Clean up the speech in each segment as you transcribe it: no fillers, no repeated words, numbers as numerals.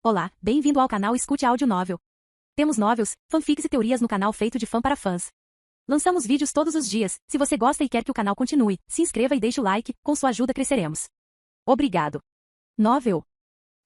Olá, bem-vindo ao canal Escute Áudio Novel. Temos novels, fanfics e teorias no canal feito de fã para fãs. Lançamos vídeos todos os dias. Se você gosta e quer que o canal continue, se inscreva e deixe o like, com sua ajuda cresceremos. Obrigado. Novel.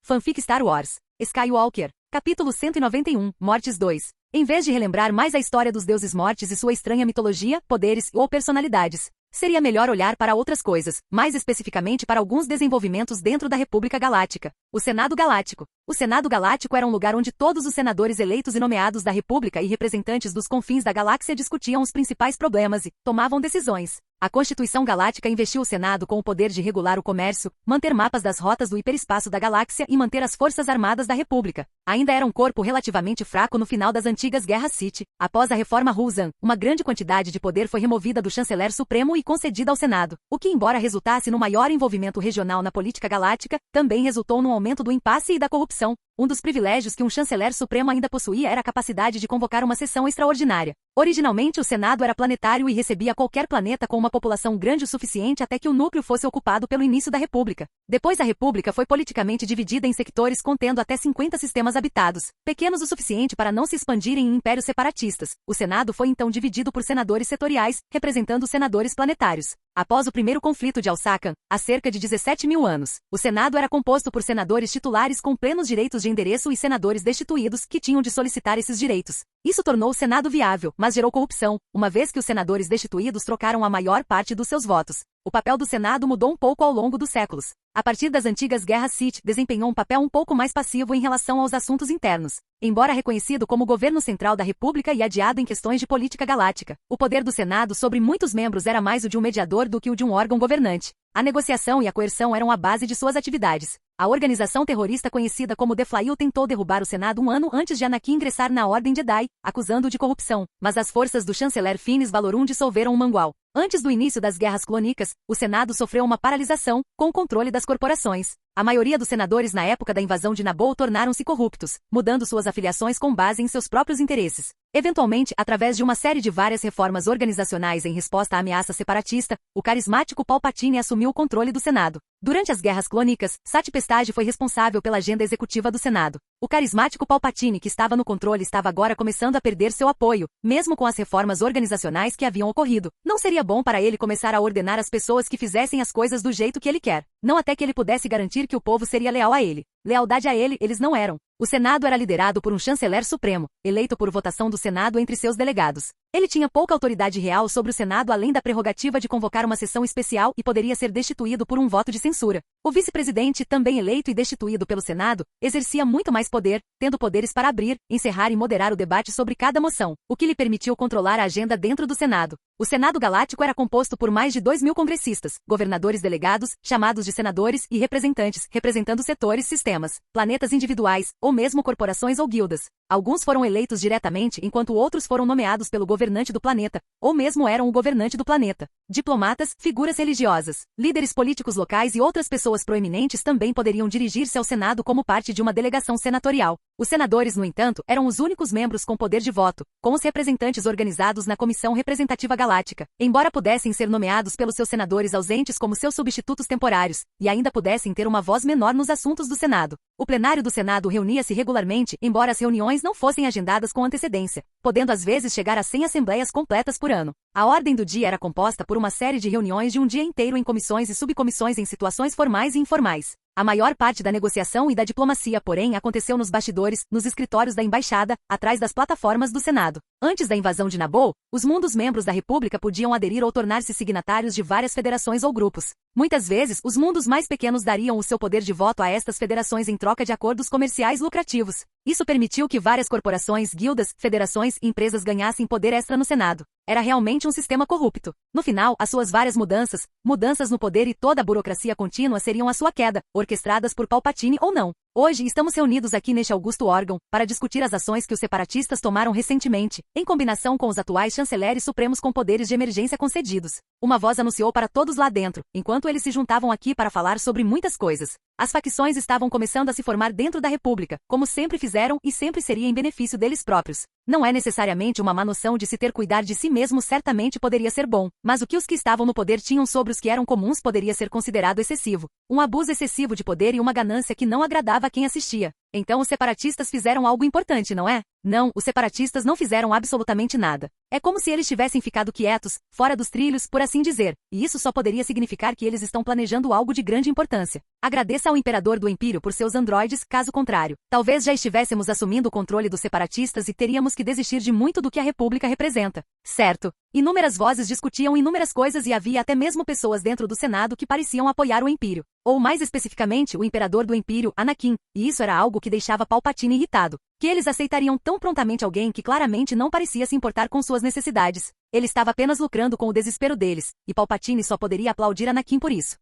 Fanfic Star Wars. Skywalker. Capítulo 191, Mortes 2. Em vez de relembrar mais a história dos deuses mortes e sua estranha mitologia, poderes ou personalidades, seria melhor olhar para outras coisas, mais especificamente para alguns desenvolvimentos dentro da República Galáctica. O Senado Galáctico. O Senado Galáctico era um lugar onde todos os senadores eleitos e nomeados da República e representantes dos confins da galáxia discutiam os principais problemas e tomavam decisões. A Constituição Galáctica investiu o Senado com o poder de regular o comércio, manter mapas das rotas do hiperespaço da galáxia e manter as forças armadas da República. Ainda era um corpo relativamente fraco no final das antigas guerras Sith. Após a reforma Ruzan, uma grande quantidade de poder foi removida do chanceler supremo e concedida ao Senado, o que, embora resultasse no maior envolvimento regional na política galáctica, também resultou no aumento do impasse e da corrupção. Um dos privilégios que um chanceler supremo ainda possuía era a capacidade de convocar uma sessão extraordinária. Originalmente o Senado era planetário e recebia qualquer planeta com uma população grande o suficiente até que o núcleo fosse ocupado pelo início da República. Depois a República foi politicamente dividida em sectores contendo até 50 sistemas habitados, pequenos o suficiente para não se expandirem em impérios separatistas. O Senado foi então dividido por senadores setoriais, representando os senadores planetários. Após o primeiro conflito de Alsacan, há cerca de 17 mil anos, o Senado era composto por senadores titulares com plenos direitos de endereço e senadores destituídos que tinham de solicitar esses direitos. Isso tornou o Senado viável, mas gerou corrupção, uma vez que os senadores destituídos trocaram a maior parte dos seus votos. O papel do Senado mudou um pouco ao longo dos séculos. A partir das antigas guerras Sith, desempenhou um papel um pouco mais passivo em relação aos assuntos internos. Embora reconhecido como governo central da República e adiado em questões de política galáctica, o poder do Senado sobre muitos membros era mais o de um mediador do que o de um órgão governante. A negociação e a coerção eram a base de suas atividades. A organização terrorista conhecida como The Flail tentou derrubar o Senado um ano antes de Anakin ingressar na Ordem Jedi, acusando-o de corrupção, mas as forças do chanceler Finis Valorum dissolveram o mangual. Antes do início das Guerras Clônicas, o Senado sofreu uma paralisação, com o controle das corporações. A maioria dos senadores na época da invasão de Naboo tornaram-se corruptos, mudando suas afiliações com base em seus próprios interesses. Eventualmente, através de uma série de várias reformas organizacionais em resposta à ameaça separatista, o carismático Palpatine assumiu o controle do Senado. Durante as Guerras Clônicas, Satipestage foi responsável pela agenda executiva do Senado. O carismático Palpatine que estava no controle estava agora começando a perder seu apoio, mesmo com as reformas organizacionais que haviam ocorrido. Não seria bom para ele começar a ordenar às pessoas que fizessem as coisas do jeito que ele quer, não até que ele pudesse garantir que o povo seria leal a ele. Lealdade a ele, eles não eram. O Senado era liderado por um chanceler supremo, eleito por votação do Senado entre seus delegados. Ele tinha pouca autoridade real sobre o Senado além da prerrogativa de convocar uma sessão especial e poderia ser destituído por um voto de censura. O vice-presidente, também eleito e destituído pelo Senado, exercia muito mais poder, tendo poderes para abrir, encerrar e moderar o debate sobre cada moção, o que lhe permitiu controlar a agenda dentro do Senado. O Senado Galáctico era composto por mais de 2.000 congressistas, governadores delegados, chamados de senadores, e representantes, representando setores, sistemas, planetas individuais, ou mesmo corporações ou guildas. Alguns foram eleitos diretamente enquanto outros foram nomeados pelo governante do planeta, ou mesmo eram o governante do planeta. Diplomatas, figuras religiosas, líderes políticos locais e outras pessoas proeminentes também poderiam dirigir-se ao Senado como parte de uma delegação senatorial. Os senadores, no entanto, eram os únicos membros com poder de voto, com os representantes organizados na Comissão Representativa Galáctica, embora pudessem ser nomeados pelos seus senadores ausentes como seus substitutos temporários, e ainda pudessem ter uma voz menor nos assuntos do Senado. O plenário do Senado reunia-se regularmente, embora as reuniões não fossem agendadas com antecedência, podendo às vezes chegar a 100 assembleias completas por ano. A ordem do dia era composta por uma série de reuniões de um dia inteiro em comissões e subcomissões em situações formais e informais. A maior parte da negociação e da diplomacia, porém, aconteceu nos bastidores, nos escritórios da embaixada, atrás das plataformas do Senado. Antes da invasão de Naboo, os mundos membros da República podiam aderir ou tornar-se signatários de várias federações ou grupos. Muitas vezes, os mundos mais pequenos dariam o seu poder de voto a estas federações em troca de acordos comerciais lucrativos. Isso permitiu que várias corporações, guildas, federações e empresas ganhassem poder extra no Senado. Era realmente um sistema corrupto. No final, as suas várias mudanças no poder e toda a burocracia contínua seriam a sua queda, orquestradas por Palpatine ou não. Hoje estamos reunidos aqui neste augusto órgão, para discutir as ações que os separatistas tomaram recentemente, em combinação com os atuais chanceleres supremos com poderes de emergência concedidos. Uma voz anunciou para todos lá dentro, enquanto eles se juntavam aqui para falar sobre muitas coisas. As facções estavam começando a se formar dentro da República, como sempre fizeram e sempre seria em benefício deles próprios. Não é necessariamente uma má noção de se ter cuidar de si mesmo, certamente poderia ser bom, mas o que os que estavam no poder tinham sobre os que eram comuns poderia ser considerado excessivo. Um abuso excessivo de poder e uma ganância que não agradava importava a quem assistia. Então os separatistas fizeram algo importante, não é? Não, os separatistas não fizeram absolutamente nada. É como se eles tivessem ficado quietos, fora dos trilhos, por assim dizer, e isso só poderia significar que eles estão planejando algo de grande importância. Agradeça ao imperador do Empírio por seus androides, caso contrário, talvez já estivéssemos assumindo o controle dos separatistas e teríamos que desistir de muito do que a República representa. Certo. Inúmeras vozes discutiam inúmeras coisas e havia até mesmo pessoas dentro do Senado que pareciam apoiar o Empírio. Ou mais especificamente, o imperador do Empírio, Anakin, e isso era algo que deixava Palpatine irritado. Que eles aceitariam tão prontamente alguém que claramente não parecia se importar com suas necessidades. Ele estava apenas lucrando com o desespero deles, e Palpatine só poderia aplaudir Anakin por isso.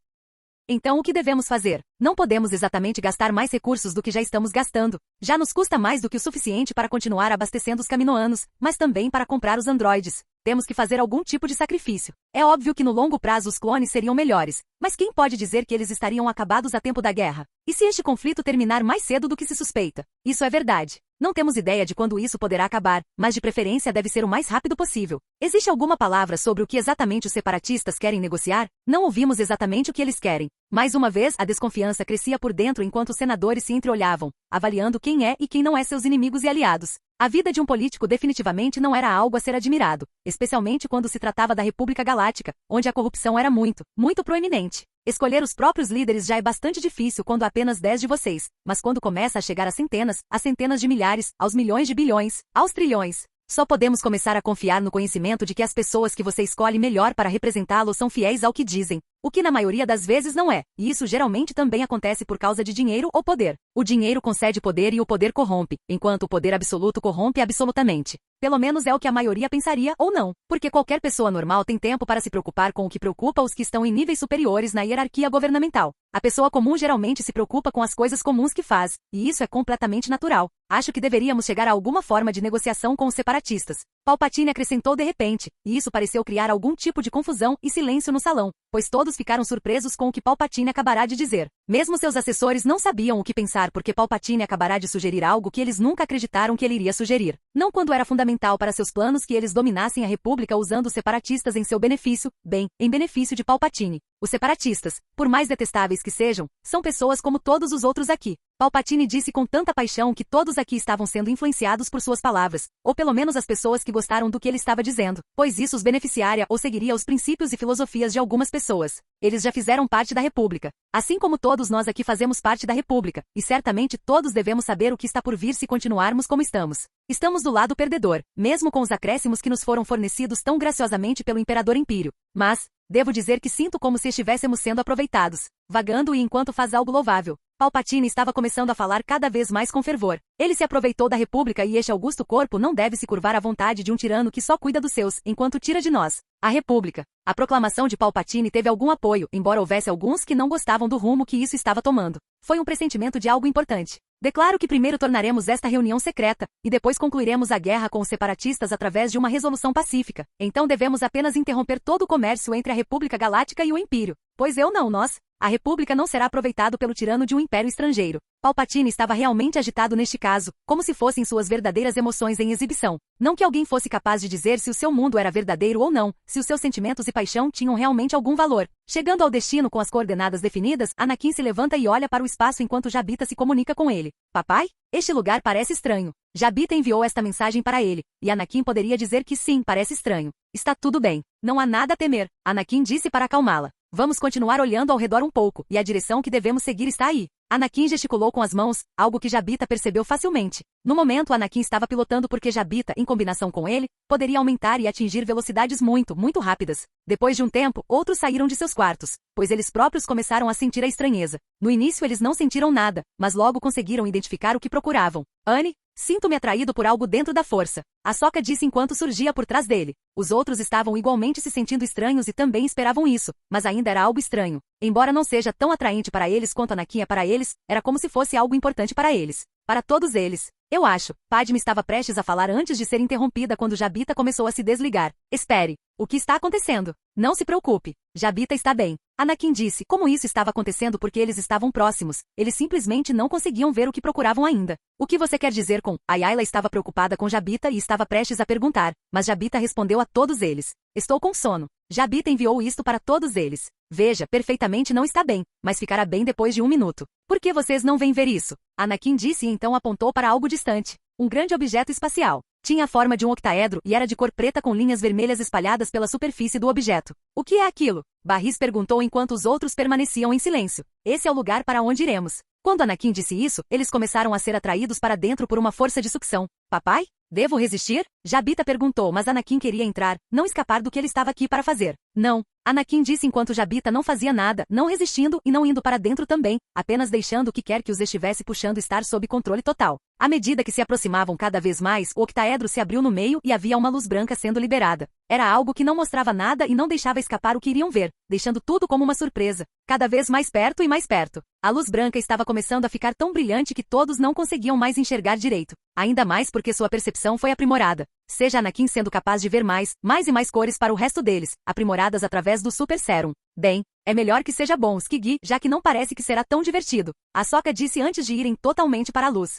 Então o que devemos fazer? Não podemos exatamente gastar mais recursos do que já estamos gastando. Já nos custa mais do que o suficiente para continuar abastecendo os Kaminoanos, mas também para comprar os androides. Temos que fazer algum tipo de sacrifício. É óbvio que no longo prazo os clones seriam melhores, mas quem pode dizer que eles estariam acabados a tempo da guerra? E se este conflito terminar mais cedo do que se suspeita? Isso é verdade. Não temos ideia de quando isso poderá acabar, mas de preferência deve ser o mais rápido possível. Existe alguma palavra sobre o que exatamente os separatistas querem negociar? Não ouvimos exatamente o que eles querem. Mais uma vez, a desconfiança crescia por dentro enquanto os senadores se entreolhavam, avaliando quem é e quem não é seus inimigos e aliados. A vida de um político definitivamente não era algo a ser admirado, especialmente quando se tratava da República Galáctica, onde a corrupção era muito proeminente. Escolher os próprios líderes já é bastante difícil quando há apenas 10 de vocês, mas quando começa a chegar a centenas de milhares, aos milhões de bilhões, aos trilhões, só podemos começar a confiar no conhecimento de que as pessoas que você escolhe melhor para representá-lo são fiéis ao que dizem, o que na maioria das vezes não é, e isso geralmente também acontece por causa de dinheiro ou poder. O dinheiro concede poder e o poder corrompe, enquanto o poder absoluto corrompe absolutamente. Pelo menos é o que a maioria pensaria ou não, porque qualquer pessoa normal tem tempo para se preocupar com o que preocupa os que estão em níveis superiores na hierarquia governamental. A pessoa comum geralmente se preocupa com as coisas comuns que faz, e isso é completamente natural. Acho que deveríamos chegar a alguma forma de negociação com os separatistas. Palpatine acrescentou de repente, e isso pareceu criar algum tipo de confusão e silêncio no salão, pois todos ficaram surpresos com o que Palpatine acabará de dizer. Mesmo seus assessores não sabiam o que pensar porque Palpatine acabará de sugerir algo que eles nunca acreditaram que ele iria sugerir. Não quando era fundamental para seus planos que eles dominassem a República usando os separatistas em seu benefício, bem, em benefício de Palpatine. Os separatistas, por mais detestáveis que sejam, são pessoas como todos os outros aqui. Palpatine disse com tanta paixão que todos aqui estavam sendo influenciados por suas palavras, ou pelo menos as pessoas que gostaram do que ele estava dizendo, pois isso os beneficiaria ou seguiria os princípios e filosofias de algumas pessoas. Eles já fizeram parte da República, assim como todos nós aqui fazemos parte da República, e certamente todos devemos saber o que está por vir se continuarmos como estamos. Estamos do lado perdedor, mesmo com os acréscimos que nos foram fornecidos tão graciosamente pelo Imperador Empírio. Mas, devo dizer que sinto como se estivéssemos sendo aproveitados, vagando e enquanto faz algo louvável. Palpatine estava começando a falar cada vez mais com fervor. Ele se aproveitou da República e este augusto corpo não deve se curvar à vontade de um tirano que só cuida dos seus, enquanto tira de nós. A República. A proclamação de Palpatine teve algum apoio, embora houvesse alguns que não gostavam do rumo que isso estava tomando. Foi um pressentimento de algo importante. Declaro que primeiro tornaremos esta reunião secreta, e depois concluiremos a guerra com os separatistas através de uma resolução pacífica. Então devemos apenas interromper todo o comércio entre a República Galáctica e o Empírio. Pois nós. A República não será aproveitado pelo tirano de um império estrangeiro. Palpatine estava realmente agitado neste caso, como se fossem suas verdadeiras emoções em exibição. Não que alguém fosse capaz de dizer se o seu mundo era verdadeiro ou não, se os seus sentimentos e paixão tinham realmente algum valor. Chegando ao destino com as coordenadas definidas, Anakin se levanta e olha para o espaço enquanto Jabita se comunica com ele. Papai? Este lugar parece estranho. Jabita enviou esta mensagem para ele, e Anakin poderia dizer que sim, parece estranho. Está tudo bem. Não há nada a temer, Anakin disse para acalmá-la. Vamos continuar olhando ao redor um pouco, e a direção que devemos seguir está aí. Anakin gesticulou com as mãos, algo que Jabita percebeu facilmente. No momento Anakin estava pilotando porque Jabita, em combinação com ele, poderia aumentar e atingir velocidades muito rápidas. Depois de um tempo, outros saíram de seus quartos, pois eles próprios começaram a sentir a estranheza. No início eles não sentiram nada, mas logo conseguiram identificar o que procuravam. Anne, sinto-me atraído por algo dentro da força. Ahsoka disse enquanto surgia por trás dele. Os outros estavam igualmente se sentindo estranhos e também esperavam isso, mas ainda era algo estranho. Embora não seja tão atraente para eles quanto Anakin é para eles, era como se fosse algo importante para eles. Para todos eles. Eu acho. Padme estava prestes a falar antes de ser interrompida quando Jabita começou a se desligar. Espere. O que está acontecendo? Não se preocupe. Jabita está bem. Anakin disse como isso estava acontecendo porque eles estavam próximos. Eles simplesmente não conseguiam ver o que procuravam ainda. O que você quer dizer com... Ayla estava preocupada com Jabita e estava prestes a perguntar, mas Jabita respondeu a todos eles. Estou com sono. Jabita enviou isto para todos eles. Veja, perfeitamente não está bem, mas ficará bem depois de 1 minuto. Por que vocês não vêm ver isso? Anakin disse e então apontou para algo distante. Um grande objeto espacial. Tinha a forma de um octaedro e era de cor preta com linhas vermelhas espalhadas pela superfície do objeto. O que é aquilo? Barris perguntou enquanto os outros permaneciam em silêncio. Esse é o lugar para onde iremos. Quando Anakin disse isso, eles começaram a ser atraídos para dentro por uma força de sucção. Papai? Devo resistir? Jabita perguntou, mas Anakin queria entrar, não escapar do que ele estava aqui para fazer. Não. Anakin disse enquanto Jabita não fazia nada, não resistindo e não indo para dentro também, apenas deixando o que quer que os estivesse puxando estar sob controle total. À medida que se aproximavam cada vez mais, o octaedro se abriu no meio e havia uma luz branca sendo liberada. Era algo que não mostrava nada e não deixava escapar o que iriam ver, deixando tudo como uma surpresa. Cada vez mais perto e mais perto. A luz branca estava começando a ficar tão brilhante que todos não conseguiam mais enxergar direito. Ainda mais porque sua percepção foi aprimorada. Seja Anakin sendo capaz de ver mais e mais cores para o resto deles, aprimoradas através do Super Serum. Bem, é melhor que seja bom, Skiggy, já que não parece que será tão divertido. Ahsoka disse antes de irem totalmente para a luz.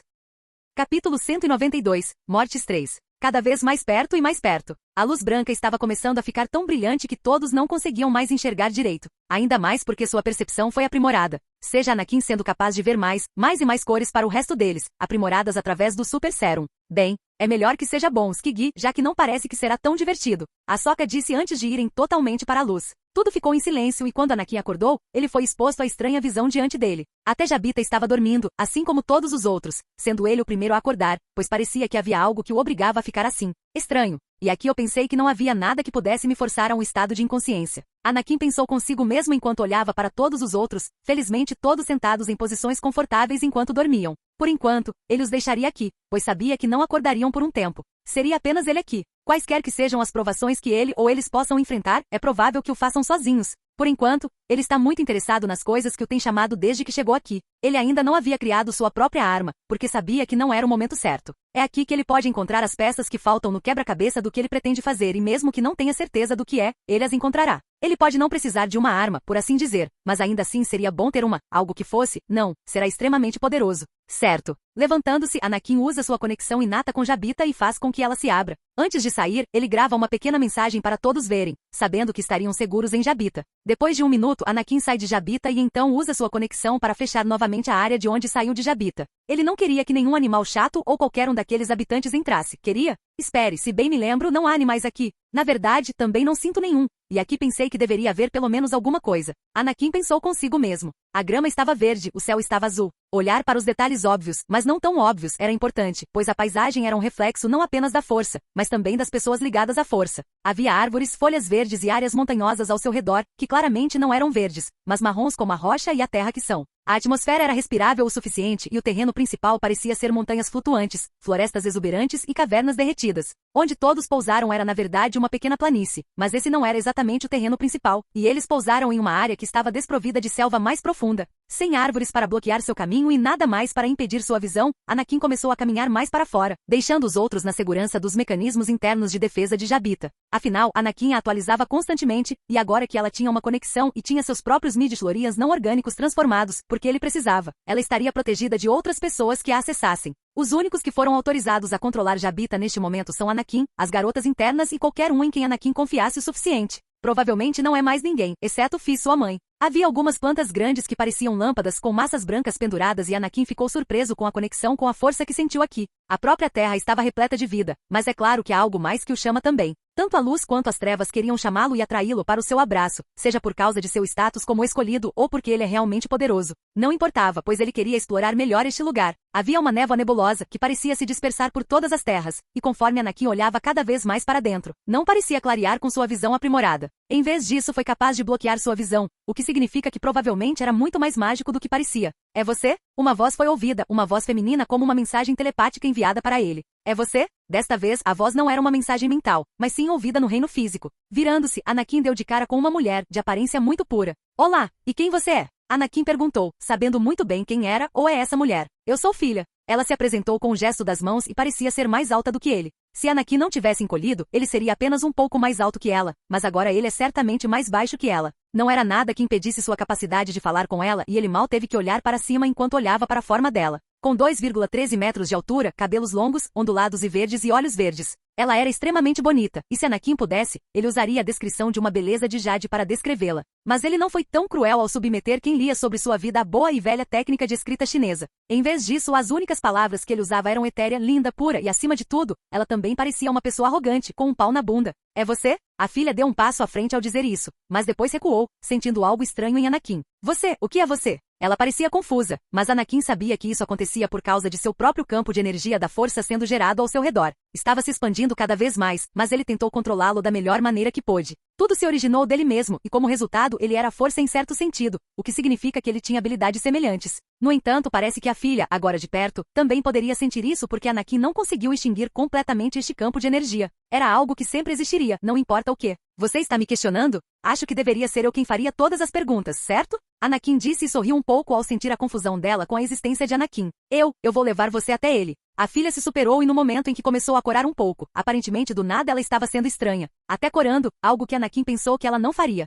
Capítulo 192, Mortes 3. Cada vez mais perto e mais perto. A luz branca estava começando a ficar tão brilhante que todos não conseguiam mais enxergar direito. Ainda mais porque sua percepção foi aprimorada. Seja Anakin sendo capaz de ver mais e mais cores para o resto deles, aprimoradas através do Super Serum. Bem, é melhor que seja bom, Skiggy, já que não parece que será tão divertido. Ahsoka disse antes de irem totalmente para a luz. Tudo ficou em silêncio e quando Anakin acordou, ele foi exposto à estranha visão diante dele. Até Jabita estava dormindo, assim como todos os outros, sendo ele o primeiro a acordar, pois parecia que havia algo que o obrigava a ficar assim. Estranho. E aqui eu pensei que não havia nada que pudesse me forçar a um estado de inconsciência. Anakin pensou consigo mesmo enquanto olhava para todos os outros, felizmente todos sentados em posições confortáveis enquanto dormiam. Por enquanto, ele os deixaria aqui, pois sabia que não acordariam por um tempo. Seria apenas ele aqui. Quaisquer que sejam as provações que ele ou eles possam enfrentar, é provável que o façam sozinhos. Por enquanto, ele está muito interessado nas coisas que o têm chamado desde que chegou aqui. Ele ainda não havia criado sua própria arma, porque sabia que não era o momento certo. É aqui que ele pode encontrar as peças que faltam no quebra-cabeça do que ele pretende fazer e mesmo que não tenha certeza do que é, ele as encontrará. Ele pode não precisar de uma arma, por assim dizer, mas ainda assim seria bom ter algo que fosse, será extremamente poderoso. Certo. Levantando-se, Anakin usa sua conexão inata com Jabita e faz com que ela se abra. Antes de sair, ele grava uma pequena mensagem para todos verem, sabendo que estariam seguros em Jabita. Depois de 1 minuto, Anakin sai de Jabita e então usa sua conexão para fechar novamente a área de onde saiu de Jabita. Ele não queria que nenhum animal chato ou qualquer um daqueles habitantes entrasse. Queria? Espere, se bem me lembro, não há animais aqui. Na verdade, também não sinto nenhum. E aqui pensei que deveria haver pelo menos alguma coisa. Anakin pensou consigo mesmo. A grama estava verde, o céu estava azul. Olhar para os detalhes óbvios, mas não tão óbvios, era importante, pois a paisagem era um reflexo não apenas da força, mas também das pessoas ligadas à força. Havia árvores, folhas verdes e áreas montanhosas ao seu redor, que claramente não eram verdes, mas marrons como a rocha e a terra que são. A atmosfera era respirável o suficiente e o terreno principal parecia ser montanhas flutuantes, florestas exuberantes e cavernas derretidas. Onde todos pousaram era na verdade uma pequena planície, mas esse não era exatamente o terreno principal, e eles pousaram em uma área que estava desprovida de selva mais profunda. Sem árvores para bloquear seu caminho e nada mais para impedir sua visão, Anakin começou a caminhar mais para fora, deixando os outros na segurança dos mecanismos internos de defesa de Jabita. Afinal, Anakin a atualizava constantemente, e agora que ela tinha uma conexão e tinha seus próprios midi-chlorians não orgânicos transformados, porque ele precisava, ela estaria protegida de outras pessoas que a acessassem. Os únicos que foram autorizados a controlar Jabita neste momento são Anakin, as garotas internas e qualquer um em quem Anakin confiasse o suficiente. Provavelmente não é mais ninguém, exceto Fi, sua mãe. Havia algumas plantas grandes que pareciam lâmpadas com massas brancas penduradas e Anakin ficou surpreso com a conexão com a força que sentiu aqui. A própria terra estava repleta de vida, mas é claro que há algo mais que o chama também. Tanto a luz quanto as trevas queriam chamá-lo e atraí-lo para o seu abraço, seja por causa de seu status como escolhido ou porque ele é realmente poderoso. Não importava, pois ele queria explorar melhor este lugar. Havia uma névoa nebulosa que parecia se dispersar por todas as terras, e conforme Anakin olhava cada vez mais para dentro, não parecia clarear com sua visão aprimorada. Em vez disso, foi capaz de bloquear sua visão, o que significa que provavelmente era muito mais mágico do que parecia. É você? Uma voz foi ouvida, uma voz feminina como uma mensagem telepática enviada para ele. É você? Desta vez, a voz não era uma mensagem mental, mas sim ouvida no reino físico. Virando-se, Anakin deu de cara com uma mulher, de aparência muito pura. Olá, e quem você é? Anakin perguntou, sabendo muito bem quem era ou é essa mulher. Eu sou filha. Ela se apresentou com um gesto das mãos e parecia ser mais alta do que ele. Se Anakin não tivesse encolhido, ele seria apenas um pouco mais alto que ela, mas agora ele é certamente mais baixo que ela. Não era nada que impedisse sua capacidade de falar com ela e ele mal teve que olhar para cima enquanto olhava para a forma dela. Com 2,13 metros de altura, cabelos longos, ondulados e verdes e olhos verdes. Ela era extremamente bonita, e se Anakin pudesse, ele usaria a descrição de uma beleza de Jade para descrevê-la. Mas ele não foi tão cruel ao submeter quem lia sobre sua vida à boa e velha técnica de escrita chinesa. Em vez disso, as únicas palavras que ele usava eram etérea, linda, pura e, acima de tudo, ela também parecia uma pessoa arrogante, com um pau na bunda. É você? A filha deu um passo à frente ao dizer isso, mas depois recuou, sentindo algo estranho em Anakin. Você, o que é você? Ela parecia confusa, mas Anakin sabia que isso acontecia por causa de seu próprio campo de energia da força sendo gerado ao seu redor. Estava se expandindo cada vez mais, mas ele tentou controlá-lo da melhor maneira que pôde. Tudo se originou dele mesmo, e como resultado ele era a força em certo sentido, o que significa que ele tinha habilidades semelhantes. No entanto, parece que a filha, agora de perto, também poderia sentir isso porque Anakin não conseguiu extinguir completamente este campo de energia. Era algo que sempre existiria, não importa o que. Você está me questionando? Acho que deveria ser eu quem faria todas as perguntas, certo? Anakin disse e sorriu um pouco ao sentir a confusão dela com a existência de Anakin. Eu vou levar você até ele. A filha se superou e no momento em que começou a corar um pouco, aparentemente do nada ela estava sendo estranha. Até corando, algo que Anakin pensou que ela não faria.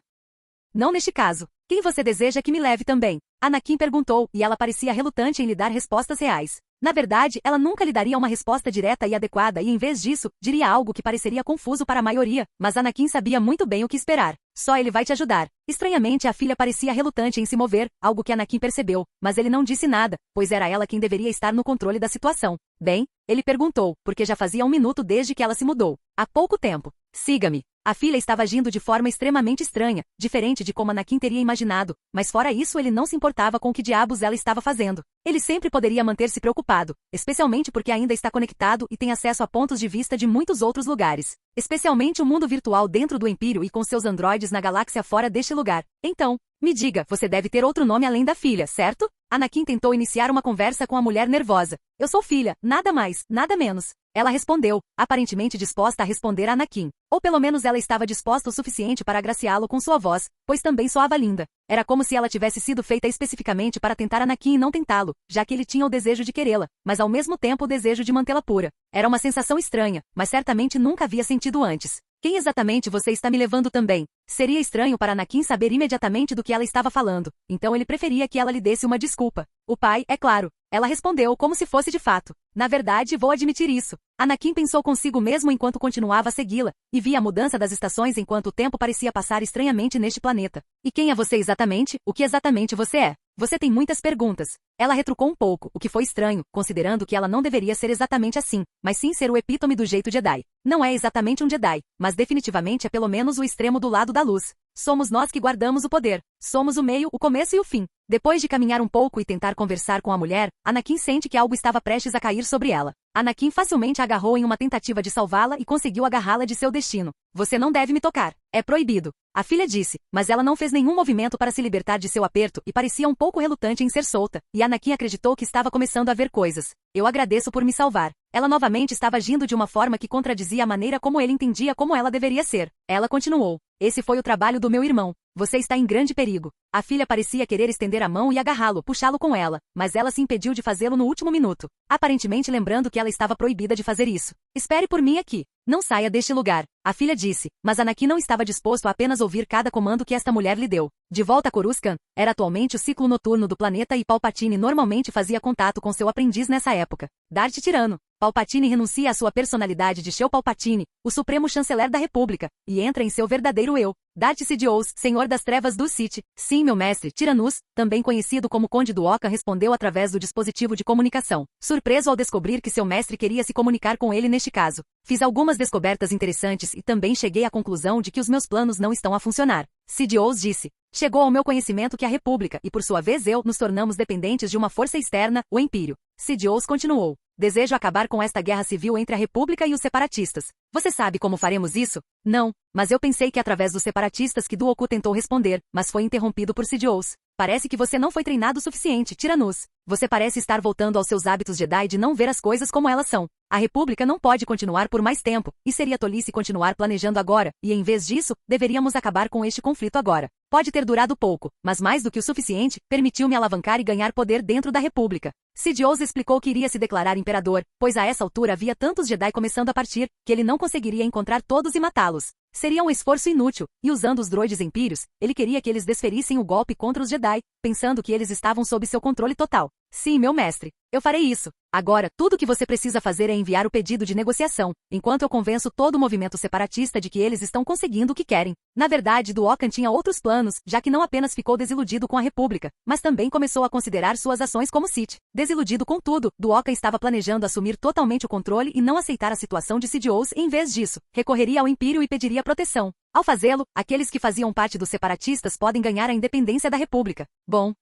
Não neste caso. Quem você deseja que me leve também? Anakin perguntou, e ela parecia relutante em lhe dar respostas reais. Na verdade, ela nunca lhe daria uma resposta direta e adequada e, em vez disso, diria algo que pareceria confuso para a maioria, mas Anakin sabia muito bem o que esperar. Só ele vai te ajudar. Estranhamente, a filha parecia relutante em se mover, algo que Anakin percebeu, mas ele não disse nada, pois era ela quem deveria estar no controle da situação. Bem, ele perguntou, porque já fazia 1 minuto desde que ela se mudou. Há pouco tempo. Siga-me. A filha estava agindo de forma extremamente estranha, diferente de como Anakin teria imaginado, mas fora isso ele não se importava com o que diabos ela estava fazendo. Ele sempre poderia manter-se preocupado, especialmente porque ainda está conectado e tem acesso a pontos de vista de muitos outros lugares. Especialmente o mundo virtual dentro do Império e com seus androides na galáxia fora deste lugar. Então, me diga, você deve ter outro nome além da filha, certo? Anakin tentou iniciar uma conversa com a mulher nervosa. Eu sou filha, nada mais, nada menos. Ela respondeu, aparentemente disposta a responder a Anakin. Ou pelo menos ela estava disposta o suficiente para agraciá-lo com sua voz, pois também soava linda. Era como se ela tivesse sido feita especificamente para tentar Anakin e não tentá-lo, já que ele tinha o desejo de querê-la, mas ao mesmo tempo o desejo de mantê-la pura. Era uma sensação estranha, mas certamente nunca havia sentido antes. Quem exatamente você está me levando também? Seria estranho para Anakin saber imediatamente do que ela estava falando, então ele preferia que ela lhe desse uma desculpa. O pai, é claro. Ela respondeu como se fosse de fato. Na verdade, vou admitir isso. Anakin pensou consigo mesmo enquanto continuava a segui-la, e via a mudança das estações enquanto o tempo parecia passar estranhamente neste planeta. E quem é você exatamente? O que exatamente você é? Você tem muitas perguntas. Ela retrucou um pouco, o que foi estranho, considerando que ela não deveria ser exatamente assim, mas sim ser o epítome do jeito Jedi. Não é exatamente um Jedi, mas definitivamente é pelo menos o extremo do lado da luz. Somos nós que guardamos o poder. Somos o meio, o começo e o fim. Depois de caminhar um pouco e tentar conversar com a mulher, Anakin sente que algo estava prestes a cair sobre ela. Anakin facilmente a agarrou em uma tentativa de salvá-la e conseguiu agarrá-la de seu destino. Você não deve me tocar. É proibido. A filha disse, mas ela não fez nenhum movimento para se libertar de seu aperto e parecia um pouco relutante em ser solta, e Anakin acreditou que estava começando a ver coisas. Eu agradeço por me salvar. Ela novamente estava agindo de uma forma que contradizia a maneira como ele entendia como ela deveria ser. Ela continuou. Esse foi o trabalho do meu irmão. Você está em grande perigo. A filha parecia querer estender a mão e agarrá-lo, puxá-lo com ela, mas ela se impediu de fazê-lo no último minuto, aparentemente lembrando que ela estava proibida de fazer isso. Espere por mim aqui. Não saia deste lugar. A filha disse, mas Anakin não estava disposto a apenas ouvir cada comando que esta mulher lhe deu. De volta a Coruscant, era atualmente o ciclo noturno do planeta e Palpatine normalmente fazia contato com seu aprendiz nessa época. Darth Tirano. Palpatine renuncia à sua personalidade de Shel Palpatine, o supremo chanceler da República, e entra em seu verdadeiro eu. Darth Sidious, Senhor das Trevas do Sith. Sim, meu mestre, Tyrannus, também conhecido como Conde do Oca, respondeu através do dispositivo de comunicação, surpreso ao descobrir que seu mestre queria se comunicar com ele neste caso. Fiz algumas descobertas interessantes e também cheguei à conclusão de que os meus planos não estão a funcionar. Sidious disse. Chegou ao meu conhecimento que a República, e por sua vez eu, nos tornamos dependentes de uma força externa, o Império. Sidious continuou. Desejo acabar com esta guerra civil entre a República e os separatistas. Você sabe como faremos isso? Não, mas eu pensei que através dos separatistas que Dooku tentou responder, mas foi interrompido por Sidious. Parece que você não foi treinado o suficiente, Tyrannus. Você parece estar voltando aos seus hábitos Jedi de não ver as coisas como elas são. A República não pode continuar por mais tempo, e seria tolice continuar planejando agora, e em vez disso, deveríamos acabar com este conflito agora. Pode ter durado pouco, mas mais do que o suficiente, permitiu-me alavancar e ganhar poder dentro da República. Sidious explicou que iria se declarar imperador, pois a essa altura havia tantos Jedi começando a partir, que ele não conseguiria encontrar todos e matá-los. Seria um esforço inútil, e usando os droides empíreos, ele queria que eles desferissem o golpe contra os Jedi, pensando que eles estavam sob seu controle total. Sim, meu mestre. Eu farei isso. Agora, tudo o que você precisa fazer é enviar o pedido de negociação, enquanto eu convenço todo o movimento separatista de que eles estão conseguindo o que querem. Na verdade, Duokan tinha outros planos, já que não apenas ficou desiludido com a República, mas também começou a considerar suas ações como Sith. Desiludido com tudo, Duokan estava planejando assumir totalmente o controle e não aceitar a situação de Sidious. Em vez disso, recorreria ao Império e pediria proteção. Ao fazê-lo, aqueles que faziam parte dos separatistas podem ganhar a independência da República. Bom.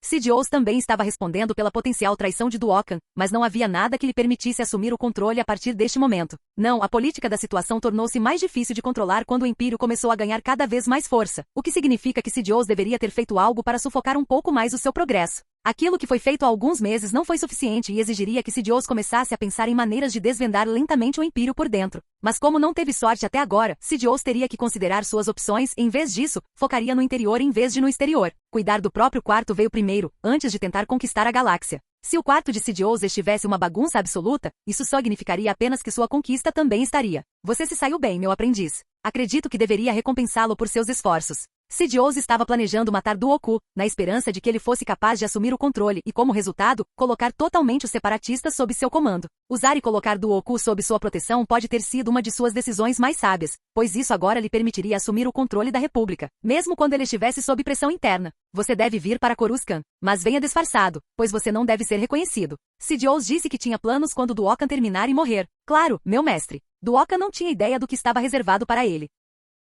Sidious também estava respondendo pela potencial traição de Duokan, mas não havia nada que lhe permitisse assumir o controle a partir deste momento. Não, a política da situação tornou-se mais difícil de controlar quando o Império começou a ganhar cada vez mais força, o que significa que Sidious deveria ter feito algo para sufocar um pouco mais o seu progresso. Aquilo que foi feito há alguns meses não foi suficiente e exigiria que Sidious começasse a pensar em maneiras de desvendar lentamente o Império por dentro. Mas como não teve sorte até agora, Sidious teria que considerar suas opções e, em vez disso, focaria no interior em vez de no exterior. Cuidar do próprio quarto veio primeiro, antes de tentar conquistar a galáxia. Se o quarto de Sidious estivesse uma bagunça absoluta, isso só significaria apenas que sua conquista também estaria. Você se saiu bem, meu aprendiz. Acredito que deveria recompensá-lo por seus esforços. Sidious estava planejando matar Duoku, na esperança de que ele fosse capaz de assumir o controle e, como resultado, colocar totalmente os separatistas sob seu comando. Usar e colocar Duoku sob sua proteção pode ter sido uma de suas decisões mais sábias, pois isso agora lhe permitiria assumir o controle da República, mesmo quando ele estivesse sob pressão interna. Você deve vir para Coruscant, mas venha disfarçado, pois você não deve ser reconhecido. Sidious disse que tinha planos quando Duokan terminar e morrer. Claro, meu mestre. Duokan não tinha ideia do que estava reservado para ele.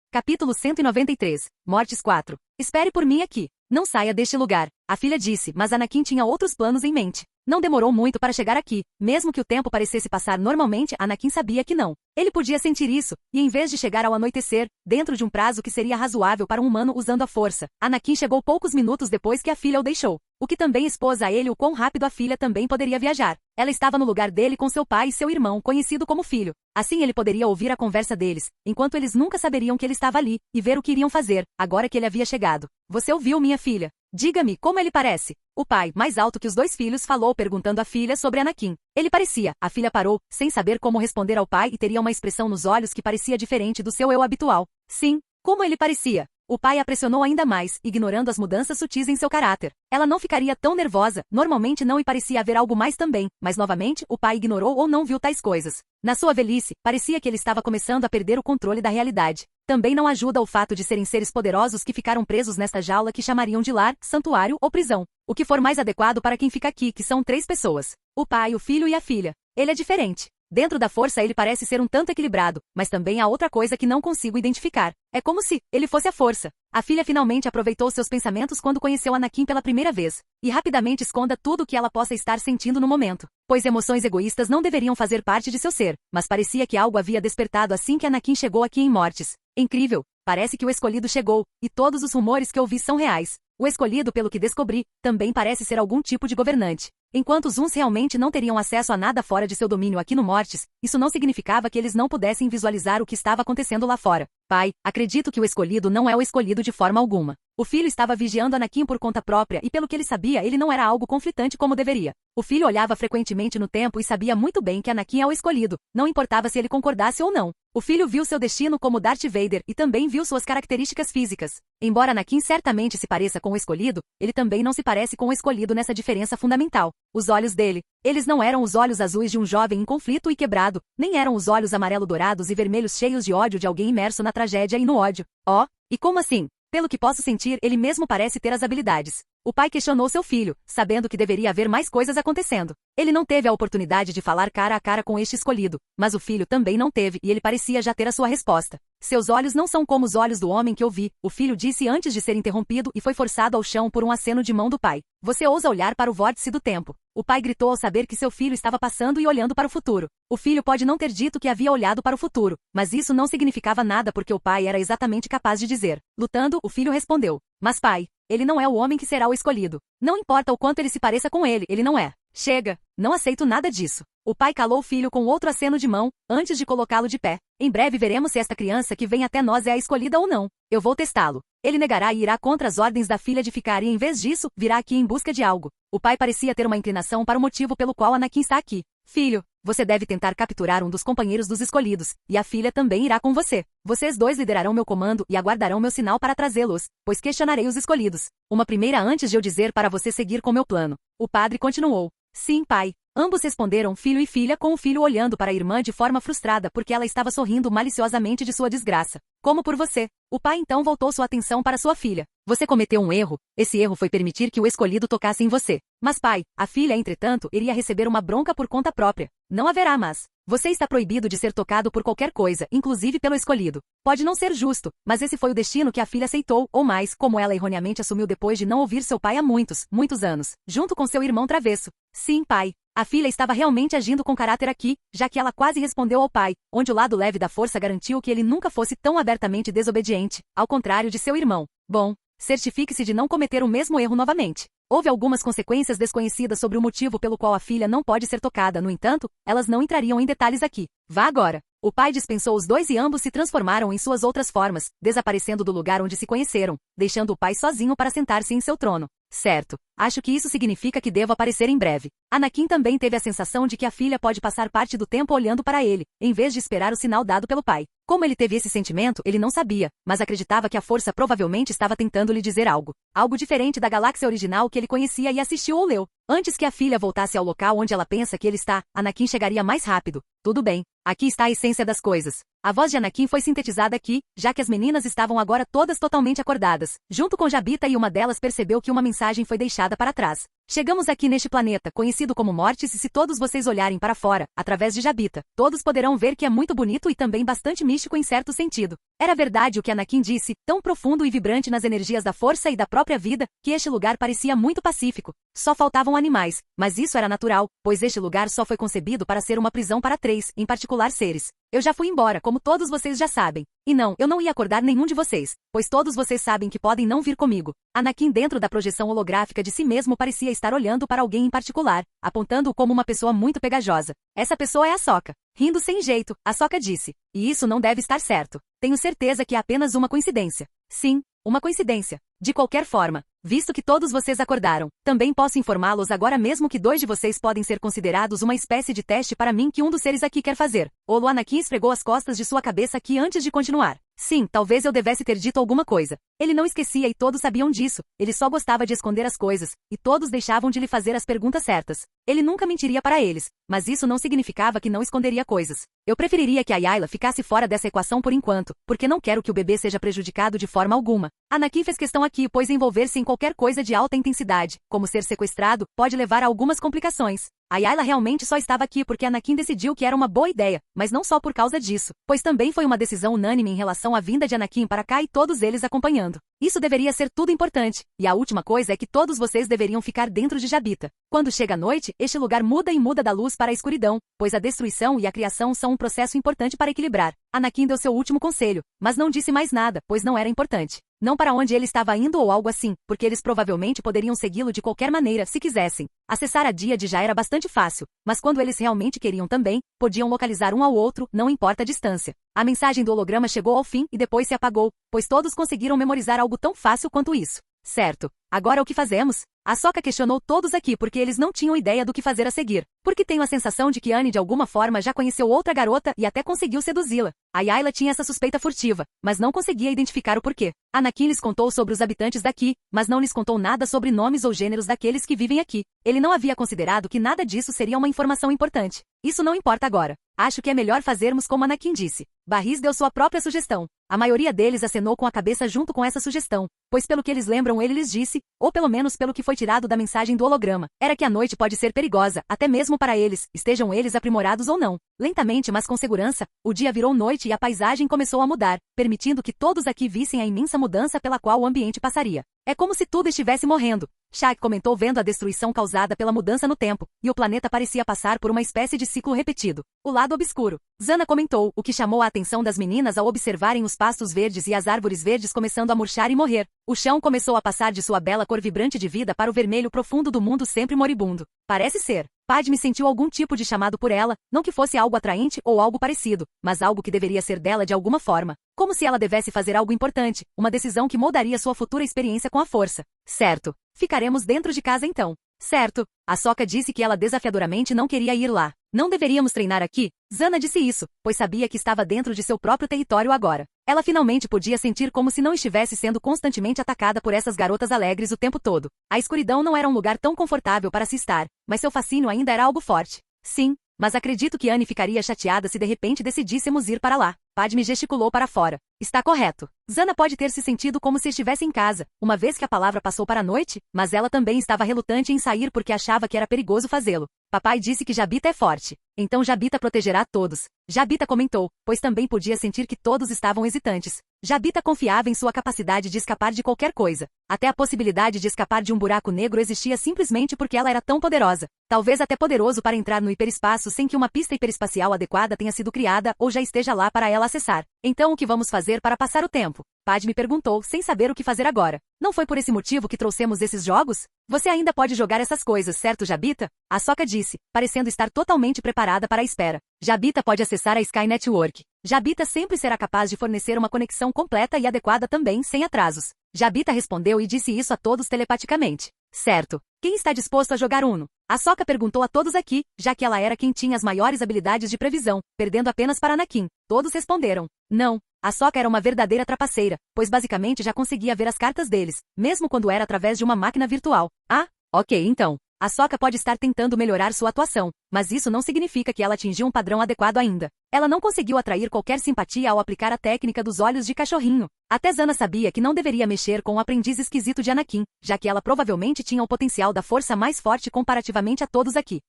Capítulo 193. Mortes 4. Espere por mim aqui. Não saia deste lugar. A filha disse, mas Anakin tinha outros planos em mente. Não demorou muito para chegar aqui. Mesmo que o tempo parecesse passar normalmente, Anakin sabia que não. Ele podia sentir isso, e em vez de chegar ao anoitecer, dentro de um prazo que seria razoável para um humano usando a força, Anakin chegou poucos minutos depois que a filha o deixou. O que também expôs a ele o quão rápido a filha também poderia viajar. Ela estava no lugar dele com seu pai e seu irmão, conhecido como filho. Assim ele poderia ouvir a conversa deles, enquanto eles nunca saberiam que ele estava ali, e ver o que iriam fazer, agora que ele havia chegado. Você ouviu, minha filha? Diga-me como ele parece. O pai, mais alto que os dois filhos, falou perguntando à filha sobre Anakin. Ele parecia. A filha parou, sem saber como responder ao pai e teria uma expressão nos olhos que parecia diferente do seu eu habitual. Sim, como ele parecia. O pai a pressionou ainda mais, ignorando as mudanças sutis em seu caráter. Ela não ficaria tão nervosa, normalmente não, e parecia haver algo mais também, mas novamente, o pai ignorou ou não viu tais coisas. Na sua velhice, parecia que ele estava começando a perder o controle da realidade. Também não ajuda o fato de serem seres poderosos que ficaram presos nesta jaula que chamariam de lar, santuário ou prisão. O que for mais adequado para quem fica aqui, que são 3 pessoas. O pai, o filho e a filha. Ele é diferente. Dentro da força ele parece ser um tanto equilibrado, mas também há outra coisa que não consigo identificar. É como se ele fosse a força. A filha finalmente aproveitou seus pensamentos quando conheceu Anakin pela primeira vez, e rapidamente esconda tudo o que ela possa estar sentindo no momento, pois emoções egoístas não deveriam fazer parte de seu ser, mas parecia que algo havia despertado assim que Anakin chegou aqui em Mortes. Incrível, parece que o escolhido chegou, e todos os rumores que ouvi são reais. O escolhido, pelo que descobri, também parece ser algum tipo de governante. Enquanto os uns realmente não teriam acesso a nada fora de seu domínio aqui no Mortes, isso não significava que eles não pudessem visualizar o que estava acontecendo lá fora. Pai, acredito que o escolhido não é o escolhido de forma alguma. O filho estava vigiando Anakin por conta própria e, pelo que ele sabia, ele não era algo conflitante como deveria. O filho olhava frequentemente no tempo e sabia muito bem que Anakin é o escolhido, não importava se ele concordasse ou não. O filho viu seu destino como Darth Vader e também viu suas características físicas. Embora Anakin certamente se pareça com o escolhido, ele também não se parece com o escolhido nessa diferença fundamental. Os olhos dele. Eles não eram os olhos azuis de um jovem em conflito e quebrado, nem eram os olhos amarelo-dourados e vermelhos cheios de ódio de alguém imerso na tragédia e no ódio. Oh, e como assim? Pelo que posso sentir, ele mesmo parece ter as habilidades. O pai questionou seu filho, sabendo que deveria haver mais coisas acontecendo. Ele não teve a oportunidade de falar cara a cara com este escolhido, mas o filho também não teve e ele parecia já ter a sua resposta. Seus olhos não são como os olhos do homem que eu vi, o filho disse antes de ser interrompido e foi forçado ao chão por um aceno de mão do pai. Você ousa olhar para o vórtice do tempo. O pai gritou ao saber que seu filho estava passando e olhando para o futuro. O filho pode não ter dito que havia olhado para o futuro, mas isso não significava nada porque o pai era exatamente capaz de dizer. Lutando, o filho respondeu. Mas pai, ele não é o homem que será o escolhido. Não importa o quanto ele se pareça com ele não é. Chega, não aceito nada disso. O pai calou o filho com outro aceno de mão, antes de colocá-lo de pé. Em breve veremos se esta criança que vem até nós é a escolhida ou não. Eu vou testá-lo. Ele negará e irá contra as ordens da filha de ficar e em vez disso, virá aqui em busca de algo. O pai parecia ter uma inclinação para o motivo pelo qual Anakin está aqui. Filho, Você deve tentar capturar um dos companheiros dos escolhidos, e a filha também irá com você. Vocês dois liderarão meu comando e aguardarão meu sinal para trazê-los, pois questionarei os escolhidos. Uma primeira antes de eu dizer para você seguir com meu plano. O padre continuou. Sim, pai. Ambos responderam filho e filha, com o filho olhando para a irmã de forma frustrada porque ela estava sorrindo maliciosamente de sua desgraça. Como por você. O pai então voltou sua atenção para sua filha. Você cometeu um erro. Esse erro foi permitir que o escolhido tocasse em você. Mas pai, a filha, entretanto, iria receber uma bronca por conta própria. Não haverá mas. Você está proibido de ser tocado por qualquer coisa, inclusive pelo escolhido. Pode não ser justo, mas esse foi o destino que a filha aceitou, ou mais, como ela erroneamente assumiu depois de não ouvir seu pai há muitos anos, junto com seu irmão travesso. Sim, pai. A filha estava realmente agindo com caráter aqui, já que ela quase respondeu ao pai, onde o lado leve da força garantiu que ele nunca fosse tão abertamente desobediente, ao contrário de seu irmão. Bom, certifique-se de não cometer o mesmo erro novamente. Houve algumas consequências desconhecidas sobre o motivo pelo qual a filha não pode ser tocada, no entanto, elas não entrariam em detalhes aqui. Vá agora. O pai dispensou os dois e ambos se transformaram em suas outras formas, desaparecendo do lugar onde se conheceram, deixando o pai sozinho para sentar-se em seu trono. Certo. Acho que isso significa que devo aparecer em breve. Anakin também teve a sensação de que a filha pode passar parte do tempo olhando para ele, em vez de esperar o sinal dado pelo pai. Como ele teve esse sentimento, ele não sabia, mas acreditava que a força provavelmente estava tentando lhe dizer algo. Algo diferente da galáxia original que ele conhecia e assistiu ou leu. Antes que a filha voltasse ao local onde ela pensa que ele está, Anakin chegaria mais rápido. Tudo bem. Aqui está a essência das coisas. A voz de Anakin foi sintetizada aqui, já que as meninas estavam agora todas totalmente acordadas. Junto com Jabita e uma delas percebeu que uma mensagem foi deixada para trás. Chegamos aqui neste planeta, conhecido como Mortis, e se todos vocês olharem para fora, através de Jabita, todos poderão ver que é muito bonito e também bastante místico em certo sentido. Era verdade o que Anakin disse, tão profundo e vibrante nas energias da força e da própria vida, que este lugar parecia muito pacífico. Só faltavam animais, mas isso era natural, pois este lugar só foi concebido para ser uma prisão para 3, em particular seres. Eu já fui embora, como todos vocês já sabem. E não, eu não ia acordar nenhum de vocês, pois todos vocês sabem que podem não vir comigo. Anakin, dentro da projeção holográfica de si mesmo, parecia estar olhando para alguém em particular, apontando-o como uma pessoa muito pegajosa. Essa pessoa é a Sokka. Rindo sem jeito, a Sokka disse. E isso não deve estar certo. Tenho certeza que é apenas uma coincidência. Sim, uma coincidência. De qualquer forma, visto que todos vocês acordaram, também posso informá-los agora mesmo que 2 de vocês podem ser considerados uma espécie de teste para mim que um dos seres aqui quer fazer. O Anakin esfregou as costas de sua cabeça aqui antes de continuar. Sim, talvez eu devesse ter dito alguma coisa. Ele não esquecia e todos sabiam disso. Ele só gostava de esconder as coisas, e todos deixavam de lhe fazer as perguntas certas. Ele nunca mentiria para eles, mas isso não significava que não esconderia coisas. Eu preferiria que a Yayla ficasse fora dessa equação por enquanto, porque não quero que o bebê seja prejudicado de forma alguma. Anakin fez questão aqui, pois envolver-se em qualquer coisa de alta intensidade, como ser sequestrado, pode levar a algumas complicações. A Yayla realmente só estava aqui porque Anakin decidiu que era uma boa ideia, mas não só por causa disso, pois também foi uma decisão unânime em relação à vinda de Anakin para cá e todos eles acompanhando. Isso deveria ser tudo importante, e a última coisa é que todos vocês deveriam ficar dentro de Jabita. Quando chega a noite, este lugar muda e muda da luz para a escuridão, pois a destruição e a criação são um processo importante para equilibrar. Anakin deu seu último conselho, mas não disse mais nada, pois não era importante. Não para onde ele estava indo ou algo assim, porque eles provavelmente poderiam segui-lo de qualquer maneira se quisessem. Acessar a Díade já era bastante fácil, mas quando eles realmente queriam também, podiam localizar um ao outro, não importa a distância. A mensagem do holograma chegou ao fim e depois se apagou, pois todos conseguiram memorizar algo tão fácil quanto isso. Certo. Agora o que fazemos? A Sokka questionou todos aqui porque eles não tinham ideia do que fazer a seguir. Porque tenho a sensação de que Annie de alguma forma já conheceu outra garota e até conseguiu seduzi-la. A Yayla tinha essa suspeita furtiva, mas não conseguia identificar o porquê. Anakin lhes contou sobre os habitantes daqui, mas não lhes contou nada sobre nomes ou gêneros daqueles que vivem aqui. Ele não havia considerado que nada disso seria uma informação importante. Isso não importa agora. Acho que é melhor fazermos como Anakin disse. Barris deu sua própria sugestão. A maioria deles acenou com a cabeça junto com essa sugestão, pois pelo que eles lembram ele lhes disse, ou pelo menos pelo que foi tirado da mensagem do holograma, era que a noite pode ser perigosa, até mesmo para eles, estejam eles aprimorados ou não. Lentamente, mas com segurança, o dia virou noite e a paisagem começou a mudar, permitindo que todos aqui vissem a imensa mudança pela qual o ambiente passaria. É como se tudo estivesse morrendo. Shaq comentou vendo a destruição causada pela mudança no tempo, e o planeta parecia passar por uma espécie de ciclo repetido. O lado obscuro. Zana comentou, o que chamou a atenção das meninas ao observarem os pastos verdes e as árvores verdes começando a murchar e morrer. O chão começou a passar de sua bela cor vibrante de vida para o vermelho profundo do mundo sempre moribundo. Parece ser. Padme sentiu algum tipo de chamado por ela, não que fosse algo atraente ou algo parecido, mas algo que deveria ser dela de alguma forma. Como se ela devesse fazer algo importante, uma decisão que moldaria sua futura experiência com a força. Certo. Ficaremos dentro de casa então. Certo. A Sokka disse que ela desafiadoramente não queria ir lá. Não deveríamos treinar aqui? Zana disse isso, pois sabia que estava dentro de seu próprio território agora. Ela finalmente podia sentir como se não estivesse sendo constantemente atacada por essas garotas alegres o tempo todo. A escuridão não era um lugar tão confortável para se estar, mas seu fascínio ainda era algo forte. Sim, mas acredito que Anne ficaria chateada se de repente decidíssemos ir para lá. Padme gesticulou para fora. Está correto. Zana pode ter se sentido como se estivesse em casa, uma vez que a palavra passou para a noite, mas ela também estava relutante em sair porque achava que era perigoso fazê-lo. Papai disse que Jabita é forte. Então Jabita protegerá todos. Jabita comentou, pois também podia sentir que todos estavam hesitantes. Jabita confiava em sua capacidade de escapar de qualquer coisa. Até a possibilidade de escapar de um buraco negro existia simplesmente porque ela era tão poderosa. Talvez até poderoso para entrar no hiperespaço sem que uma pista hiperespacial adequada tenha sido criada ou já esteja lá para ela acessar. Então o que vamos fazer para passar o tempo? Padme perguntou, sem saber o que fazer agora. Não foi por esse motivo que trouxemos esses jogos? Você ainda pode jogar essas coisas, certo, Jabita? Ahsoka disse, parecendo estar totalmente preparada para a espera. Jabita pode acessar a Sky Network. Jabita sempre será capaz de fornecer uma conexão completa e adequada também, sem atrasos. Jabita respondeu e disse isso a todos telepaticamente. Certo. Quem está disposto a jogar Uno? Ahsoka perguntou a todos aqui, já que ela era quem tinha as maiores habilidades de previsão, perdendo apenas para Anakin. Todos responderam. Não. Ahsoka era uma verdadeira trapaceira, pois basicamente já conseguia ver as cartas deles, mesmo quando era através de uma máquina virtual. Ah, ok então. Ahsoka pode estar tentando melhorar sua atuação, mas isso não significa que ela atingiu um padrão adequado ainda. Ela não conseguiu atrair qualquer simpatia ao aplicar a técnica dos olhos de cachorrinho. Até Zana sabia que não deveria mexer com o aprendiz esquisito de Anakin, já que ela provavelmente tinha o potencial da força mais forte comparativamente a todos aqui.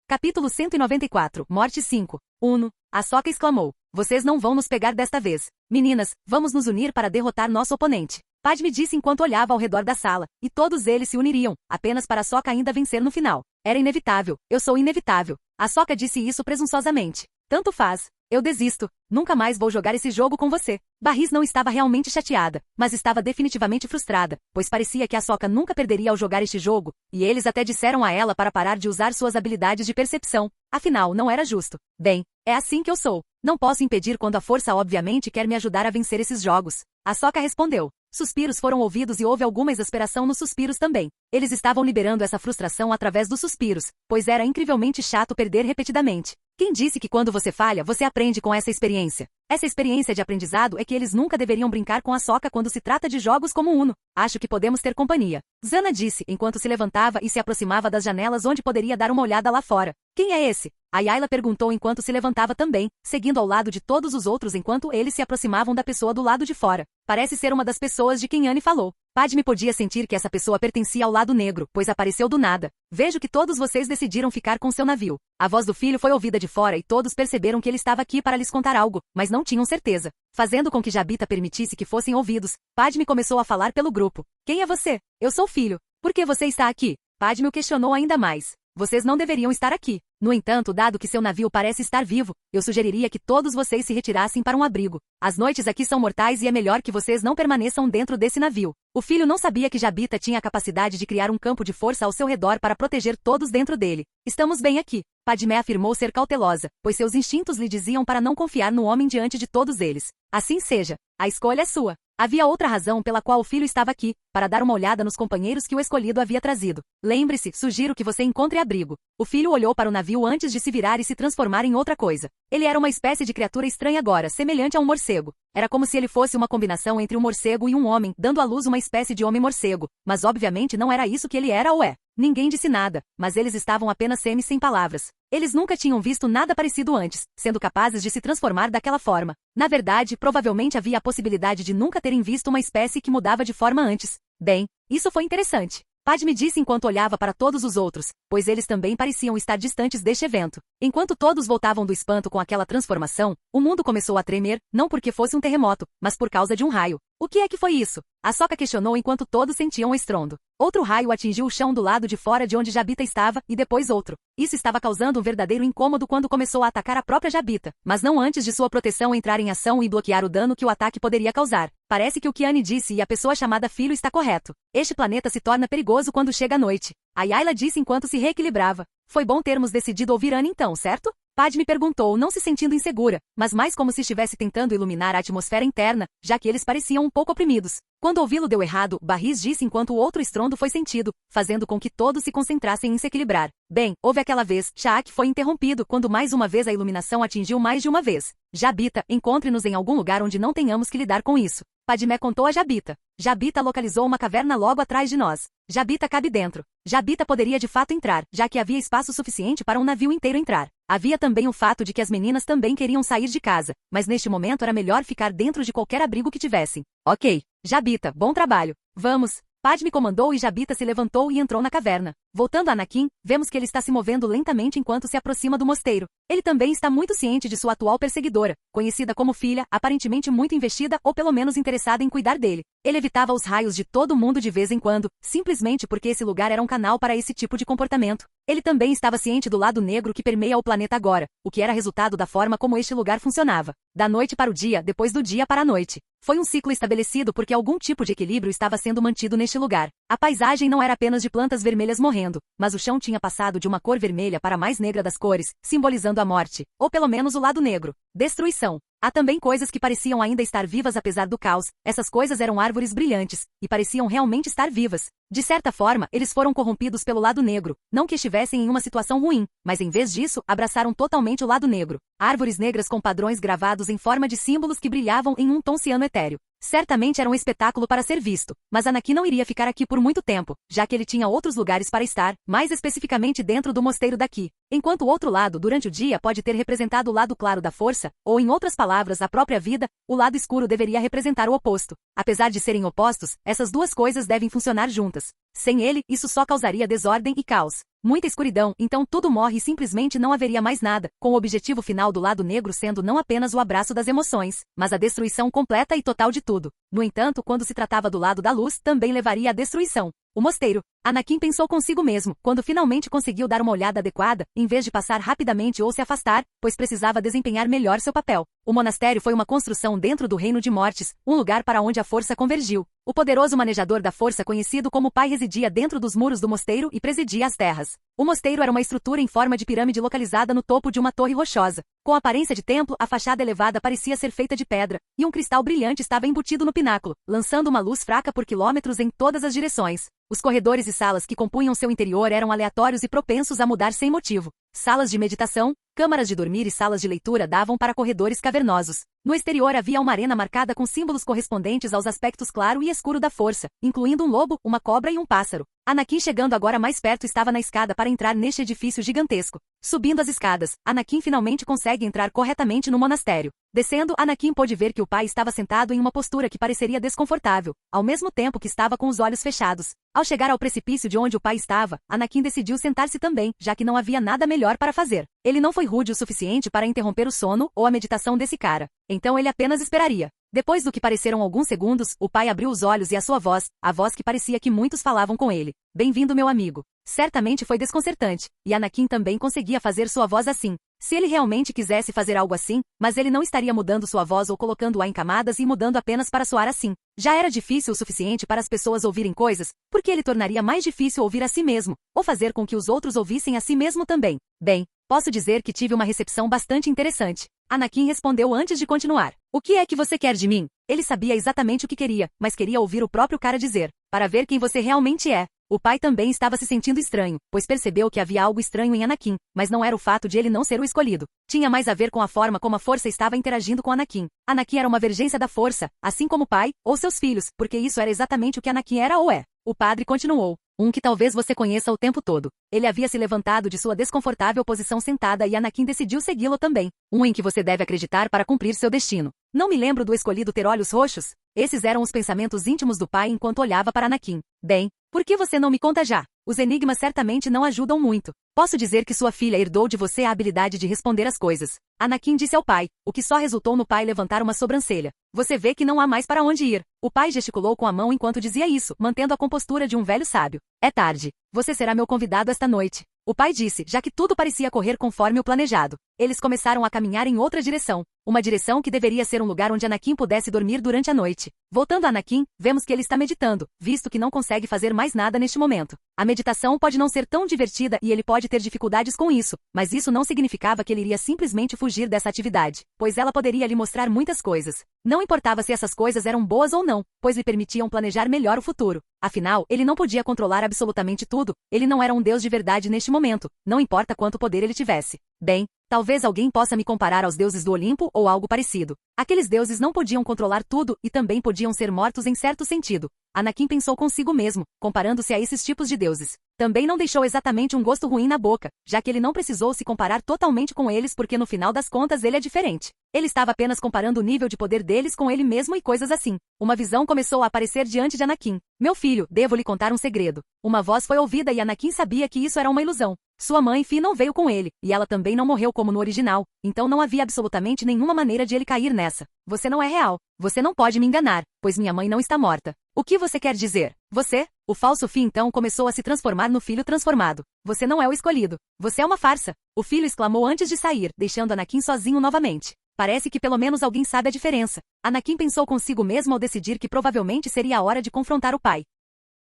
Capítulo 194, Morte 5. Uno. Ahsoka exclamou. Vocês não vão nos pegar desta vez. Meninas, vamos nos unir para derrotar nosso oponente. Padme disse enquanto olhava ao redor da sala, e todos eles se uniriam, apenas para Ahsoka ainda vencer no final. Era inevitável. Eu sou inevitável. Ahsoka disse isso presunçosamente. Tanto faz. Eu desisto. Nunca mais vou jogar esse jogo com você. Barris não estava realmente chateada, mas estava definitivamente frustrada, pois parecia que Ahsoka nunca perderia ao jogar este jogo, e eles até disseram a ela para parar de usar suas habilidades de percepção. Afinal, não era justo. Bem, é assim que eu sou. Não posso impedir quando a força obviamente quer me ajudar a vencer esses jogos. Ahsoka respondeu. Suspiros foram ouvidos e houve alguma exasperação nos suspiros também. Eles estavam liberando essa frustração através dos suspiros, pois era incrivelmente chato perder repetidamente. Quem disse que quando você falha, você aprende com essa experiência? Essa experiência de aprendizado é que eles nunca deveriam brincar com Ahsoka quando se trata de jogos como Uno. Acho que podemos ter companhia. Zana disse, enquanto se levantava e se aproximava das janelas onde poderia dar uma olhada lá fora. Quem é esse? Ayla perguntou enquanto se levantava também, seguindo ao lado de todos os outros enquanto eles se aproximavam da pessoa do lado de fora. Parece ser uma das pessoas de quem Anne falou. Padme podia sentir que essa pessoa pertencia ao lado negro, pois apareceu do nada. Vejo que todos vocês decidiram ficar com seu navio. A voz do filho foi ouvida de fora e todos perceberam que ele estava aqui para lhes contar algo, mas não tinham certeza. Fazendo com que Jabita permitisse que fossem ouvidos, Padme começou a falar pelo grupo. Quem é você? Eu sou filho. Por que você está aqui? Padme o questionou ainda mais. Vocês não deveriam estar aqui. No entanto, dado que seu navio parece estar vivo, eu sugeriria que todos vocês se retirassem para um abrigo. As noites aqui são mortais e é melhor que vocês não permaneçam dentro desse navio. O filho não sabia que Jabita tinha a capacidade de criar um campo de força ao seu redor para proteger todos dentro dele. Estamos bem aqui. Padmé afirmou ser cautelosa, pois seus instintos lhe diziam para não confiar no homem diante de todos eles. Assim seja. A escolha é sua. Havia outra razão pela qual o filho estava aqui, para dar uma olhada nos companheiros que o escolhido havia trazido. Lembre-se, sugiro que você encontre abrigo. O filho olhou para o navio antes de se virar e se transformar em outra coisa. Ele era uma espécie de criatura estranha agora, semelhante a um morcego. Era como se ele fosse uma combinação entre um morcego e um homem, dando à luz uma espécie de homem-morcego. Mas obviamente não era isso que ele era ou é. Ninguém disse nada, mas eles estavam apenas sem palavras. Eles nunca tinham visto nada parecido antes, sendo capazes de se transformar daquela forma. Na verdade, provavelmente havia a possibilidade de nunca terem visto uma espécie que mudava de forma antes. Bem, isso foi interessante. Padme disse enquanto olhava para todos os outros, pois eles também pareciam estar distantes deste evento. Enquanto todos voltavam do espanto com aquela transformação, o mundo começou a tremer, não porque fosse um terremoto, mas por causa de um raio. O que é que foi isso? Ahsoka questionou enquanto todos sentiam o estrondo. Outro raio atingiu o chão do lado de fora de onde Jabita estava, e depois outro. Isso estava causando um verdadeiro incômodo quando começou a atacar a própria Jabita, mas não antes de sua proteção entrar em ação e bloquear o dano que o ataque poderia causar. Parece que o que Anne disse e a pessoa chamada filho está correto. Este planeta se torna perigoso quando chega a noite. Ayla disse enquanto se reequilibrava. Foi bom termos decidido ouvir Anne então, certo? Padme perguntou, não se sentindo insegura, mas mais como se estivesse tentando iluminar a atmosfera interna, já que eles pareciam um pouco oprimidos. Quando ouvi-lo deu errado, Barris disse enquanto o outro estrondo foi sentido, fazendo com que todos se concentrassem em se equilibrar. Bem, houve aquela vez, Sha'ak foi interrompido quando mais uma vez a iluminação atingiu mais de uma vez. Jabita, encontre-nos em algum lugar onde não tenhamos que lidar com isso. Padmé contou a Jabita. Jabita localizou uma caverna logo atrás de nós. Jabita cabe dentro. Jabita poderia de fato entrar, já que havia espaço suficiente para um navio inteiro entrar. Havia também o fato de que as meninas também queriam sair de casa, mas neste momento era melhor ficar dentro de qualquer abrigo que tivessem. Ok. Jabita, bom trabalho. Vamos. Padme comandou e Jabita se levantou e entrou na caverna. Voltando a Anakin, vemos que ele está se movendo lentamente enquanto se aproxima do mosteiro. Ele também está muito ciente de sua atual perseguidora, conhecida como filha, aparentemente muito investida ou pelo menos interessada em cuidar dele. Ele evitava os raios de todo mundo de vez em quando, simplesmente porque esse lugar era um canal para esse tipo de comportamento. Ele também estava ciente do lado negro que permeia o planeta agora, o que era resultado da forma como este lugar funcionava. Da noite para o dia, depois do dia para a noite. Foi um ciclo estabelecido porque algum tipo de equilíbrio estava sendo mantido neste lugar. A paisagem não era apenas de plantas vermelhas morrendo, mas o chão tinha passado de uma cor vermelha para a mais negra das cores, simbolizando a morte, ou pelo menos o lado negro. Destruição. Há também coisas que pareciam ainda estar vivas apesar do caos. Essas coisas eram árvores brilhantes, e pareciam realmente estar vivas. De certa forma, eles foram corrompidos pelo lado negro, não que estivessem em uma situação ruim, mas em vez disso, abraçaram totalmente o lado negro. Árvores negras com padrões gravados em forma de símbolos que brilhavam em um tom ciano etéreo. Certamente era um espetáculo para ser visto, mas Anakin não iria ficar aqui por muito tempo, já que ele tinha outros lugares para estar, mais especificamente dentro do mosteiro daqui. Enquanto o outro lado durante o dia pode ter representado o lado claro da força, ou em outras palavras, a própria vida, o lado escuro deveria representar o oposto. Apesar de serem opostos, essas duas coisas devem funcionar juntas. Sem ele, isso só causaria desordem e caos. Muita escuridão, então tudo morre e simplesmente não haveria mais nada, com o objetivo final do lado negro sendo não apenas o abraço das emoções, mas a destruição completa e total de tudo. No entanto, quando se tratava do lado da luz, também levaria à destruição. O mosteiro. Anakin pensou consigo mesmo, quando finalmente conseguiu dar uma olhada adequada, em vez de passar rapidamente ou se afastar, pois precisava desempenhar melhor seu papel. O monastério foi uma construção dentro do Reino de Mortes, um lugar para onde a força convergiu. O poderoso manejador da força conhecido como Pai residia dentro dos muros do mosteiro e presidia as terras. O mosteiro era uma estrutura em forma de pirâmide localizada no topo de uma torre rochosa. Com aparência de templo, a fachada elevada parecia ser feita de pedra, e um cristal brilhante estava embutido no pináculo, lançando uma luz fraca por quilômetros em todas as direções. Os corredores e salas que compunham seu interior eram aleatórios e propensos a mudar sem motivo. Salas de meditação, câmaras de dormir e salas de leitura davam para corredores cavernosos. No exterior havia uma arena marcada com símbolos correspondentes aos aspectos claro e escuro da força, incluindo um lobo, uma cobra e um pássaro. Anakin, chegando agora mais perto, estava na escada para entrar neste edifício gigantesco. Subindo as escadas, Anakin finalmente consegue entrar corretamente no monastério. Descendo, Anakin pôde ver que o pai estava sentado em uma postura que pareceria desconfortável, ao mesmo tempo que estava com os olhos fechados. Ao chegar ao precipício de onde o pai estava, Anakin decidiu sentar-se também, já que não havia nada melhor para fazer. Ele não foi rude o suficiente para interromper o sono ou a meditação desse cara. Então ele apenas esperaria. Depois do que pareceram alguns segundos, o pai abriu os olhos e a voz que parecia que muitos falavam com ele. Bem-vindo, meu amigo. Certamente foi desconcertante, e Anakin também conseguia fazer sua voz assim. Se ele realmente quisesse fazer algo assim, mas ele não estaria mudando sua voz ou colocando-a em camadas e mudando apenas para soar assim. Já era difícil o suficiente para as pessoas ouvirem coisas, porque ele tornaria mais difícil ouvir a si mesmo, ou fazer com que os outros ouvissem a si mesmo também. Bem, posso dizer que tive uma recepção bastante interessante. Anakin respondeu antes de continuar. O que é que você quer de mim? Ele sabia exatamente o que queria, mas queria ouvir o próprio cara dizer, para ver quem você realmente é. O pai também estava se sentindo estranho, pois percebeu que havia algo estranho em Anakin, mas não era o fato de ele não ser o escolhido. Tinha mais a ver com a forma como a força estava interagindo com Anakin. Anakin era uma vergência da força, assim como o pai, ou seus filhos, porque isso era exatamente o que Anakin era ou é. O padre continuou. Um que talvez você conheça o tempo todo. Ele havia se levantado de sua desconfortável posição sentada e Anakin decidiu segui-lo também. Um em que você deve acreditar para cumprir seu destino. Não me lembro do escolhido ter olhos roxos? Esses eram os pensamentos íntimos do pai enquanto olhava para Anakin. Bem, por que você não me conta já? Os enigmas certamente não ajudam muito. Posso dizer que sua filha herdou de você a habilidade de responder as coisas. Anakin disse ao pai, o que só resultou no pai levantar uma sobrancelha. Você vê que não há mais para onde ir. O pai gesticulou com a mão enquanto dizia isso, mantendo a compostura de um velho sábio. É tarde. Você será meu convidado esta noite. O pai disse, já que tudo parecia correr conforme o planejado. Eles começaram a caminhar em outra direção. Uma direção que deveria ser um lugar onde Anakin pudesse dormir durante a noite. Voltando a Anakin, vemos que ele está meditando, visto que não consegue fazer mais nada neste momento. A meditação pode não ser tão divertida e ele pode ter dificuldades com isso, mas isso não significava que ele iria simplesmente fugir dessa atividade, pois ela poderia lhe mostrar muitas coisas. Não importava se essas coisas eram boas ou não, pois lhe permitiam planejar melhor o futuro. Afinal, ele não podia controlar absolutamente tudo, ele não era um deus de verdade neste momento, não importa quanto poder ele tivesse. Bem, talvez alguém possa me comparar aos deuses do Olimpo ou algo parecido. Aqueles deuses não podiam controlar tudo e também podiam ser mortos em certo sentido. Anakin pensou consigo mesmo, comparando-se a esses tipos de deuses. Também não deixou exatamente um gosto ruim na boca, já que ele não precisou se comparar totalmente com eles porque no final das contas ele é diferente. Ele estava apenas comparando o nível de poder deles com ele mesmo e coisas assim. Uma visão começou a aparecer diante de Anakin. Meu filho, devo lhe contar um segredo. Uma voz foi ouvida e Anakin sabia que isso era uma ilusão. Sua mãe Fi não veio com ele, e ela também não morreu como no original, então não havia absolutamente nenhuma maneira de ele cair nessa. Você não é real. Você não pode me enganar, pois minha mãe não está morta. O que você quer dizer? Você? O falso Fi então começou a se transformar no filho transformado. Você não é o escolhido. Você é uma farsa. O filho exclamou antes de sair, deixando Anakin sozinho novamente. Parece que pelo menos alguém sabe a diferença. Anakin pensou consigo mesmo ao decidir que provavelmente seria a hora de confrontar o pai.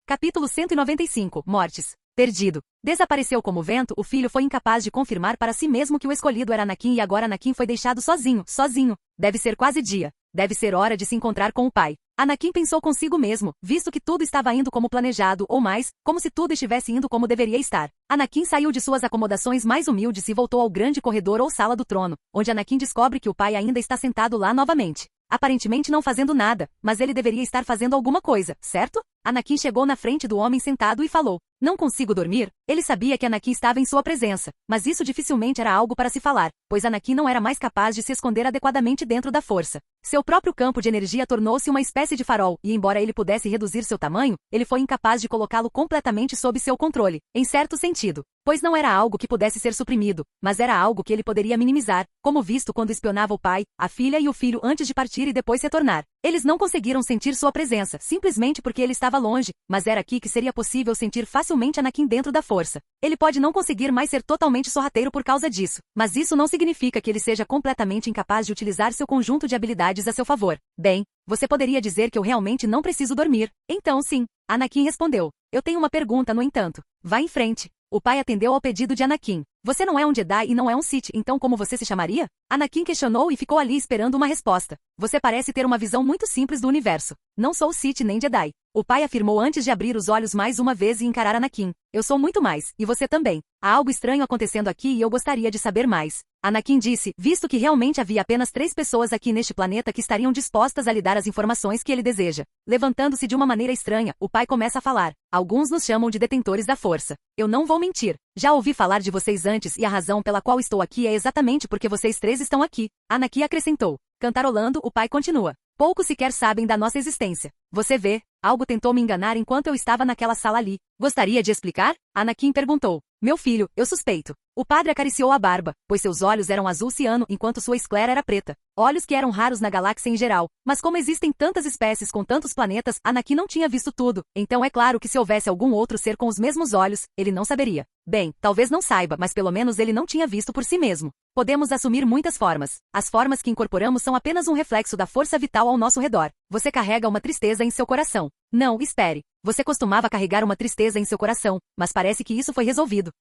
Capítulo 195. Mortes. Perdido. Desapareceu como vento, o filho foi incapaz de confirmar para si mesmo que o escolhido era Anakin e agora Anakin foi deixado sozinho. Deve ser quase dia. Deve ser hora de se encontrar com o pai. Anakin pensou consigo mesmo, visto que tudo estava indo como planejado ou mais, como se tudo estivesse indo como deveria estar. Anakin saiu de suas acomodações mais humildes e voltou ao grande corredor ou sala do trono, onde Anakin descobre que o pai ainda está sentado lá novamente. Aparentemente não fazendo nada, mas ele deveria estar fazendo alguma coisa, certo? Anakin chegou na frente do homem sentado e falou: "Não consigo dormir?" Ele sabia que Anakin estava em sua presença, mas isso dificilmente era algo para se falar, pois Anakin não era mais capaz de se esconder adequadamente dentro da força. Seu próprio campo de energia tornou-se uma espécie de farol, e embora ele pudesse reduzir seu tamanho, ele foi incapaz de colocá-lo completamente sob seu controle, em certo sentido. Pois não era algo que pudesse ser suprimido, mas era algo que ele poderia minimizar, como visto quando espionava o pai, a filha e o filho antes de partir e depois retornar. Eles não conseguiram sentir sua presença, simplesmente porque ele estava longe, mas era aqui que seria possível sentir facilmente Anakin dentro da força. Ele pode não conseguir mais ser totalmente sorrateiro por causa disso, mas isso não significa que ele seja completamente incapaz de utilizar seu conjunto de habilidades a seu favor. Bem, você poderia dizer que eu realmente não preciso dormir. Então sim, Anakin respondeu. Eu tenho uma pergunta, no entanto. Vá em frente. O pai atendeu ao pedido de Anakin. Você não é um Jedi e não é um Sith, então como você se chamaria? Anakin questionou e ficou ali esperando uma resposta. Você parece ter uma visão muito simples do universo. Não sou Sith nem Jedi. O pai afirmou antes de abrir os olhos mais uma vez e encarar Anakin. Eu sou muito mais, e você também. Há algo estranho acontecendo aqui e eu gostaria de saber mais. Anakin disse, visto que realmente havia apenas 3 pessoas aqui neste planeta que estariam dispostas a lhe dar as informações que ele deseja. Levantando-se de uma maneira estranha, o pai começa a falar. Alguns nos chamam de detentores da força. Eu não vou mentir. Já ouvi falar de vocês antes e a razão pela qual estou aqui é exatamente porque vocês 3 estão aqui. Anakin acrescentou. Cantarolando, o pai continua. Poucos sequer sabem da nossa existência. Você vê, algo tentou me enganar enquanto eu estava naquela sala ali. Gostaria de explicar? Anakin perguntou. Meu filho, eu suspeito. O padre acariciou a barba, pois seus olhos eram azul ciano enquanto sua esclera era preta. Olhos que eram raros na galáxia em geral, mas como existem tantas espécies com tantos planetas, Anakin não tinha visto tudo. Então é claro que se houvesse algum outro ser com os mesmos olhos, ele não saberia. Bem, talvez não saiba, mas pelo menos ele não tinha visto por si mesmo. Podemos assumir muitas formas. As formas que incorporamos são apenas um reflexo da força vital ao nosso redor. Você carrega uma tristeza em seu coração. Não, espere. Você costumava carregar uma tristeza em seu coração, mas parece que isso foi resolvido.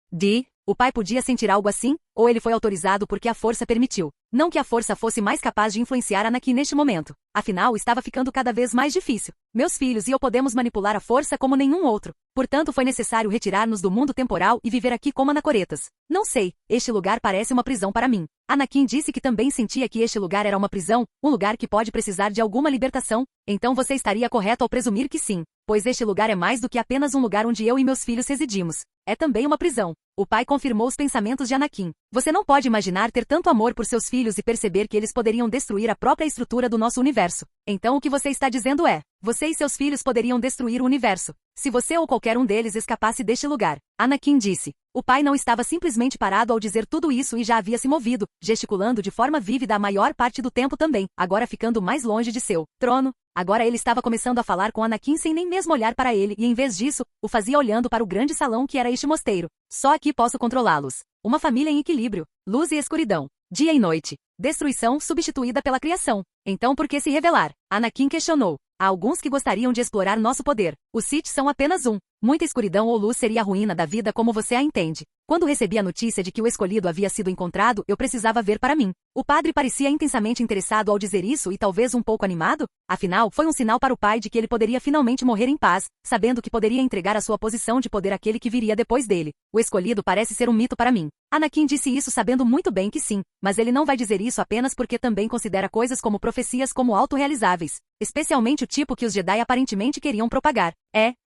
O pai podia sentir algo assim? Ou ele foi autorizado porque a força permitiu? Não que a força fosse mais capaz de influenciar Anakin neste momento. Afinal, estava ficando cada vez mais difícil. Meus filhos e eu podemos manipular a força como nenhum outro. Portanto, foi necessário retirar-nos do mundo temporal e viver aqui como anacoretas. Não sei, este lugar parece uma prisão para mim. Anakin disse que também sentia que este lugar era uma prisão, um lugar que pode precisar de alguma libertação. Então você estaria correto ao presumir que sim, pois este lugar é mais do que apenas um lugar onde eu e meus filhos residimos. É também uma prisão. O pai confirmou os pensamentos de Anakin. Você não pode imaginar ter tanto amor por seus filhos e perceber que eles poderiam destruir a própria estrutura do nosso universo. Então o que você está dizendo é, você e seus filhos poderiam destruir o universo, se você ou qualquer um deles escapasse deste lugar. Anakin disse. O pai não estava simplesmente parado ao dizer tudo isso e já havia se movido, gesticulando de forma vívida a maior parte do tempo também, agora ficando mais longe de seu trono. Agora ele estava começando a falar com Anakin sem nem mesmo olhar para ele e em vez disso, o fazia olhando para o grande salão que era este mosteiro. Só aqui posso controlá-los. Uma família em equilíbrio, luz e escuridão. Dia e noite. Destruição substituída pela criação. Então por que se revelar? Anakin questionou. Há alguns que gostariam de explorar nosso poder. Os Sith são apenas um. Muita escuridão ou luz seria a ruína da vida como você a entende. Quando recebi a notícia de que o escolhido havia sido encontrado, eu precisava ver para mim. O padre parecia intensamente interessado ao dizer isso e talvez um pouco animado. Afinal, foi um sinal para o pai de que ele poderia finalmente morrer em paz, sabendo que poderia entregar a sua posição de poder àquele que viria depois dele. O escolhido parece ser um mito para mim. Anakin disse isso sabendo muito bem que sim, mas ele não vai dizer isso apenas porque também considera coisas como profecias como autorrealizáveis, especialmente o tipo que os Jedi aparentemente queriam propagar.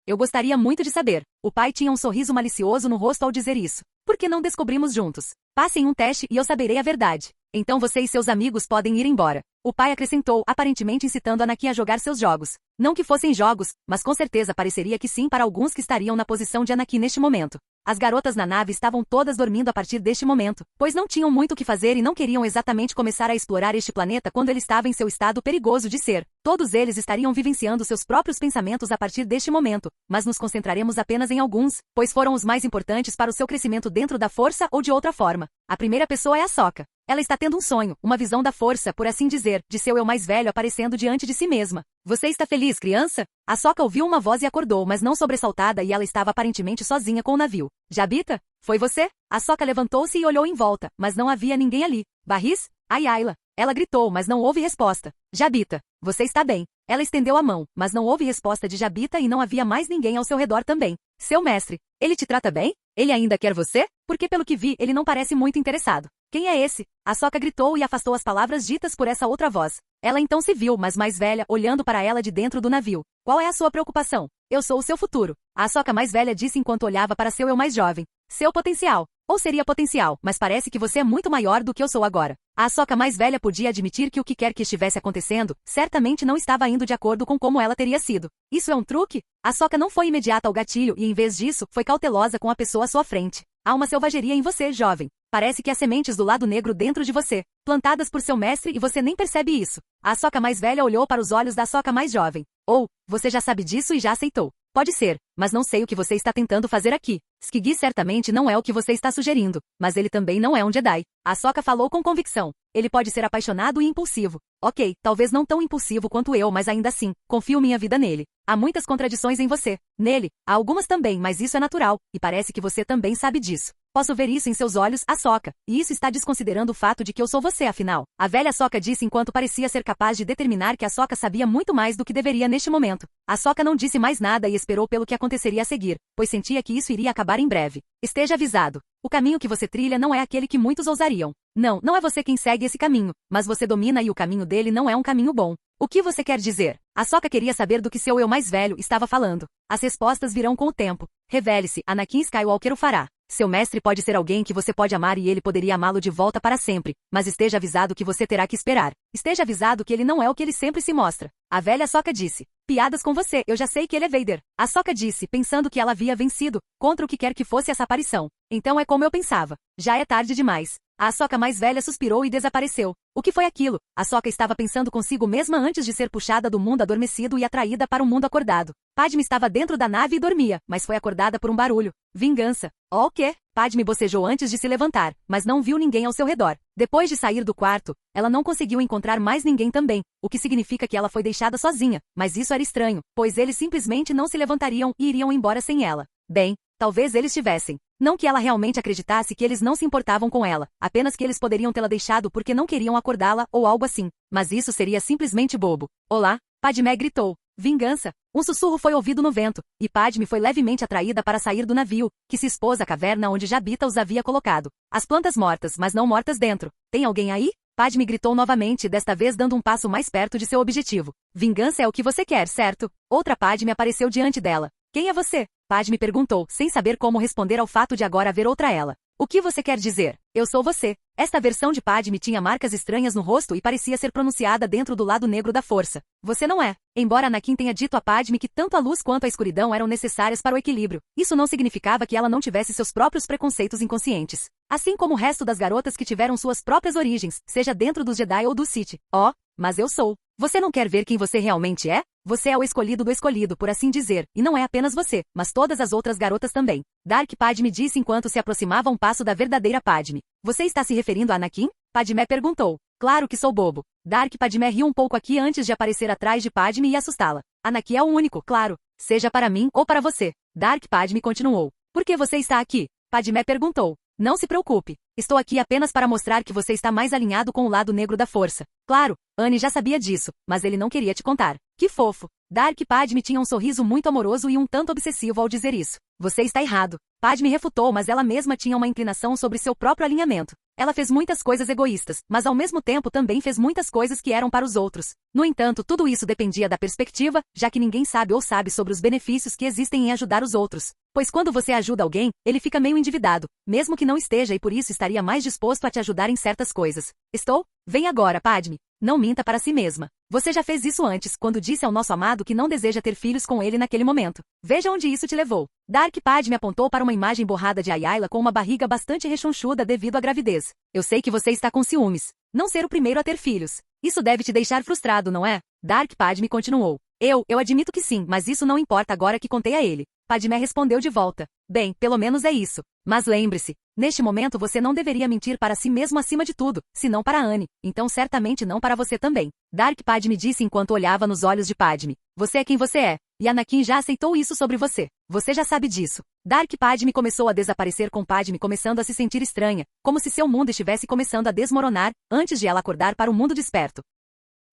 Eu gostaria muito de saber. O pai tinha um sorriso malicioso no rosto ao dizer isso. Por que não descobrimos juntos? Passem um teste e eu saberei a verdade. Então você e seus amigos podem ir embora. O pai acrescentou, aparentemente incitando Anakin a jogar seus jogos. Não que fossem jogos, mas com certeza pareceria que sim para alguns que estariam na posição de Anakin neste momento. As garotas na nave estavam todas dormindo a partir deste momento, pois não tinham muito o que fazer e não queriam exatamente começar a explorar este planeta quando ele estava em seu estado perigoso de ser. Todos eles estariam vivenciando seus próprios pensamentos a partir deste momento, mas nos concentraremos apenas em alguns, pois foram os mais importantes para o seu crescimento dentro da força ou de outra forma. A primeira pessoa é Ahsoka. Ela está tendo um sonho, uma visão da força, por assim dizer, de seu eu mais velho aparecendo diante de si mesma. Você está feliz, criança? Ahsoka ouviu uma voz e acordou, mas não sobressaltada e ela estava aparentemente sozinha com o navio. Jabita? Foi você? Ahsoka levantou-se e olhou em volta, mas não havia ninguém ali. Barris? Ai Ayla. Ela gritou, mas não houve resposta. Jabita, você está bem. Ela estendeu a mão, mas não houve resposta de Jabita e não havia mais ninguém ao seu redor também. Seu mestre, ele te trata bem? Ele ainda quer você? Porque pelo que vi, ele não parece muito interessado. Quem é esse? Ahsoka gritou e afastou as palavras ditas por essa outra voz. Ela então se viu, mas mais velha, olhando para ela de dentro do navio. Qual é a sua preocupação? Eu sou o seu futuro. A Ahsoka mais velha disse enquanto olhava para seu eu mais jovem. Seu potencial. Ou seria potencial, mas parece que você é muito maior do que eu sou agora. A Ahsoka mais velha podia admitir que o que quer que estivesse acontecendo, certamente não estava indo de acordo com como ela teria sido. Isso é um truque? A Ahsoka não foi imediata ao gatilho e, em vez disso, foi cautelosa com a pessoa à sua frente. Há uma selvageria em você, jovem. Parece que há sementes do lado negro dentro de você, plantadas por seu mestre e você nem percebe isso. A Ahsoka mais velha olhou para os olhos da Ahsoka mais jovem. Você já sabe disso e já aceitou. Pode ser, mas não sei o que você está tentando fazer aqui. Skiggy certamente não é o que você está sugerindo, mas ele também não é um Jedi. A Ahsoka falou com convicção. Ele pode ser apaixonado e impulsivo. Ok, talvez não tão impulsivo quanto eu, mas ainda assim, confio minha vida nele. Há muitas contradições em você. Nele, há algumas também, mas isso é natural, e parece que você também sabe disso. Posso ver isso em seus olhos, Ahsoka, e isso está desconsiderando o fato de que eu sou você, afinal. A velha Ahsoka disse enquanto parecia ser capaz de determinar que Ahsoka sabia muito mais do que deveria neste momento. Ahsoka não disse mais nada e esperou pelo que aconteceria a seguir, pois sentia que isso iria acabar em breve. Esteja avisado. O caminho que você trilha não é aquele que muitos ousariam. Não é você quem segue esse caminho, mas você domina e o caminho dele não é um caminho bom. O que você quer dizer? Ahsoka queria saber do que seu eu mais velho estava falando. As respostas virão com o tempo. Revele-se, Anakin Skywalker o fará. Seu mestre pode ser alguém que você pode amar e ele poderia amá-lo de volta para sempre, mas esteja avisado que você terá que esperar. Esteja avisado que ele não é o que ele sempre se mostra. A velha Ahsoka disse. Piadas com você, eu já sei que ele é Vader. Ahsoka disse, pensando que ela havia vencido, contra o que quer que fosse essa aparição. Então é como eu pensava. Já é tarde demais. A Ahsoka mais velha suspirou e desapareceu. O que foi aquilo? Ahsoka estava pensando consigo mesma antes de ser puxada do mundo adormecido e atraída para o mundo acordado. Padme estava dentro da nave e dormia, mas foi acordada por um barulho. Vingança. O quê? Padme bocejou antes de se levantar, mas não viu ninguém ao seu redor. Depois de sair do quarto, ela não conseguiu encontrar mais ninguém também, o que significa que ela foi deixada sozinha, mas isso era estranho, pois eles simplesmente não se levantariam e iriam embora sem ela. Bem, talvez eles tivessem. Não que ela realmente acreditasse que eles não se importavam com ela, apenas que eles poderiam tê-la deixado porque não queriam acordá-la ou algo assim. Mas isso seria simplesmente bobo. Olá, Padmé gritou. Vingança. Um sussurro foi ouvido no vento, e Padme foi levemente atraída para sair do navio, que se expôs à caverna onde Jabita os havia colocado. As plantas mortas, mas não mortas dentro. Tem alguém aí? Padme gritou novamente, desta vez dando um passo mais perto de seu objetivo. Vingança é o que você quer, certo? Outra Padme apareceu diante dela. Quem é você? Padme perguntou, sem saber como responder ao fato de agora haver outra ela. O que você quer dizer? Eu sou você. Esta versão de Padme tinha marcas estranhas no rosto e parecia ser pronunciada dentro do lado negro da força. Você não é. Embora Anakin tenha dito a Padme que tanto a luz quanto a escuridão eram necessárias para o equilíbrio, isso não significava que ela não tivesse seus próprios preconceitos inconscientes. Assim como o resto das garotas que tiveram suas próprias origens, seja dentro dos Jedi ou do Sith. Mas eu sou. Você não quer ver quem você realmente é? Você é o escolhido do escolhido, por assim dizer, e não é apenas você, mas todas as outras garotas também. Dark Padme disse enquanto se aproximava um passo da verdadeira Padme. Você está se referindo a Anakin? Padmé perguntou. Claro que sou bobo. Dark Padmé riu um pouco aqui antes de aparecer atrás de Padme e assustá-la. Anakin é o único, claro. Seja para mim ou para você. Dark Padme continuou. Por que você está aqui? Padmé perguntou. Não se preocupe. Estou aqui apenas para mostrar que você está mais alinhado com o lado negro da força. Claro, Annie já sabia disso, mas ele não queria te contar. Que fofo. Dark Padme tinha um sorriso muito amoroso e um tanto obsessivo ao dizer isso. Você está errado. Padme refutou, mas ela mesma tinha uma inclinação sobre seu próprio alinhamento. Ela fez muitas coisas egoístas, mas ao mesmo tempo também fez muitas coisas que eram para os outros. No entanto, tudo isso dependia da perspectiva, já que ninguém sabe ou sabe sobre os benefícios que existem em ajudar os outros. Pois quando você ajuda alguém, ele fica meio endividado, mesmo que não esteja e por isso estaria mais disposto a te ajudar em certas coisas. Estou? Vem agora, Padme. Não minta para si mesma. Você já fez isso antes, quando disse ao nosso amado que não deseja ter filhos com ele naquele momento. Veja onde isso te levou. Dark Padme apontou para uma imagem borrada de Ayla com uma barriga bastante rechonchuda devido à gravidez. Eu sei que você está com ciúmes. Não ser o primeiro a ter filhos. Isso deve te deixar frustrado, não é? Dark Padme continuou. Eu admito que sim, mas isso não importa agora que contei a ele. Padmé respondeu de volta. Bem, pelo menos é isso. Mas lembre-se, neste momento você não deveria mentir para si mesmo acima de tudo, senão para Annie, então certamente não para você também. Dark Padme disse enquanto olhava nos olhos de Padme. Você é quem você é, e Anakin já aceitou isso sobre você. Você já sabe disso. Dark Padme começou a desaparecer com Padme começando a se sentir estranha, como se seu mundo estivesse começando a desmoronar, antes de ela acordar para o mundo desperto.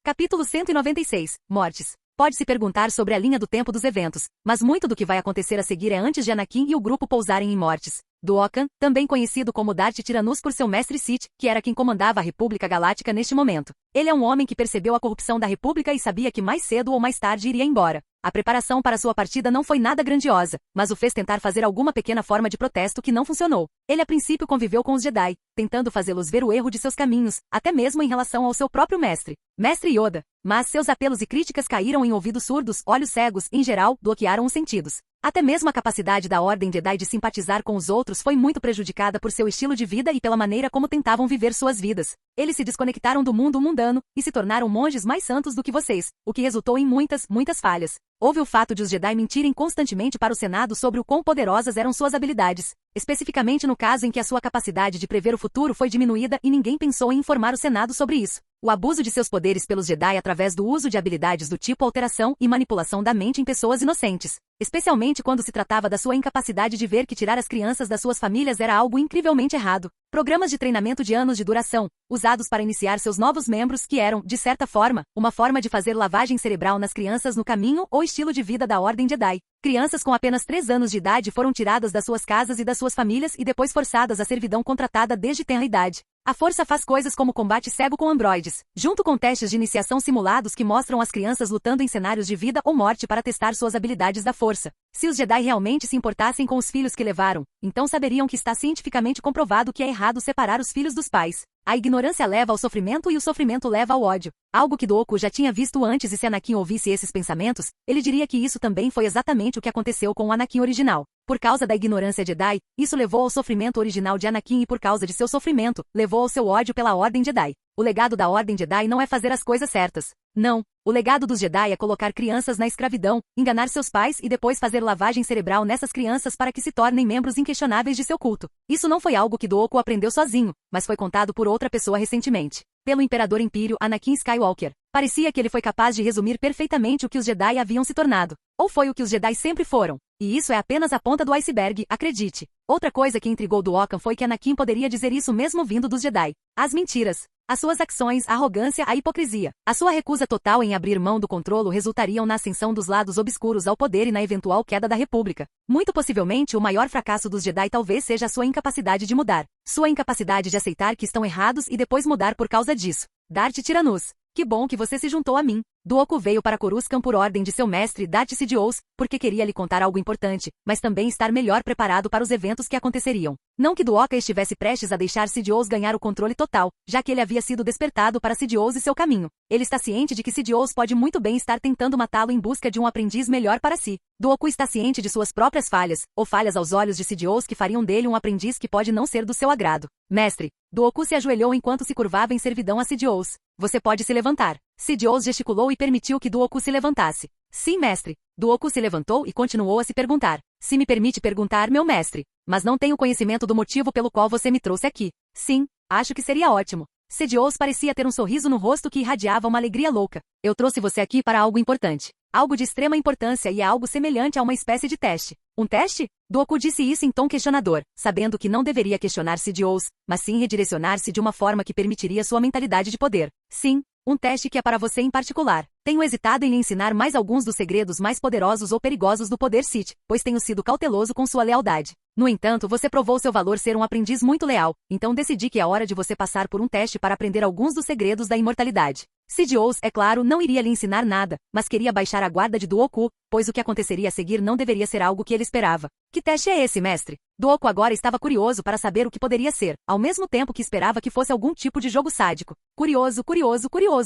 Capítulo 196. Mortes. Pode-se perguntar sobre a linha do tempo dos eventos, mas muito do que vai acontecer a seguir é antes de Anakin e o grupo pousarem em mortes. Duokan, também conhecido como Darth Tyrannus por seu mestre Sith, que era quem comandava a República Galáctica neste momento. Ele é um homem que percebeu a corrupção da República e sabia que mais cedo ou mais tarde iria embora. A preparação para sua partida não foi nada grandiosa, mas o fez tentar fazer alguma pequena forma de protesto que não funcionou. Ele a princípio conviveu com os Jedi, tentando fazê-los ver o erro de seus caminhos, até mesmo em relação ao seu próprio mestre, Mestre Yoda. Mas seus apelos e críticas caíram em ouvidos surdos, olhos cegos, em geral, bloquearam os sentidos. Até mesmo a capacidade da Ordem Jedi de simpatizar com os outros foi muito prejudicada por seu estilo de vida e pela maneira como tentavam viver suas vidas. Eles se desconectaram do mundo mundano e se tornaram monges mais santos do que vocês, o que resultou em muitas falhas. Houve o fato de os Jedi mentirem constantemente para o Senado sobre o quão poderosas eram suas habilidades, especificamente no caso em que a sua capacidade de prever o futuro foi diminuída e ninguém pensou em informar o Senado sobre isso. O abuso de seus poderes pelos Jedi através do uso de habilidades do tipo alteração e manipulação da mente em pessoas inocentes, especialmente quando se tratava da sua incapacidade de ver que tirar as crianças das suas famílias era algo incrivelmente errado. Programas de treinamento de anos de duração, usados para iniciar seus novos membros que eram, de certa forma, uma forma de fazer lavagem cerebral nas crianças no caminho ou estilo de vida da Ordem Jedi. Crianças com apenas 3 anos de idade foram tiradas das suas casas e das suas famílias e depois forçadas à servidão contratada desde tenra idade. A força faz coisas como combate cego com androides, junto com testes de iniciação simulados que mostram as crianças lutando em cenários de vida ou morte para testar suas habilidades da força. Se os Jedi realmente se importassem com os filhos que levaram, então saberiam que está cientificamente comprovado que é errado separar os filhos dos pais. A ignorância leva ao sofrimento e o sofrimento leva ao ódio. Algo que Dooku já tinha visto antes e se Anakin ouvisse esses pensamentos, ele diria que isso também foi exatamente o que aconteceu com o Anakin original. Por causa da ignorância Jedi, isso levou ao sofrimento original de Anakin e por causa de seu sofrimento, levou ao seu ódio pela Ordem Jedi. O legado da Ordem Jedi não é fazer as coisas certas. Não. O legado dos Jedi é colocar crianças na escravidão, enganar seus pais e depois fazer lavagem cerebral nessas crianças para que se tornem membros inquestionáveis de seu culto. Isso não foi algo que Dooku aprendeu sozinho, mas foi contado por outra pessoa recentemente. Pelo Imperador Império Anakin Skywalker. Parecia que ele foi capaz de resumir perfeitamente o que os Jedi haviam se tornado. Ou foi o que os Jedi sempre foram. E isso é apenas a ponta do iceberg, acredite. Outra coisa que intrigou Dooku foi que Anakin poderia dizer isso mesmo vindo dos Jedi. As mentiras. As suas ações, a arrogância, a hipocrisia. A sua recusa total em abrir mão do controle resultariam na ascensão dos lados obscuros ao poder e na eventual queda da República. Muito possivelmente o maior fracasso dos Jedi talvez seja a sua incapacidade de mudar. Sua incapacidade de aceitar que estão errados e depois mudar por causa disso. Darth Tyrannus. Que bom que você se juntou a mim. Dooku veio para Coruscant por ordem de seu mestre Darth Sidious, porque queria lhe contar algo importante, mas também estar melhor preparado para os eventos que aconteceriam. Não que Dooku estivesse prestes a deixar Sidious ganhar o controle total, já que ele havia sido despertado para Sidious e seu caminho. Ele está ciente de que Sidious pode muito bem estar tentando matá-lo em busca de um aprendiz melhor para si. Dooku está ciente de suas próprias falhas, ou falhas aos olhos de Sidious que fariam dele um aprendiz que pode não ser do seu agrado. Mestre, Dooku se ajoelhou enquanto se curvava em servidão a Sidious. Você pode se levantar. Sidious gesticulou e permitiu que Dooku se levantasse. Sim, mestre. Dooku se levantou e continuou a se perguntar. Se me permite perguntar, meu mestre. Mas não tenho conhecimento do motivo pelo qual você me trouxe aqui. Sim, acho que seria ótimo. Sidious parecia ter um sorriso no rosto que irradiava uma alegria louca. Eu trouxe você aqui para algo importante. Algo de extrema importância e é algo semelhante a uma espécie de teste. Um teste? Doku disse isso em tom questionador, sabendo que não deveria questionar Sidious, mas sim redirecionar-se de uma forma que permitiria sua mentalidade de poder. Sim, um teste que é para você em particular. Tenho hesitado em lhe ensinar mais alguns dos segredos mais poderosos ou perigosos do poder Sith, pois tenho sido cauteloso com sua lealdade. No entanto, você provou seu valor ser um aprendiz muito leal, então decidi que é hora de você passar por um teste para aprender alguns dos segredos da imortalidade. Sidious, é claro, não iria lhe ensinar nada, mas queria baixar a guarda de Doku, pois o que aconteceria a seguir não deveria ser algo que ele esperava. Que teste é esse, mestre? Doku agora estava curioso para saber o que poderia ser, ao mesmo tempo que esperava que fosse algum tipo de jogo sádico. Curioso,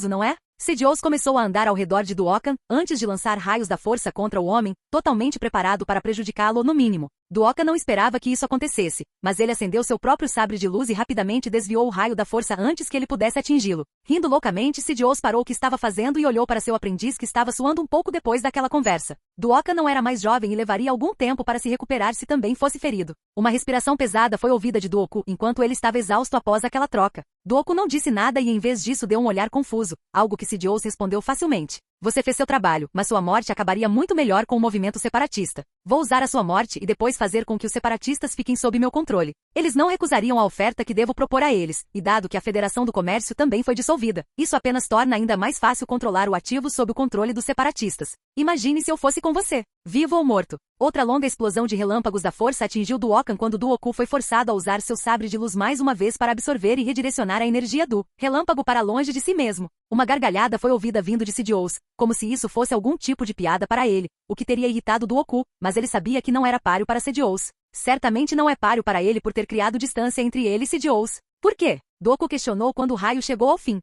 não é? Sidious começou a andar ao redor de Duokan, antes de lançar raios da força contra o homem, totalmente preparado para prejudicá-lo no mínimo. Duokan não esperava que isso acontecesse, mas ele acendeu seu próprio sabre de luz e rapidamente desviou o raio da força antes que ele pudesse atingi-lo. Rindo loucamente, Sidious parou o que estava fazendo e olhou para seu aprendiz que estava suando um pouco depois daquela conversa. Duokan não era mais jovem e levaria algum tempo para se recuperar se também fosse ferido. Uma respiração pesada foi ouvida de Doku enquanto ele estava exausto após aquela troca. Doku não disse nada e em vez disso deu um olhar confuso, algo que Sidious respondeu facilmente. Você fez seu trabalho, mas sua morte acabaria muito melhor com o movimento separatista. Vou usar a sua morte e depois fazer com que os separatistas fiquem sob meu controle. Eles não recusariam a oferta que devo propor a eles, e dado que a Federação do Comércio também foi dissolvida, isso apenas torna ainda mais fácil controlar o ativo sob o controle dos separatistas. Imagine se eu fosse com você, vivo ou morto. Outra longa explosão de relâmpagos da força atingiu Duokan quando Duoku foi forçado a usar seu sabre de luz mais uma vez para absorver e redirecionar a energia do relâmpago para longe de si mesmo. Uma gargalhada foi ouvida vindo de Sidious, como se isso fosse algum tipo de piada para ele, o que teria irritado Duoku, mas ele sabia que não era páreo para Sidious. Certamente não é páreo para ele por ter criado distância entre ele e Sidious. Por quê? Doku questionou quando o raio chegou ao fim.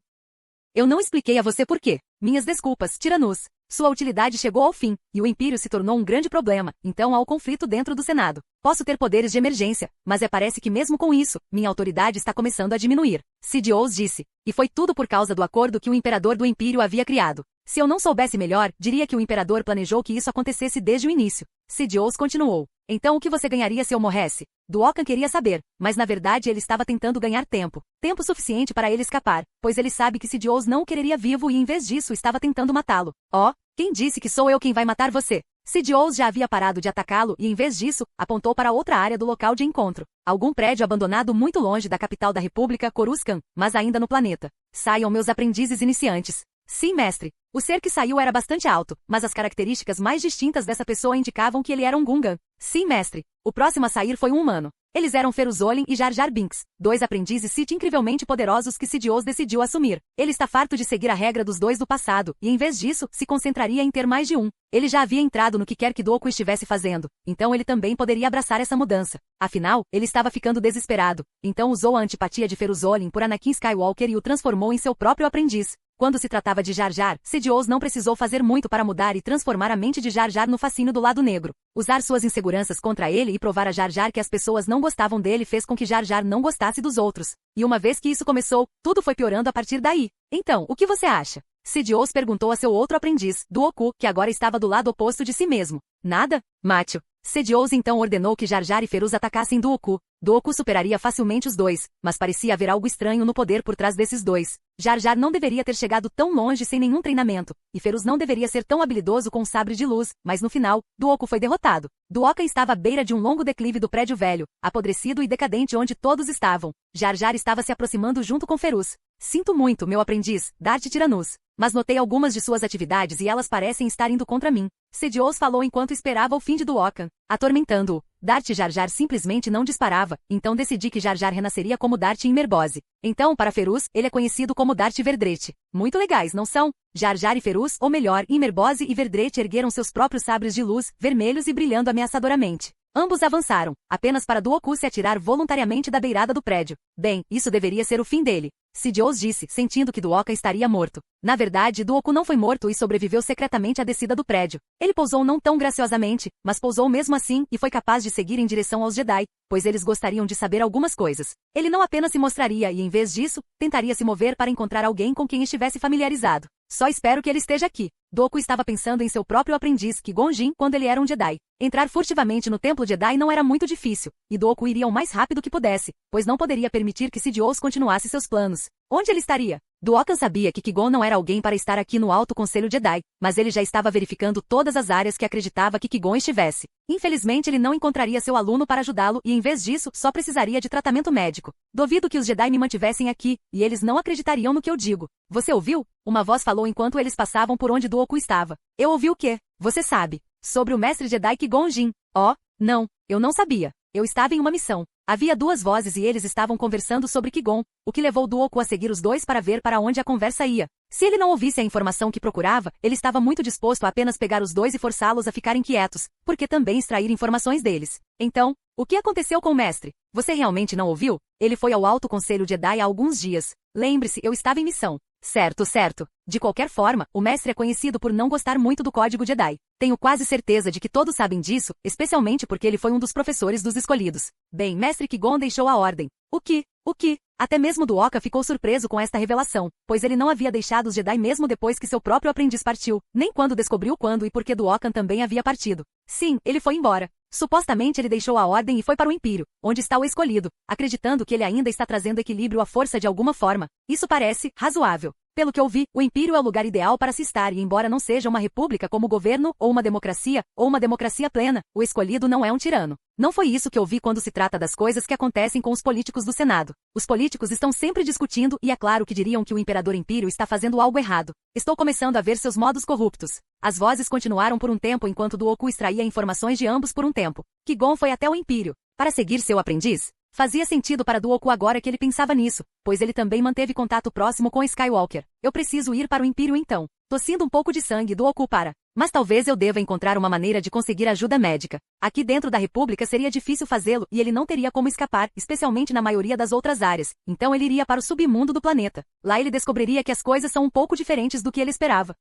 Eu não expliquei a você por quê. Minhas desculpas, Tyrannus. Sua utilidade chegou ao fim, e o Império se tornou um grande problema, então há o conflito dentro do Senado. Posso ter poderes de emergência, mas parece que mesmo com isso, minha autoridade está começando a diminuir. Sidious disse. E foi tudo por causa do acordo que o Imperador do Império havia criado. Se eu não soubesse melhor, diria que o Imperador planejou que isso acontecesse desde o início. Sidious continuou. Então o que você ganharia se eu morresse? Duokan queria saber, mas na verdade ele estava tentando ganhar tempo. Tempo suficiente para ele escapar, pois ele sabe que Sidious não o quereria vivo e em vez disso estava tentando matá-lo. Oh, quem disse que sou eu quem vai matar você? Sidious já havia parado de atacá-lo e em vez disso, apontou para outra área do local de encontro. Algum prédio abandonado muito longe da capital da República, Coruscant, mas ainda no planeta. Saiam meus aprendizes iniciantes. Sim, mestre. O ser que saiu era bastante alto, mas as características mais distintas dessa pessoa indicavam que ele era um Gungan. Sim, mestre. O próximo a sair foi um humano. Eles eram Ferus Olin e Jar Jar Binks, dois aprendizes Sith incrivelmente poderosos que Sidious decidiu assumir. Ele está farto de seguir a regra dos dois do passado, e em vez disso, se concentraria em ter mais de um. Ele já havia entrado no que quer que Doku estivesse fazendo, então ele também poderia abraçar essa mudança. Afinal, ele estava ficando desesperado, então usou a antipatia de Ferus Olin por Anakin Skywalker e o transformou em seu próprio aprendiz. Quando se tratava de Jar Jar, Sidious não precisou fazer muito para mudar e transformar a mente de Jar Jar no fascínio do lado negro. Usar suas inseguranças contra ele e provar a Jar Jar que as pessoas não gostavam dele fez com que Jar Jar não gostasse dos outros. E uma vez que isso começou, tudo foi piorando a partir daí. Então, o que você acha? Sidious perguntou a seu outro aprendiz, Duoku, que agora estava do lado oposto de si mesmo. Nada? Macho. Sidious então ordenou que Jar Jar e Ferus atacassem Duoku. Doku superaria facilmente os dois, mas parecia haver algo estranho no poder por trás desses dois. Jar Jar não deveria ter chegado tão longe sem nenhum treinamento, e Ferus não deveria ser tão habilidoso com o sabre de luz, mas no final, Doku foi derrotado. Duokan estava à beira de um longo declive do prédio velho, apodrecido e decadente onde todos estavam. Jar Jar estava se aproximando junto com Ferus. Sinto muito, meu aprendiz, Darth Tyrannus, mas notei algumas de suas atividades e elas parecem estar indo contra mim. Sidious falou enquanto esperava o fim de Duokan, atormentando-o. Darth Jar Jar simplesmente não disparava, então decidi que Jar Jar renasceria como Darth em Merbose. Então, para Ferus, ele é conhecido como Darth Verdrete. Muito legais, não são? Jar Jar e Ferus, ou melhor, Merbose e Verdrete ergueram seus próprios sabres de luz, vermelhos e brilhando ameaçadoramente. Ambos avançaram, apenas para Duoku se atirar voluntariamente da beirada do prédio. Bem, isso deveria ser o fim dele. Sidious disse, sentindo que Duokan estaria morto. Na verdade, Duoku não foi morto e sobreviveu secretamente à descida do prédio. Ele pousou não tão graciosamente, mas pousou mesmo assim e foi capaz de seguir em direção aos Jedi, pois eles gostariam de saber algumas coisas. Ele não apenas se mostraria e, em vez disso, tentaria se mover para encontrar alguém com quem estivesse familiarizado. Só espero que ele esteja aqui. Doku estava pensando em seu próprio aprendiz, Qui-Gon Jinn, quando ele era um Jedi. Entrar furtivamente no Templo Jedi não era muito difícil, e Doku iria o mais rápido que pudesse, pois não poderia permitir que Sidious continuasse seus planos. Onde ele estaria? Duokan sabia que Qui-Gon não era alguém para estar aqui no Alto Conselho Jedi, mas ele já estava verificando todas as áreas que acreditava que Qui-Gon estivesse. Infelizmente ele não encontraria seu aluno para ajudá-lo e em vez disso, só precisaria de tratamento médico. Duvido que os Jedi me mantivessem aqui, e eles não acreditariam no que eu digo. Você ouviu? Uma voz falou enquanto eles passavam por onde Dooku estava. Eu ouvi o quê? Você sabe. Sobre o mestre Jedi Qui-Gon Jinn. Oh, não, eu não sabia. Eu estava em uma missão. Havia duas vozes e eles estavam conversando sobre Qui-Gon, o que levou Dooku a seguir os dois para ver para onde a conversa ia. Se ele não ouvisse a informação que procurava, ele estava muito disposto a apenas pegar os dois e forçá-los a ficarem quietos, porque também extrair informações deles. Então, o que aconteceu com o mestre? Você realmente não ouviu? Ele foi ao Alto Conselho Jedi há alguns dias. Lembre-se, eu estava em missão. Certo, certo. De qualquer forma, o mestre é conhecido por não gostar muito do Código Jedi. Tenho quase certeza de que todos sabem disso, especialmente porque ele foi um dos professores dos escolhidos. Bem, mestre Qui-Gon deixou a ordem. O que? Até mesmo Duoka ficou surpreso com esta revelação, pois ele não havia deixado os Jedi mesmo depois que seu próprio aprendiz partiu, nem quando descobriu quando e por que Duokan também havia partido. Sim, ele foi embora. Supostamente ele deixou a ordem e foi para o Império, onde está o escolhido, acreditando que ele ainda está trazendo equilíbrio à força de alguma forma. Isso parece razoável. Pelo que eu vi, o Império é o lugar ideal para se estar e embora não seja uma república como governo, ou uma democracia plena, o escolhido não é um tirano. Não foi isso que eu vi quando se trata das coisas que acontecem com os políticos do Senado. Os políticos estão sempre discutindo e é claro que diriam que o Imperador Império está fazendo algo errado. Estou começando a ver seus modos corruptos. As vozes continuaram por um tempo enquanto Dooku extraía informações de ambos por um tempo. Qui-Gon foi até o Império para seguir seu aprendiz? Fazia sentido para Dooku agora que ele pensava nisso, pois ele também manteve contato próximo com Skywalker. Eu preciso ir para o Império então. Tossindo um pouco de sangue, Dooku para. Mas talvez eu deva encontrar uma maneira de conseguir ajuda médica. Aqui dentro da República seria difícil fazê-lo e ele não teria como escapar, especialmente na maioria das outras áreas. Então ele iria para o submundo do planeta. Lá ele descobriria que as coisas são um pouco diferentes do que ele esperava.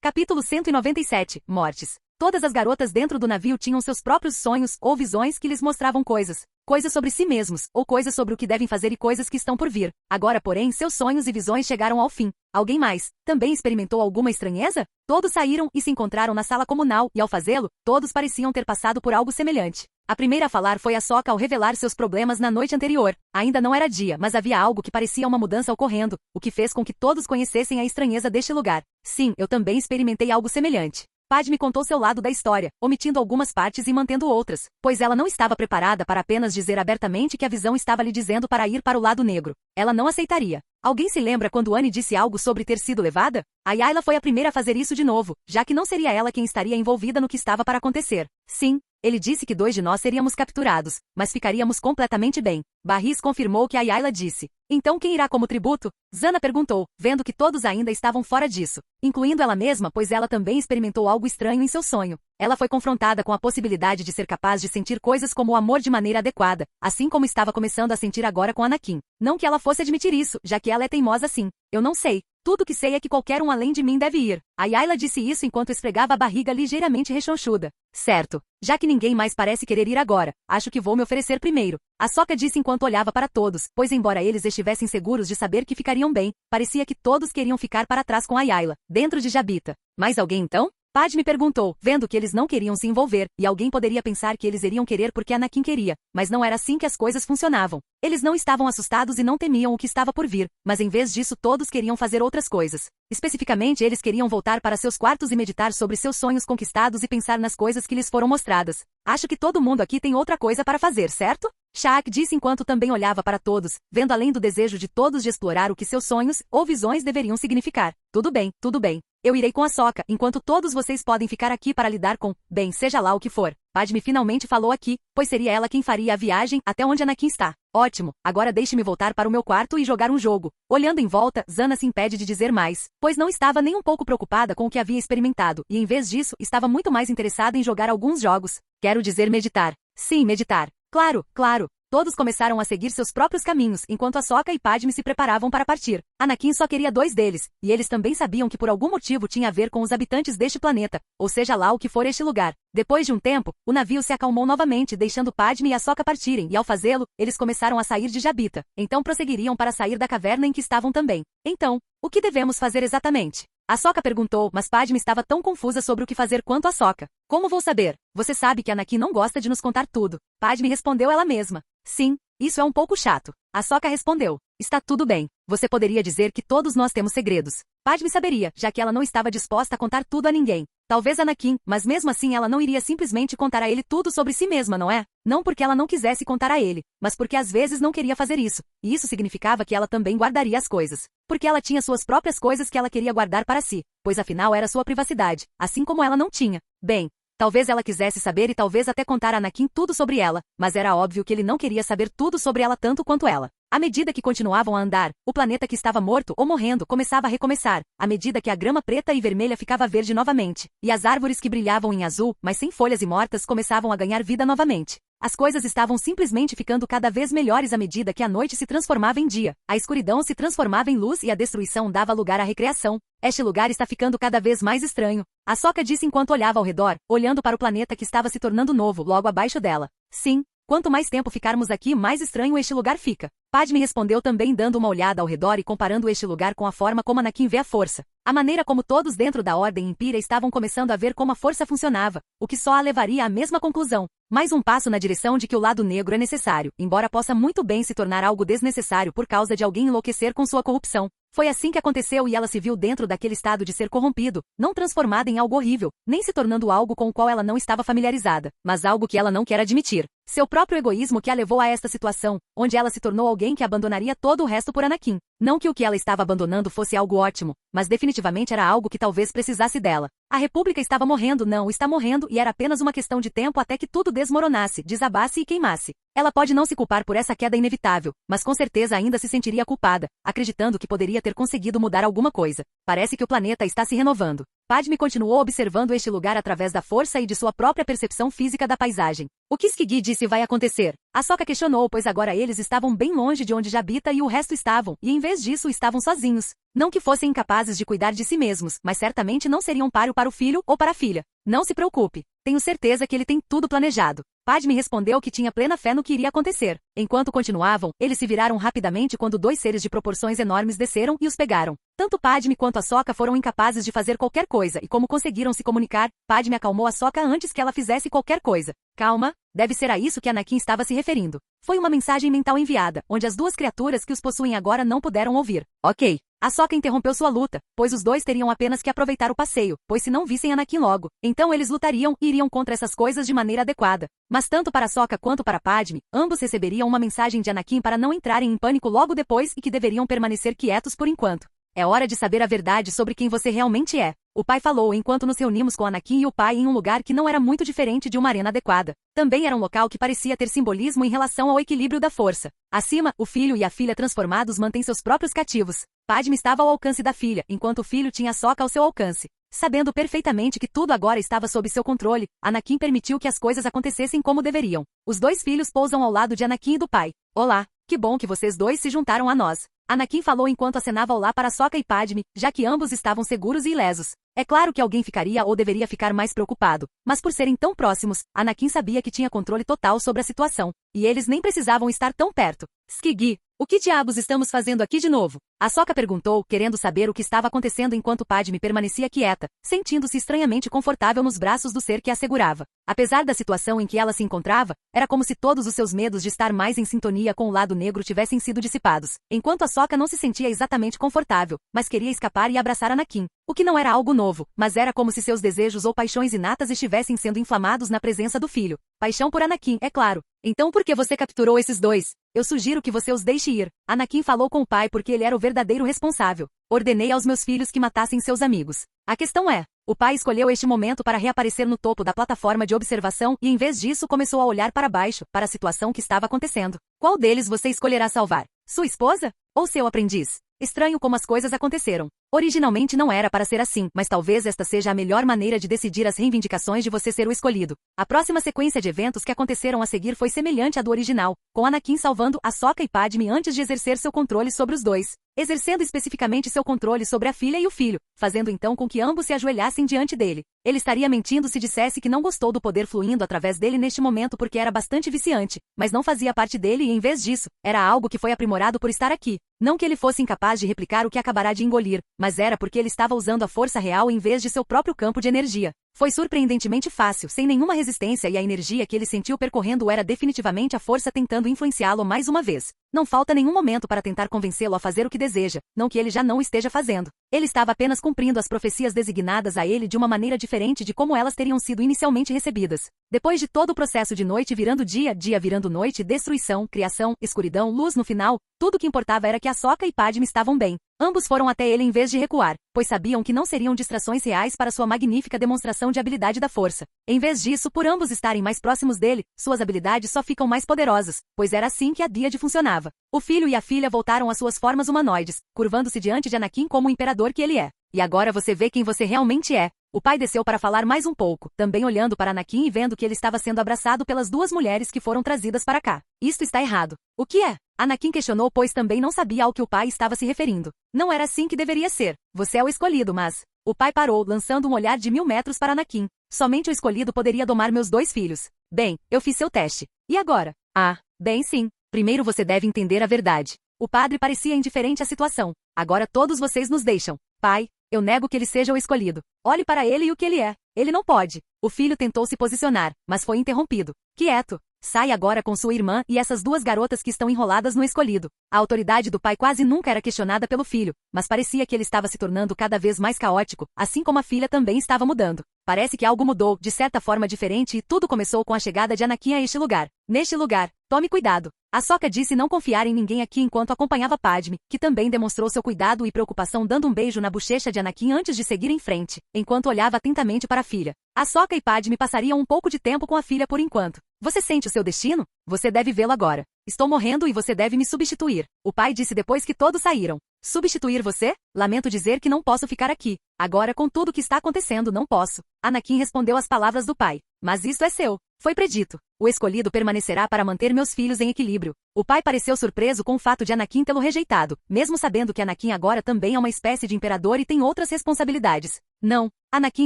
Capítulo 197. Mortes. Todas as garotas dentro do navio tinham seus próprios sonhos ou visões que lhes mostravam coisas. Coisas sobre si mesmos, ou coisas sobre o que devem fazer e coisas que estão por vir. Agora, porém, seus sonhos e visões chegaram ao fim. Alguém mais também experimentou alguma estranheza? Todos saíram e se encontraram na sala comunal, e ao fazê-lo, todos pareciam ter passado por algo semelhante. A primeira a falar foi Ahsoka ao revelar seus problemas na noite anterior. Ainda não era dia, mas havia algo que parecia uma mudança ocorrendo, o que fez com que todos conhecessem a estranheza deste lugar. Sim, eu também experimentei algo semelhante. Padme contou seu lado da história, omitindo algumas partes e mantendo outras, pois ela não estava preparada para apenas dizer abertamente que a visão estava lhe dizendo para ir para o lado negro. Ela não aceitaria. Alguém se lembra quando Annie disse algo sobre ter sido levada? A Yayla foi a primeira a fazer isso de novo, já que não seria ela quem estaria envolvida no que estava para acontecer. Sim, ele disse que 2 de nós seríamos capturados, mas ficaríamos completamente bem. Barris confirmou que a Yayla disse. Então quem irá como tributo? Zana perguntou, vendo que todos ainda estavam fora disso, incluindo ela mesma, pois ela também experimentou algo estranho em seu sonho. Ela foi confrontada com a possibilidade de ser capaz de sentir coisas como o amor de maneira adequada, assim como estava começando a sentir agora com Anakin. Não que ela fosse admitir isso, já que ela é teimosa assim. Eu não sei. Tudo que sei é que qualquer um além de mim deve ir. A Yayla disse isso enquanto esfregava a barriga ligeiramente rechonchuda. Certo. Já que ninguém mais parece querer ir agora, acho que vou me oferecer primeiro. Ahsoka disse enquanto olhava para todos, pois embora eles estivessem seguros de saber que ficariam bem, parecia que todos queriam ficar para trás com a Yayla, dentro de Jabita. Mais alguém então? Padme perguntou, vendo que eles não queriam se envolver, e alguém poderia pensar que eles iriam querer porque Anakin queria, mas não era assim que as coisas funcionavam. Eles não estavam assustados e não temiam o que estava por vir, mas em vez disso todos queriam fazer outras coisas. Especificamente eles queriam voltar para seus quartos e meditar sobre seus sonhos conquistados e pensar nas coisas que lhes foram mostradas. Acho que todo mundo aqui tem outra coisa para fazer, certo? Shaq disse enquanto também olhava para todos, vendo além do desejo de todos de explorar o que seus sonhos ou visões deveriam significar. Tudo bem, tudo bem. Eu irei com Ahsoka, enquanto todos vocês podem ficar aqui para lidar com, bem, seja lá o que for. Padme finalmente falou aqui, pois seria ela quem faria a viagem até onde Anakin está. Ótimo, agora deixe-me voltar para o meu quarto e jogar um jogo. Olhando em volta, Zana se impede de dizer mais, pois não estava nem um pouco preocupada com o que havia experimentado, e em vez disso, estava muito mais interessada em jogar alguns jogos. Quero dizer meditar. Sim, meditar. Claro, claro. Todos começaram a seguir seus próprios caminhos, enquanto Ahsoka e Padme se preparavam para partir. Anakin só queria 2 deles, e eles também sabiam que por algum motivo tinha a ver com os habitantes deste planeta, ou seja lá o que for este lugar. Depois de um tempo, o navio se acalmou novamente, deixando Padme e Ahsoka partirem, e ao fazê-lo, eles começaram a sair de Jabita. Então prosseguiriam para sair da caverna em que estavam também. Então, o que devemos fazer exatamente? Ahsoka perguntou, mas Padme estava tão confusa sobre o que fazer quanto Ahsoka. Como vou saber? Você sabe que Anakin não gosta de nos contar tudo. Padme respondeu ela mesma. Sim, isso é um pouco chato. Ahsoka respondeu. Está tudo bem. Você poderia dizer que todos nós temos segredos. Padme saberia, já que ela não estava disposta a contar tudo a ninguém. Talvez Anakin, mas mesmo assim ela não iria simplesmente contar a ele tudo sobre si mesma, não é? Não porque ela não quisesse contar a ele, mas porque às vezes não queria fazer isso. E isso significava que ela também guardaria as coisas. Porque ela tinha suas próprias coisas que ela queria guardar para si, pois afinal era sua privacidade, assim como ela não tinha. Bem, talvez ela quisesse saber e talvez até contar a Anakin tudo sobre ela, mas era óbvio que ele não queria saber tudo sobre ela tanto quanto ela. À medida que continuavam a andar, o planeta que estava morto ou morrendo começava a recomeçar, à medida que a grama preta e vermelha ficava verde novamente, e as árvores que brilhavam em azul, mas sem folhas e mortas começavam a ganhar vida novamente. As coisas estavam simplesmente ficando cada vez melhores à medida que a noite se transformava em dia, a escuridão se transformava em luz e a destruição dava lugar à recreação. Este lugar está ficando cada vez mais estranho. Ahsoka disse enquanto olhava ao redor, olhando para o planeta que estava se tornando novo logo abaixo dela. Sim. Quanto mais tempo ficarmos aqui, mais estranho este lugar fica. Padme respondeu também dando uma olhada ao redor e comparando este lugar com a forma como Anakin vê a força. A maneira como todos dentro da Ordem Impéria estavam começando a ver como a força funcionava, o que só a levaria à mesma conclusão. Mais um passo na direção de que o lado negro é necessário, embora possa muito bem se tornar algo desnecessário por causa de alguém enlouquecer com sua corrupção. Foi assim que aconteceu e ela se viu dentro daquele estado de ser corrompido, não transformada em algo horrível, nem se tornando algo com o qual ela não estava familiarizada, mas algo que ela não quer admitir. Seu próprio egoísmo que a levou a esta situação, onde ela se tornou alguém que abandonaria todo o resto por Anakin. Não que o que ela estava abandonando fosse algo ótimo, mas definitivamente era algo que talvez precisasse dela. A República estava morrendo, não, está morrendo e era apenas uma questão de tempo até que tudo desmoronasse, desabasse e queimasse. Ela pode não se culpar por essa queda inevitável, mas com certeza ainda se sentiria culpada, acreditando que poderia ter conseguido mudar alguma coisa. Parece que o planeta está se renovando. Padme continuou observando este lugar através da força e de sua própria percepção física da paisagem. O que Skigi disse vai acontecer? Ahsoka questionou, pois agora eles estavam bem longe de onde Jabita e o resto estavam, e em vez disso estavam sozinhos. Não que fossem incapazes de cuidar de si mesmos, mas certamente não seriam páreo para o filho ou para a filha. Não se preocupe. Tenho certeza que ele tem tudo planejado. Padme respondeu que tinha plena fé no que iria acontecer. Enquanto continuavam, eles se viraram rapidamente quando dois seres de proporções enormes desceram e os pegaram. Tanto Padme quanto Ahsoka foram incapazes de fazer qualquer coisa e como conseguiram se comunicar, Padme acalmou Ahsoka antes que ela fizesse qualquer coisa. Calma, deve ser a isso que Anakin estava se referindo. Foi uma mensagem mental enviada, onde as duas criaturas que os possuem agora não puderam ouvir. Ok. Ahsoka interrompeu sua luta, pois os dois teriam apenas que aproveitar o passeio, pois se não vissem Anakin logo, então eles lutariam e iriam contra essas coisas de maneira adequada. Mas tanto para Ahsoka quanto para Padme, ambos receberiam uma mensagem de Anakin para não entrarem em pânico logo depois e que deveriam permanecer quietos por enquanto. É hora de saber a verdade sobre quem você realmente é. O pai falou enquanto nos reunimos com Anakin e o pai em um lugar que não era muito diferente de uma arena adequada. Também era um local que parecia ter simbolismo em relação ao equilíbrio da força. Acima, o filho e a filha transformados mantêm seus próprios cativos. Padme estava ao alcance da filha, enquanto o filho tinha Ahsoka ao seu alcance. Sabendo perfeitamente que tudo agora estava sob seu controle, Anakin permitiu que as coisas acontecessem como deveriam. Os dois filhos pousam ao lado de Anakin e do pai. Olá, que bom que vocês dois se juntaram a nós. Anakin falou enquanto acenava olá para Ahsoka e Padme, já que ambos estavam seguros e ilesos. É claro que alguém ficaria ou deveria ficar mais preocupado, mas por serem tão próximos, Anakin sabia que tinha controle total sobre a situação, e eles nem precisavam estar tão perto. Skigi, o que diabos estamos fazendo aqui de novo? Ahsoka perguntou, querendo saber o que estava acontecendo enquanto Padme permanecia quieta, sentindo-se estranhamente confortável nos braços do ser que a segurava. Apesar da situação em que ela se encontrava, era como se todos os seus medos de estar mais em sintonia com o lado negro tivessem sido dissipados, enquanto Ahsoka não se sentia exatamente confortável, mas queria escapar e abraçar Anakin. O que não era algo novo, mas era como se seus desejos ou paixões inatas estivessem sendo inflamados na presença do filho. Paixão por Anakin, é claro. Então por que você capturou esses dois? Eu sugiro que você os deixe ir. Anakin falou com o pai porque ele era o verdadeiro responsável. Ordenei aos meus filhos que matassem seus amigos. A questão é, o pai escolheu este momento para reaparecer no topo da plataforma de observação e em vez disso começou a olhar para baixo, para a situação que estava acontecendo. Qual deles você escolherá salvar? Sua esposa? Ou seu aprendiz? Estranho como as coisas aconteceram. Originalmente não era para ser assim, mas talvez esta seja a melhor maneira de decidir as reivindicações de você ser o escolhido. A próxima sequência de eventos que aconteceram a seguir foi semelhante à do original, com Anakin salvando Ahsoka e Padme antes de exercer seu controle sobre os dois, exercendo especificamente seu controle sobre a filha e o filho, fazendo então com que ambos se ajoelhassem diante dele. Ele estaria mentindo se dissesse que não gostou do poder fluindo através dele neste momento porque era bastante viciante, mas não fazia parte dele e em vez disso, era algo que foi aprimorado por estar aqui. Não que ele fosse incapaz de replicar o que acabará de engolir, mas era porque ele estava usando a força real em vez de seu próprio campo de energia. Foi surpreendentemente fácil, sem nenhuma resistência, e a energia que ele sentiu percorrendo era definitivamente a força tentando influenciá-lo mais uma vez. Não falta nenhum momento para tentar convencê-lo a fazer o que deseja, não que ele já não esteja fazendo. Ele estava apenas cumprindo as profecias designadas a ele de uma maneira diferente de como elas teriam sido inicialmente recebidas. Depois de todo o processo de noite virando dia, dia virando noite, destruição, criação, escuridão, luz no final, tudo o que importava era que Ahsoka e Padme estavam bem. Ambos foram até ele em vez de recuar, pois sabiam que não seriam distrações reais para sua magnífica demonstração de habilidade da força. Em vez disso, por ambos estarem mais próximos dele, suas habilidades só ficam mais poderosas, pois era assim que a Díade funcionava. O filho e a filha voltaram às suas formas humanoides, curvando-se diante de Anakin como o imperador que ele é. E agora você vê quem você realmente é. O pai desceu para falar mais um pouco, também olhando para Anakin e vendo que ele estava sendo abraçado pelas duas mulheres que foram trazidas para cá. Isto está errado. O que é? Anakin questionou, pois também não sabia ao que o pai estava se referindo. Não era assim que deveria ser. Você é o escolhido, mas... O pai parou, lançando um olhar de 1000 metros para Anakin. Somente o escolhido poderia domar meus 2 filhos. Bem, eu fiz seu teste. E agora? Ah, bem sim. Primeiro você deve entender a verdade. O padre parecia indiferente à situação. Agora todos vocês nos deixam. Pai, eu nego que ele seja o escolhido. Olhe para ele e o que ele é. Ele não pode. O filho tentou se posicionar, mas foi interrompido. Quieto. Sai agora com sua irmã e essas 2 garotas que estão enroladas no escolhido. A autoridade do pai quase nunca era questionada pelo filho, mas parecia que ele estava se tornando cada vez mais caótico, assim como a filha também estava mudando. Parece que algo mudou, de certa forma diferente, e tudo começou com a chegada de Anakin a este lugar. Neste lugar, tome cuidado. Ahsoka disse não confiar em ninguém aqui enquanto acompanhava Padme, que também demonstrou seu cuidado e preocupação dando um beijo na bochecha de Anakin antes de seguir em frente, enquanto olhava atentamente para a filha. Ahsoka e Padme passariam um pouco de tempo com a filha por enquanto. Você sente o seu destino? Você deve vê-lo agora. Estou morrendo e você deve me substituir. O pai disse depois que todos saíram. Substituir você? Lamento dizer que não posso ficar aqui. Agora, com tudo o que está acontecendo, não posso. Anakin respondeu às palavras do pai. Mas isto é seu. Foi predito. O escolhido permanecerá para manter meus filhos em equilíbrio. O pai pareceu surpreso com o fato de Anakin tê-lo rejeitado, mesmo sabendo que Anakin agora também é uma espécie de imperador e tem outras responsabilidades. Não. Anakin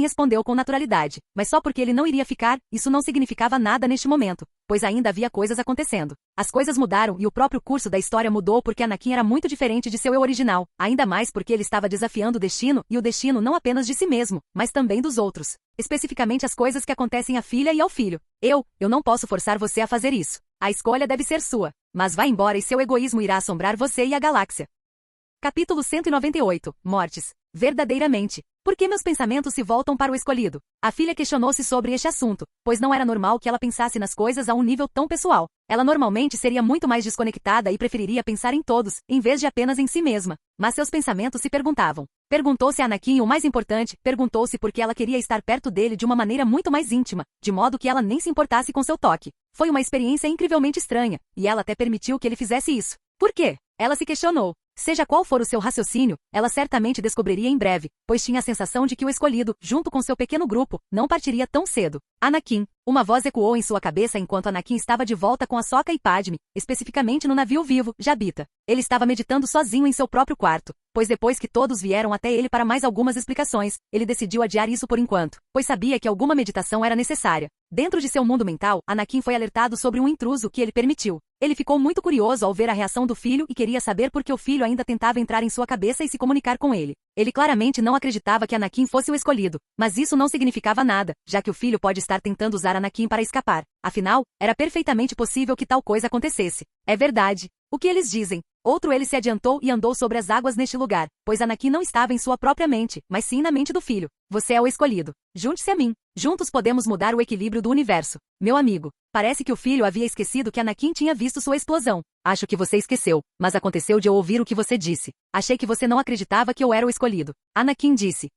respondeu com naturalidade, mas só porque ele não iria ficar, isso não significava nada neste momento, pois ainda havia coisas acontecendo. As coisas mudaram e o próprio curso da história mudou porque Anakin era muito diferente de seu eu original, ainda mais porque ele estava desafiando o destino, e o destino não apenas de si mesmo, mas também dos outros. Especificamente as coisas que acontecem à filha e ao filho. Eu não posso forçar você a fazer isso. A escolha deve ser sua. Mas vá embora e seu egoísmo irá assombrar você e a galáxia. Capítulo 198. Mortes. Verdadeiramente. Por que meus pensamentos se voltam para o escolhido? A filha questionou-se sobre este assunto, pois não era normal que ela pensasse nas coisas a um nível tão pessoal. Ela normalmente seria muito mais desconectada e preferiria pensar em todos, em vez de apenas em si mesma. Mas seus pensamentos se perguntavam. Perguntou-se a Anakin o mais importante, perguntou-se por que ela queria estar perto dele de uma maneira muito mais íntima, de modo que ela nem se importasse com seu toque. Foi uma experiência incrivelmente estranha, e ela até permitiu que ele fizesse isso. Por quê? Ela se questionou. Seja qual for o seu raciocínio, ela certamente descobriria em breve, pois tinha a sensação de que o escolhido, junto com seu pequeno grupo, não partiria tão cedo. Anakin. Uma voz ecoou em sua cabeça enquanto Anakin estava de volta com Ahsoka e Padme, especificamente no navio vivo, Jabita. Ele estava meditando sozinho em seu próprio quarto, pois depois que todos vieram até ele para mais algumas explicações, ele decidiu adiar isso por enquanto, pois sabia que alguma meditação era necessária. Dentro de seu mundo mental, Anakin foi alertado sobre um intruso que ele permitiu. Ele ficou muito curioso ao ver a reação do filho e queria saber por que o filho ainda tentava entrar em sua cabeça e se comunicar com ele. Ele claramente não acreditava que Anakin fosse o escolhido, mas isso não significava nada, já que o filho pode estar tentando usar Anakin para escapar. Afinal, era perfeitamente possível que tal coisa acontecesse. É verdade. O que eles dizem? Outro ele se adiantou e andou sobre as águas neste lugar, pois Anakin não estava em sua própria mente, mas sim na mente do filho. Você é o escolhido. Junte-se a mim. Juntos podemos mudar o equilíbrio do universo. Meu amigo. Parece que o filho havia esquecido que Anakin tinha visto sua explosão. Acho que você esqueceu, mas aconteceu de eu ouvir o que você disse. Achei que você não acreditava que eu era o escolhido. Anakin disse.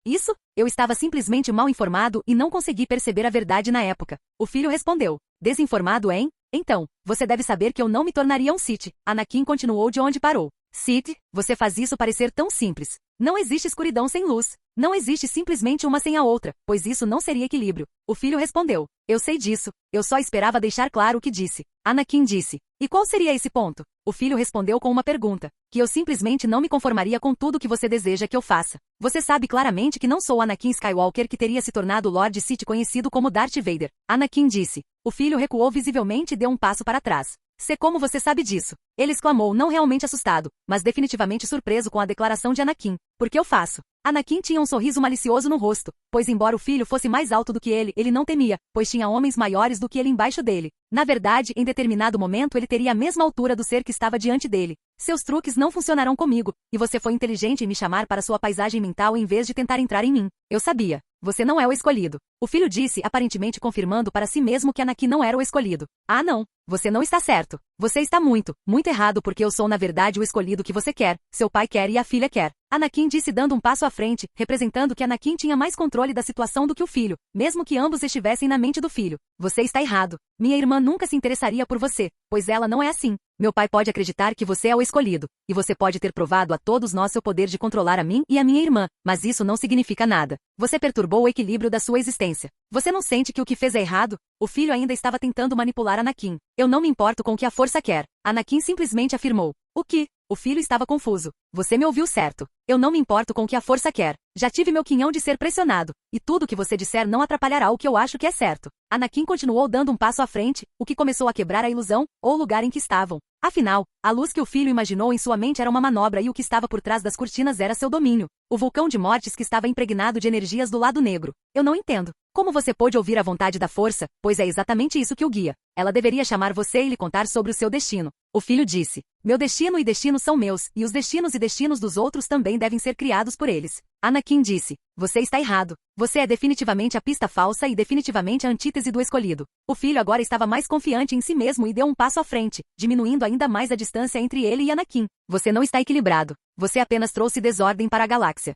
Isso? Eu estava simplesmente mal informado e não consegui perceber a verdade na época. O filho respondeu. Desinformado, hein? Então, você deve saber que eu não me tornaria um Sith. Anakin continuou de onde parou. Sith, você faz isso parecer tão simples. Não existe escuridão sem luz. Não existe simplesmente uma sem a outra, pois isso não seria equilíbrio. O filho respondeu. Eu sei disso. Eu só esperava deixar claro o que disse. Anakin disse. E qual seria esse ponto? O filho respondeu com uma pergunta. Que eu simplesmente não me conformaria com tudo que você deseja que eu faça. Você sabe claramente que não sou Anakin Skywalker que teria se tornado Lord Sith conhecido como Darth Vader. Anakin disse. O filho recuou visivelmente e deu um passo para trás. Como você sabe disso? Ele exclamou, não realmente assustado, mas definitivamente surpreso com a declaração de Anakin. Porque eu faço. Anakin tinha um sorriso malicioso no rosto, pois embora o filho fosse mais alto do que ele não temia, pois tinha homens maiores do que ele embaixo dele. Na verdade, em determinado momento ele teria a mesma altura do ser que estava diante dele. Seus truques não funcionarão comigo, e você foi inteligente em me chamar para sua paisagem mental em vez de tentar entrar em mim. Eu sabia. Você não é o escolhido. O filho disse, aparentemente confirmando para si mesmo que Anakin não era o escolhido. Ah não, você não está certo. Você está muito errado porque eu sou na verdade o escolhido que você quer, seu pai quer e a filha quer. Anakin disse dando um passo à frente, representando que Anakin tinha mais controle da situação do que o filho, mesmo que ambos estivessem na mente do filho. Você está errado. Minha irmã nunca se interessaria por você, pois ela não é assim. Meu pai pode acreditar que você é o escolhido, e você pode ter provado a todos nós seu poder de controlar a mim e a minha irmã, mas isso não significa nada. Você perturbou o equilíbrio da sua existência. Você não sente que o que fez é errado? O filho ainda estava tentando manipular Anakin. Eu não me importo com o que a força quer. Anakin simplesmente afirmou. O que? O filho estava confuso. Você me ouviu certo. Eu não me importo com o que a força quer. Já tive meu quinhão de ser pressionado, e tudo o que você disser não atrapalhará o que eu acho que é certo. Anakin continuou dando um passo à frente, o que começou a quebrar a ilusão, ou o lugar em que estavam. Afinal, a luz que o filho imaginou em sua mente era uma manobra e o que estava por trás das cortinas era seu domínio. O vulcão de mortes que estava impregnado de energias do lado negro. Eu não entendo. Como você pôde ouvir a vontade da força, pois é exatamente isso que o guia. Ela deveria chamar você e lhe contar sobre o seu destino. O filho disse. Meu destino e destinos são meus, e os destinos e destinos dos outros também devem ser criados por eles. Anakin disse. Você está errado. Você é definitivamente a pista falsa e definitivamente a antítese do escolhido. O filho agora estava mais confiante em si mesmo e deu um passo à frente, diminuindo ainda mais a distância entre ele e Anakin. Você não está equilibrado. Você apenas trouxe desordem para a galáxia.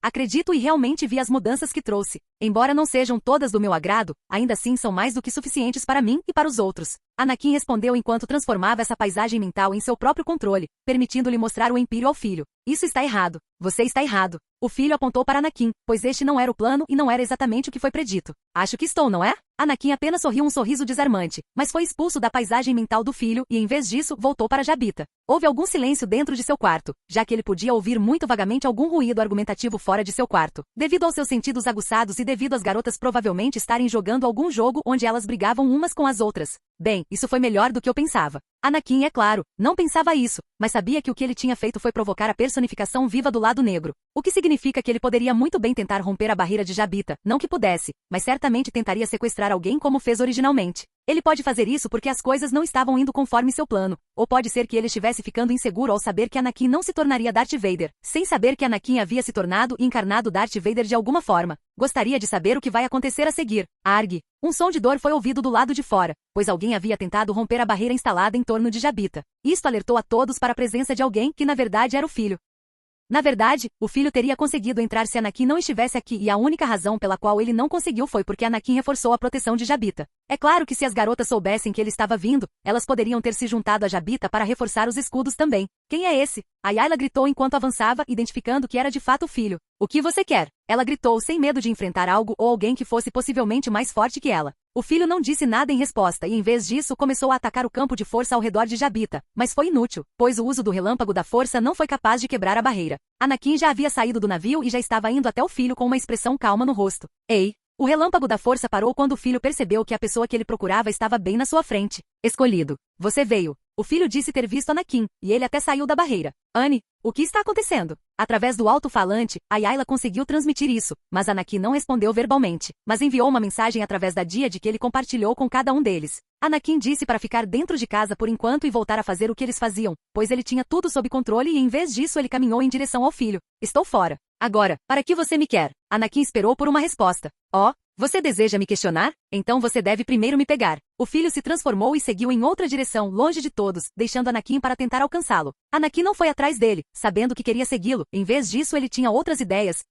Acredito e realmente vi as mudanças que trouxe. Embora não sejam todas do meu agrado, ainda assim são mais do que suficientes para mim e para os outros. Anakin respondeu enquanto transformava essa paisagem mental em seu próprio controle, permitindo-lhe mostrar o empírio ao filho. Isso está errado. Você está errado. O filho apontou para Anakin, pois este não era o plano e não era exatamente o que foi predito. Acho que estou, não é? Anakin apenas sorriu um sorriso desarmante, mas foi expulso da paisagem mental do filho e em vez disso voltou para Jabita. Houve algum silêncio dentro de seu quarto, já que ele podia ouvir muito vagamente algum ruído argumentativo fora de seu quarto. Devido aos seus sentidos aguçados e devido às garotas provavelmente estarem jogando algum jogo onde elas brigavam umas com as outras. Bem, isso foi melhor do que eu pensava. Anakin, é claro, não pensava isso, mas sabia que o que ele tinha feito foi provocar a personificação viva do lado negro. O que significa que ele poderia muito bem tentar romper a barreira de Jabita, não que pudesse, mas certamente tentaria sequestrar alguém como fez originalmente. Ele pode fazer isso porque as coisas não estavam indo conforme seu plano, ou pode ser que ele estivesse ficando inseguro ao saber que Anakin não se tornaria Darth Vader, sem saber que Anakin havia se tornado e encarnado Darth Vader de alguma forma. Gostaria de saber o que vai acontecer a seguir. Arg! Um som de dor foi ouvido do lado de fora, pois alguém havia tentado romper a barreira instalada em torno de Jabita. Isto alertou a todos para a presença de alguém que na verdade era o filho. Na verdade, o filho teria conseguido entrar se Anakin não estivesse aqui e a única razão pela qual ele não conseguiu foi porque Anakin reforçou a proteção de Jabita. É claro que se as garotas soubessem que ele estava vindo, elas poderiam ter se juntado a Jabita para reforçar os escudos também. Quem é esse? Ayla gritou enquanto avançava, identificando que era de fato o filho. O que você quer? Ela gritou sem medo de enfrentar algo ou alguém que fosse possivelmente mais forte que ela. O filho não disse nada em resposta e em vez disso começou a atacar o campo de força ao redor de Jabita, mas foi inútil, pois o uso do relâmpago da força não foi capaz de quebrar a barreira. Anakin já havia saído do navio e já estava indo até o filho com uma expressão calma no rosto. Ei! O relâmpago da força parou quando o filho percebeu que a pessoa que ele procurava estava bem na sua frente. Escolhido. Você veio. O filho disse ter visto Anakin, e ele até saiu da barreira. Anne, o que está acontecendo? Através do alto-falante, Ayla conseguiu transmitir isso, mas Anakin não respondeu verbalmente, mas enviou uma mensagem através da Dia de que ele compartilhou com cada um deles. Anakin disse para ficar dentro de casa por enquanto e voltar a fazer o que eles faziam, pois ele tinha tudo sob controle e em vez disso ele caminhou em direção ao filho. Estou fora. Agora, para que você me quer? Anakin esperou por uma resposta. Oh, você deseja me questionar? Então você deve primeiro me pegar. O filho se transformou e seguiu em outra direção, longe de todos, deixando Anakin para tentar alcançá-lo. Anakin não foi atrás dele, sabendo que queria segui-lo. Em vez disso ele tinha outras ideias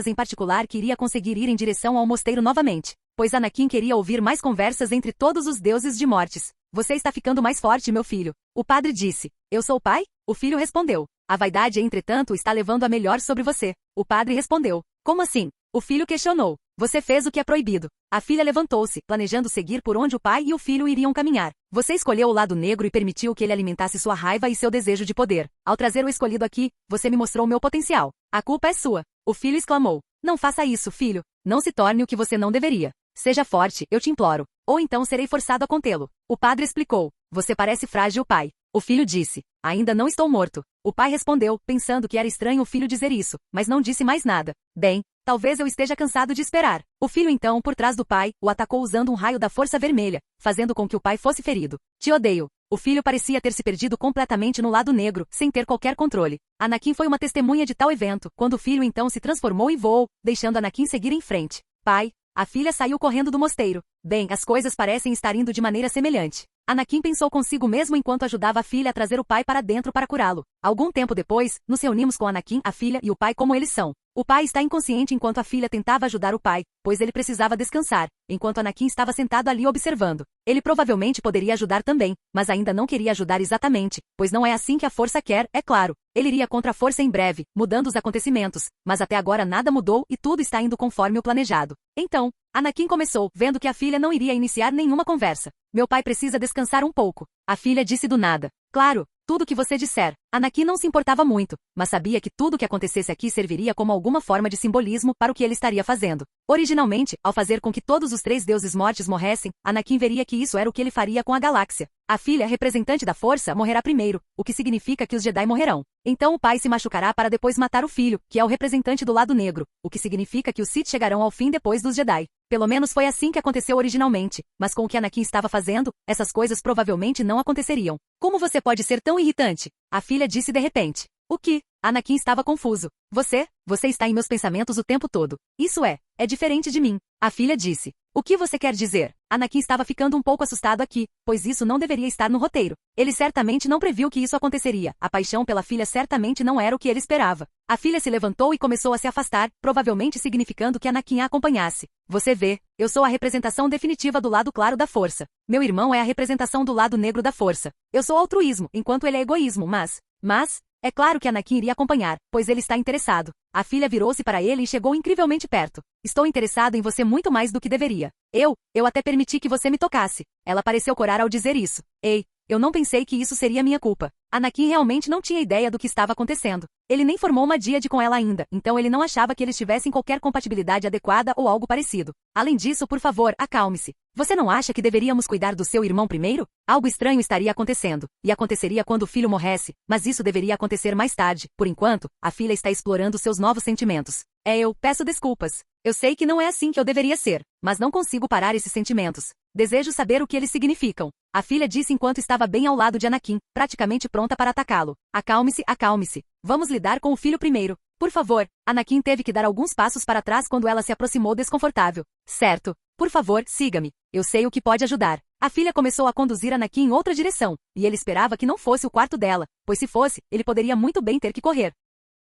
em particular que iria conseguir ir em direção ao mosteiro novamente. Pois Anakin queria ouvir mais conversas entre todos os deuses de mortes. Você está ficando mais forte, meu filho. O padre disse. Eu sou o pai? O filho respondeu. A vaidade, entretanto, está levando a melhor sobre você. O padre respondeu. Como assim? O filho questionou. Você fez o que é proibido. A filha levantou-se, planejando seguir por onde o pai e o filho iriam caminhar. Você escolheu o lado negro e permitiu que ele alimentasse sua raiva e seu desejo de poder. Ao trazer o escolhido aqui, você me mostrou meu potencial. A culpa é sua. O filho exclamou. Não faça isso, filho. Não se torne o que você não deveria. Seja forte, eu te imploro. Ou então serei forçado a contê-lo. O padre explicou. Você parece frágil, pai. O filho disse: ainda não estou morto. O pai respondeu, pensando que era estranho o filho dizer isso, mas não disse mais nada. Bem, talvez eu esteja cansado de esperar. O filho então, por trás do pai, o atacou usando um raio da força vermelha, fazendo com que o pai fosse ferido. Te odeio. O filho parecia ter se perdido completamente no lado negro, sem ter qualquer controle. Anakin foi uma testemunha de tal evento, quando o filho então se transformou e voou, deixando Anakin seguir em frente. Pai, a filha saiu correndo do mosteiro. Bem, as coisas parecem estar indo de maneira semelhante. Anakin pensou consigo mesmo enquanto ajudava a filha a trazer o pai para dentro para curá-lo. Algum tempo depois, nos reunimos com Anakin, a filha e o pai como eles são. O pai está inconsciente enquanto a filha tentava ajudar o pai, pois ele precisava descansar, enquanto Anakin estava sentado ali observando. Ele provavelmente poderia ajudar também, mas ainda não queria ajudar exatamente, pois não é assim que a força quer, é claro. Ele iria contra a força em breve, mudando os acontecimentos, mas até agora nada mudou e tudo está indo conforme o planejado. Então, Anakin começou, vendo que a filha não iria iniciar nenhuma conversa. Meu pai precisa descansar um pouco. A filha disse do nada. Claro, tudo que você disser. Anakin não se importava muito, mas sabia que tudo que acontecesse aqui serviria como alguma forma de simbolismo para o que ele estaria fazendo. Originalmente, ao fazer com que todos os 3 deuses mortes morressem, Anakin veria que isso era o que ele faria com a galáxia. A filha, representante da força, morrerá primeiro, o que significa que os Jedi morrerão. Então o pai se machucará para depois matar o filho, que é o representante do lado negro, o que significa que os Sith chegarão ao fim depois dos Jedi. Pelo menos foi assim que aconteceu originalmente, mas com o que Anakin estava fazendo, essas coisas provavelmente não aconteceriam. Como você pode ser tão irritante? A filha disse de repente. O que? Anakin estava confuso. Você está em meus pensamentos o tempo todo. Isso é diferente de mim. A filha disse. O que você quer dizer? Anakin estava ficando um pouco assustado aqui, pois isso não deveria estar no roteiro. Ele certamente não previu que isso aconteceria. A paixão pela filha certamente não era o que ele esperava. A filha se levantou e começou a se afastar, provavelmente significando que Anakin a acompanhasse. Você vê, eu sou a representação definitiva do lado claro da força. Meu irmão é a representação do lado negro da força. Eu sou altruísmo, enquanto ele é egoísmo, mas... É claro que Anakin iria acompanhar, pois ele está interessado. A filha virou-se para ele e chegou incrivelmente perto. Estou interessado em você muito mais do que deveria. Eu até permiti que você me tocasse. Ela pareceu corar ao dizer isso. Ei, eu não pensei que isso seria minha culpa. Anakin realmente não tinha ideia do que estava acontecendo. Ele nem formou uma díade com ela ainda, então ele não achava que eles tivessem qualquer compatibilidade adequada ou algo parecido. Além disso, por favor, acalme-se. Você não acha que deveríamos cuidar do seu irmão primeiro? Algo estranho estaria acontecendo, e aconteceria quando o filho morresse, mas isso deveria acontecer mais tarde. Por enquanto, a filha está explorando seus novos sentimentos. Eu peço desculpas. Eu sei que não é assim que eu deveria ser, mas não consigo parar esses sentimentos. Desejo saber o que eles significam. A filha disse enquanto estava bem ao lado de Anakin, praticamente pronta para atacá-lo. Acalme-se, acalme-se. Vamos lidar com o filho primeiro. Por favor. Anakin teve que dar alguns passos para trás quando ela se aproximou desconfortável. Certo. Por favor, siga-me. Eu sei o que pode ajudar. A filha começou a conduzir Anakin em outra direção, e ele esperava que não fosse o quarto dela, pois se fosse, ele poderia muito bem ter que correr.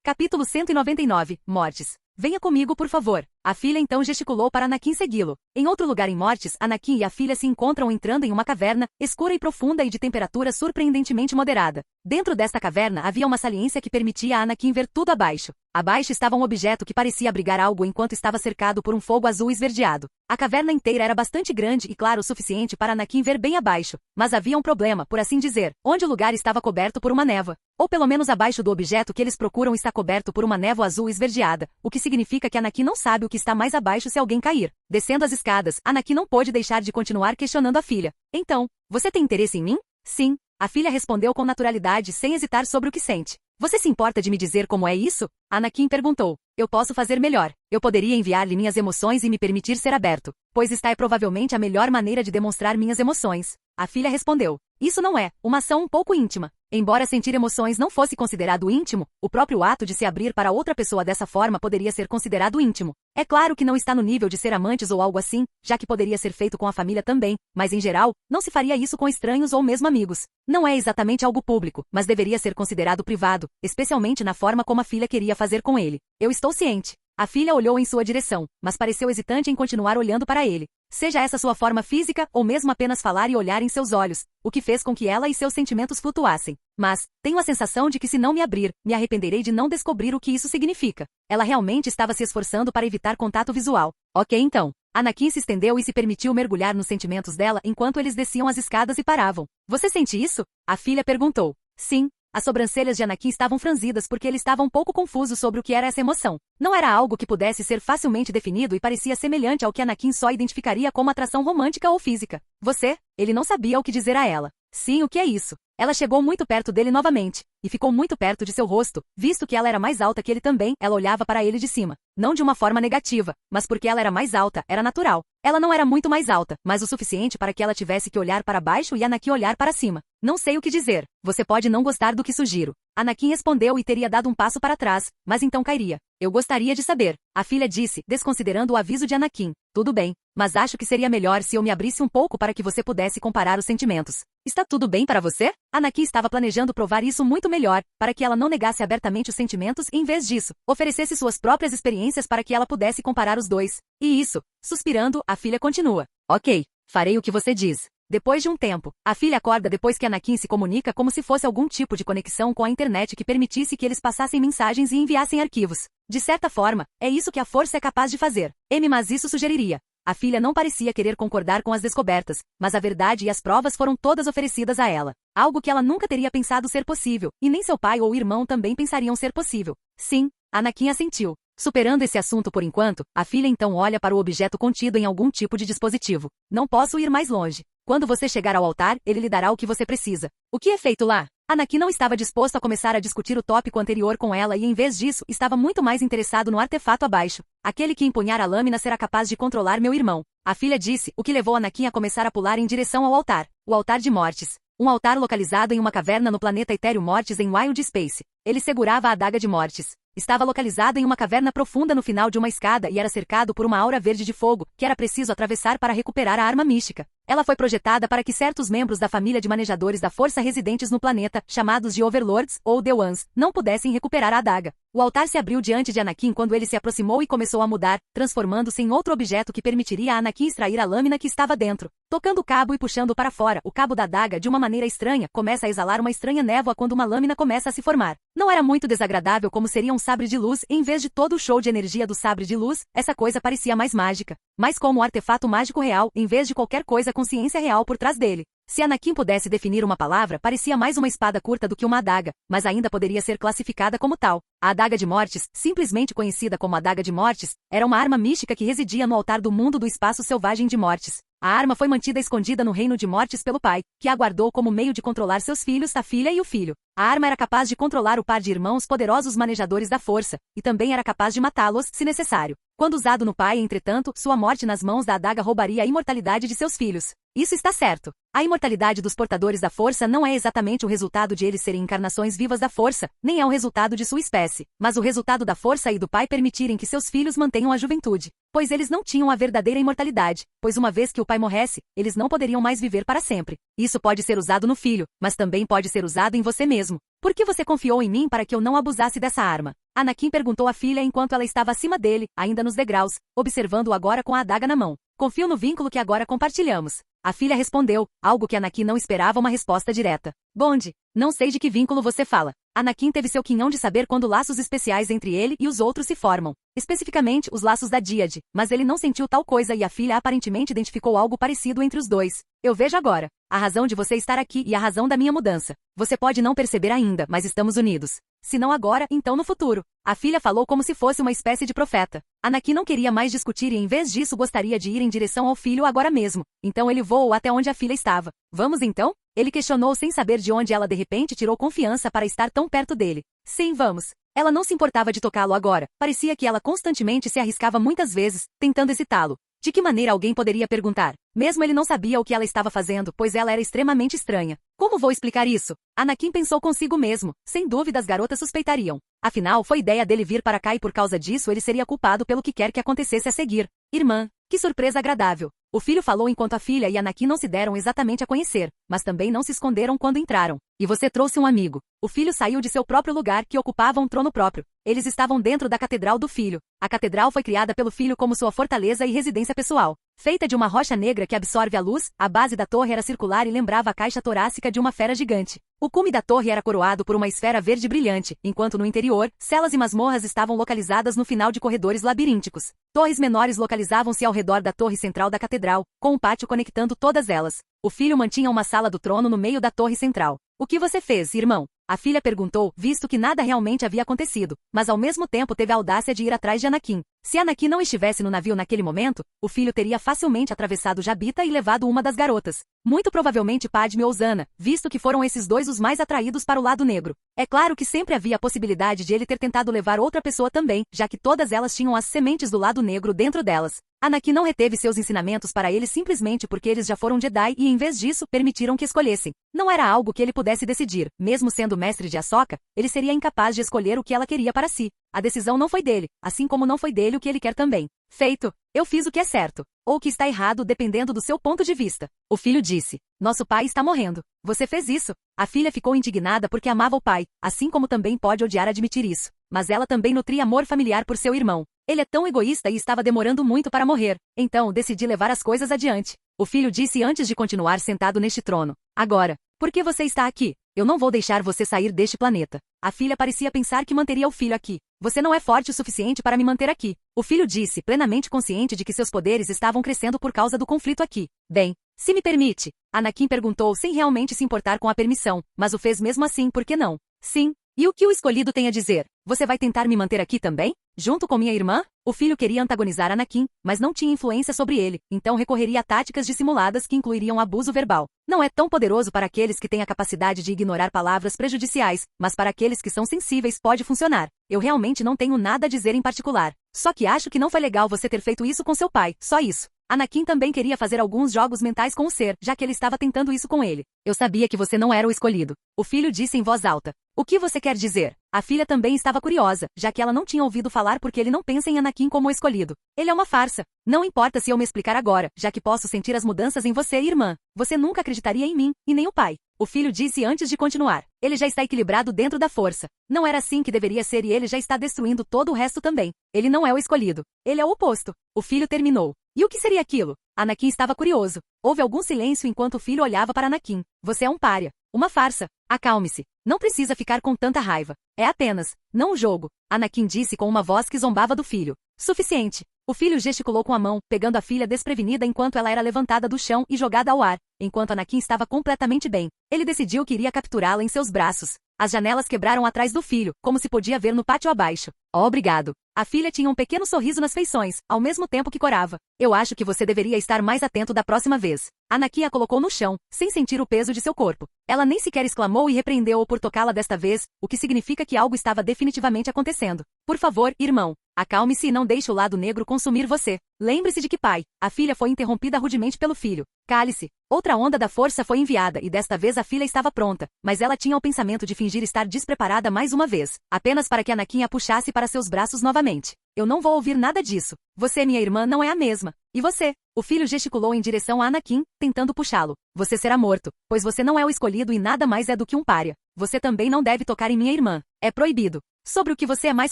Capítulo 199. Mortes. Venha comigo, por favor. A filha então gesticulou para Anakin segui-lo. Em outro lugar em Mortes, Anakin e a filha se encontram entrando em uma caverna, escura e profunda e de temperatura surpreendentemente moderada. Dentro desta caverna havia uma saliência que permitia a Anakin ver tudo abaixo. Abaixo estava um objeto que parecia abrigar algo enquanto estava cercado por um fogo azul esverdeado. A caverna inteira era bastante grande e claro o suficiente para Anakin ver bem abaixo, mas havia um problema, por assim dizer, onde o lugar estava coberto por uma névoa. Ou pelo menos abaixo do objeto que eles procuram está coberto por uma névoa azul esverdeada, o que significa que Anakin não sabe o que está mais abaixo se alguém cair. Descendo as escadas, Anakin não pôde deixar de continuar questionando a filha. Então, você tem interesse em mim? Sim. A filha respondeu com naturalidade sem hesitar sobre o que sente. Você se importa de me dizer como é isso? Anakin perguntou. Eu posso fazer melhor. Eu poderia enviar-lhe minhas emoções e me permitir ser aberto, pois esta é provavelmente a melhor maneira de demonstrar minhas emoções. A filha respondeu. Isso não é uma ação um pouco íntima. Embora sentir emoções não fosse considerado íntimo, o próprio ato de se abrir para outra pessoa dessa forma poderia ser considerado íntimo. É claro que não está no nível de ser amantes ou algo assim, já que poderia ser feito com a família também, mas em geral, não se faria isso com estranhos ou mesmo amigos. Não é exatamente algo público, mas deveria ser considerado privado, especialmente na forma como a filha queria fazer com ele. Eu estou ciente. A filha olhou em sua direção, mas pareceu hesitante em continuar olhando para ele. Seja essa sua forma física, ou mesmo apenas falar e olhar em seus olhos, o que fez com que ela e seus sentimentos flutuassem. Mas, tenho a sensação de que se não me abrir, me arrependerei de não descobrir o que isso significa. Ela realmente estava se esforçando para evitar contato visual. Ok então. Anakin se estendeu e se permitiu mergulhar nos sentimentos dela enquanto eles desciam as escadas e paravam. Você sente isso? A filha perguntou. Sim. As sobrancelhas de Anakin estavam franzidas porque ele estava um pouco confuso sobre o que era essa emoção. Não era algo que pudesse ser facilmente definido e parecia semelhante ao que Anakin só identificaria como atração romântica ou física. Você? Ele não sabia o que dizer a ela. Sim, o que é isso? Ela chegou muito perto dele novamente, e ficou muito perto de seu rosto, visto que ela era mais alta que ele também, ela olhava para ele de cima. Não de uma forma negativa, mas porque ela era mais alta, era natural. Ela não era muito mais alta, mas o suficiente para que ela tivesse que olhar para baixo e Anakin olhar para cima. Não sei o que dizer. Você pode não gostar do que sugiro. Anakin respondeu e teria dado um passo para trás, mas então cairia. Eu gostaria de saber. A filha disse, desconsiderando o aviso de Anakin. Tudo bem, mas acho que seria melhor se eu me abrisse um pouco para que você pudesse comparar os sentimentos. Está tudo bem para você? Anakin estava planejando provar isso muito melhor, para que ela não negasse abertamente os sentimentos e, em vez disso, oferecesse suas próprias experiências para que ela pudesse comparar os dois. E isso, suspirando, a filha continua. Ok, farei o que você diz. Depois de um tempo, a filha acorda depois que Anakin se comunica como se fosse algum tipo de conexão com a internet que permitisse que eles passassem mensagens e enviassem arquivos. De certa forma, é isso que a força é capaz de fazer. Mas isso sugeriria. A filha não parecia querer concordar com as descobertas, mas a verdade e as provas foram todas oferecidas a ela. Algo que ela nunca teria pensado ser possível, e nem seu pai ou irmão também pensariam ser possível. Sim, Anakin assentiu. Superando esse assunto por enquanto, a filha então olha para o objeto contido em algum tipo de dispositivo. Não posso ir mais longe. Quando você chegar ao altar, ele lhe dará o que você precisa. O que é feito lá? Anakin não estava disposto a começar a discutir o tópico anterior com ela e, em vez disso, estava muito mais interessado no artefato abaixo. Aquele que empunhar a lâmina será capaz de controlar meu irmão. A filha disse, o que levou Anakin a começar a pular em direção ao altar. O altar de Mortis. Um altar localizado em uma caverna no planeta Etéreo Mortis em Wild Space. Ele segurava a adaga de Mortis. Estava localizado em uma caverna profunda no final de uma escada e era cercado por uma aura verde de fogo, que era preciso atravessar para recuperar a arma mística. Ela foi projetada para que certos membros da família de manejadores da força residentes no planeta, chamados de Overlords, ou The Ones, não pudessem recuperar a adaga. O altar se abriu diante de Anakin quando ele se aproximou e começou a mudar, transformando-se em outro objeto que permitiria a Anakin extrair a lâmina que estava dentro. Tocando o cabo e puxando para fora, o cabo da adaga de uma maneira estranha, começa a exalar uma estranha névoa quando uma lâmina começa a se formar. Não era muito desagradável como seria um sabre de luz, e em vez de todo o show de energia do sabre de luz, essa coisa parecia mais mágica. Mais como um artefato mágico real, em vez de qualquer coisa com ciência real por trás dele. Se Anakin pudesse definir uma palavra, parecia mais uma espada curta do que uma adaga, mas ainda poderia ser classificada como tal. A adaga de Mortis, simplesmente conhecida como adaga de Mortis, era uma arma mística que residia no altar do mundo do espaço selvagem de Mortis. A arma foi mantida escondida no reino de Mortis pelo pai, que a guardou como meio de controlar seus filhos, a filha e o filho. A arma era capaz de controlar o par de irmãos poderosos manejadores da força, e também era capaz de matá-los, se necessário. Quando usado no pai, entretanto, sua morte nas mãos da adaga roubaria a imortalidade de seus filhos. Isso está certo. A imortalidade dos portadores da força não é exatamente o resultado de eles serem encarnações vivas da força, nem é o resultado de sua espécie, mas o resultado da força e do pai permitirem que seus filhos mantenham a juventude. Pois eles não tinham a verdadeira imortalidade, pois uma vez que o pai morresse, eles não poderiam mais viver para sempre. Isso pode ser usado no filho, mas também pode ser usado em você mesmo. Por que você confiou em mim para que eu não abusasse dessa arma? Anakin perguntou à filha enquanto ela estava acima dele, ainda nos degraus, observando-o agora com a adaga na mão. Confio no vínculo que agora compartilhamos. A filha respondeu, algo que Anakin não esperava uma resposta direta. Bond, não sei de que vínculo você fala. Anakin teve seu quinhão de saber quando laços especiais entre ele e os outros se formam. Especificamente, os laços da Díade, mas ele não sentiu tal coisa e a filha aparentemente identificou algo parecido entre os dois. Eu vejo agora. A razão de você estar aqui e a razão da minha mudança. Você pode não perceber ainda, mas estamos unidos. Se não agora, então no futuro. A filha falou como se fosse uma espécie de profeta. Anakin não queria mais discutir e em vez disso gostaria de ir em direção ao filho agora mesmo. Então ele voou até onde a filha estava. Vamos então? Ele questionou sem saber de onde ela de repente tirou confiança para estar tão perto dele. Sim, vamos. Ela não se importava de tocá-lo agora. Parecia que ela constantemente se arriscava muitas vezes, tentando excitá-lo. De que maneira alguém poderia perguntar? Mesmo ele não sabia o que ela estava fazendo, pois ela era extremamente estranha. Como vou explicar isso? Anakin pensou consigo mesmo. Sem dúvida as garotas suspeitariam. Afinal, foi ideia dele vir para cá e por causa disso ele seria culpado pelo que quer que acontecesse a seguir. Irmã, que surpresa agradável. O filho falou enquanto a filha e Anakin não se deram exatamente a conhecer, mas também não se esconderam quando entraram. E você trouxe um amigo. O filho saiu de seu próprio lugar que ocupava um trono próprio. Eles estavam dentro da catedral do filho. A catedral foi criada pelo filho como sua fortaleza e residência pessoal. Feita de uma rocha negra que absorve a luz, a base da torre era circular e lembrava a caixa torácica de uma fera gigante. O cume da torre era coroado por uma esfera verde brilhante, enquanto no interior, celas e masmorras estavam localizadas no final de corredores labirínticos. Torres menores localizavam-se ao redor da torre central da catedral, com um pátio conectando todas elas. O filho mantinha uma sala do trono no meio da torre central. O que você fez, irmão? A filha perguntou, visto que nada realmente havia acontecido, mas ao mesmo tempo teve a audácia de ir atrás de Anakin. Se Anakin não estivesse no navio naquele momento, o filho teria facilmente atravessado Jabita e levado uma das garotas. Muito provavelmente Padme ou Zana, visto que foram esses dois os mais atraídos para o lado negro. É claro que sempre havia a possibilidade de ele ter tentado levar outra pessoa também, já que todas elas tinham as sementes do lado negro dentro delas. Anakin não reteve seus ensinamentos para eles simplesmente porque eles já foram Jedi e em vez disso, permitiram que escolhessem. Não era algo que ele pudesse decidir, mesmo sendo mestre de Ahsoka, ele seria incapaz de escolher o que ela queria para si. A decisão não foi dele, assim como não foi dele o que ele quer também. Feito. Eu fiz o que é certo. Ou o que está errado dependendo do seu ponto de vista. O filho disse. Nosso pai está morrendo. Você fez isso. A filha ficou indignada porque amava o pai, assim como também pode odiar admitir isso. Mas ela também nutria amor familiar por seu irmão. Ele é tão egoísta e estava demorando muito para morrer. Então, decidi levar as coisas adiante. O filho disse antes de continuar sentado neste trono. Agora, por que você está aqui? Eu não vou deixar você sair deste planeta. A filha parecia pensar que manteria o filho aqui. Você não é forte o suficiente para me manter aqui. O filho disse, plenamente consciente de que seus poderes estavam crescendo por causa do conflito aqui. Bem, se me permite. Anakin perguntou sem realmente se importar com a permissão, mas o fez mesmo assim, por que não? Sim. E o que o escolhido tem a dizer? Você vai tentar me manter aqui também? Junto com minha irmã? O filho queria antagonizar Anakin, mas não tinha influência sobre ele, então recorreria a táticas dissimuladas que incluiriam abuso verbal. Não é tão poderoso para aqueles que têm a capacidade de ignorar palavras prejudiciais, mas para aqueles que são sensíveis pode funcionar. Eu realmente não tenho nada a dizer em particular. Só que acho que não foi legal você ter feito isso com seu pai, só isso. Anakin também queria fazer alguns jogos mentais com o ser, já que ele estava tentando isso com ele. Eu sabia que você não era o escolhido. O filho disse em voz alta. O que você quer dizer? A filha também estava curiosa, já que ela não tinha ouvido falar porque ele não pensa em Anakin como o escolhido. Ele é uma farsa. Não importa se eu me explicar agora, já que posso sentir as mudanças em você, irmã. Você nunca acreditaria em mim, e nem o pai. O filho disse antes de continuar. Ele já está equilibrado dentro da força. Não era assim que deveria ser e ele já está destruindo todo o resto também. Ele não é o escolhido. Ele é o oposto. O filho terminou. E o que seria aquilo? Anakin estava curioso. Houve algum silêncio enquanto o filho olhava para Anakin. Você é um pária. Uma farsa. Acalme-se. Não precisa ficar com tanta raiva. É apenas, não um jogo. Anakin disse com uma voz que zombava do filho. Suficiente. O filho gesticulou com a mão, pegando a filha desprevenida enquanto ela era levantada do chão e jogada ao ar, enquanto Anakin estava completamente bem. Ele decidiu que iria capturá-la em seus braços. As janelas quebraram atrás do filho, como se podia ver no pátio abaixo. Oh, obrigado. A filha tinha um pequeno sorriso nas feições, ao mesmo tempo que corava. Eu acho que você deveria estar mais atento da próxima vez. Anakin a colocou no chão, sem sentir o peso de seu corpo. Ela nem sequer exclamou e repreendeu-o por tocá-la desta vez, o que significa que algo estava definitivamente acontecendo. Por favor, irmão. Acalme-se e não deixe o lado negro consumir você. Lembre-se de que pai. A filha foi interrompida rudemente pelo filho. Cale-se. Outra onda da força foi enviada e desta vez a filha estava pronta, mas ela tinha o pensamento de fingir estar despreparada mais uma vez, apenas para que Anakin a puxasse para seus braços novamente. Eu não vou ouvir nada disso. Você, minha irmã, não é a mesma. E você? O filho gesticulou em direção a Anakin, tentando puxá-lo. Você será morto, pois você não é o escolhido e nada mais é do que um pária. Você também não deve tocar em minha irmã. É proibido. Sobre o que você é mais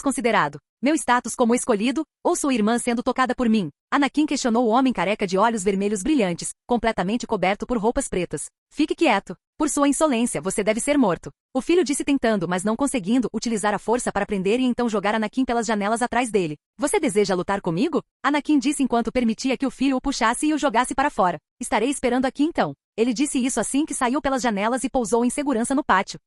considerado? Meu status como escolhido, ou sua irmã sendo tocada por mim? Anakin questionou o homem careca de olhos vermelhos brilhantes, completamente coberto por roupas pretas. Fique quieto. Por sua insolência, você deve ser morto. O filho disse tentando, mas não conseguindo, utilizar a força para prender e então jogar Anakin pelas janelas atrás dele. Você deseja lutar comigo? Anakin disse enquanto permitia que o filho o puxasse e o jogasse para fora. Estarei esperando aqui então. Ele disse isso assim que saiu pelas janelas e pousou em segurança no pátio.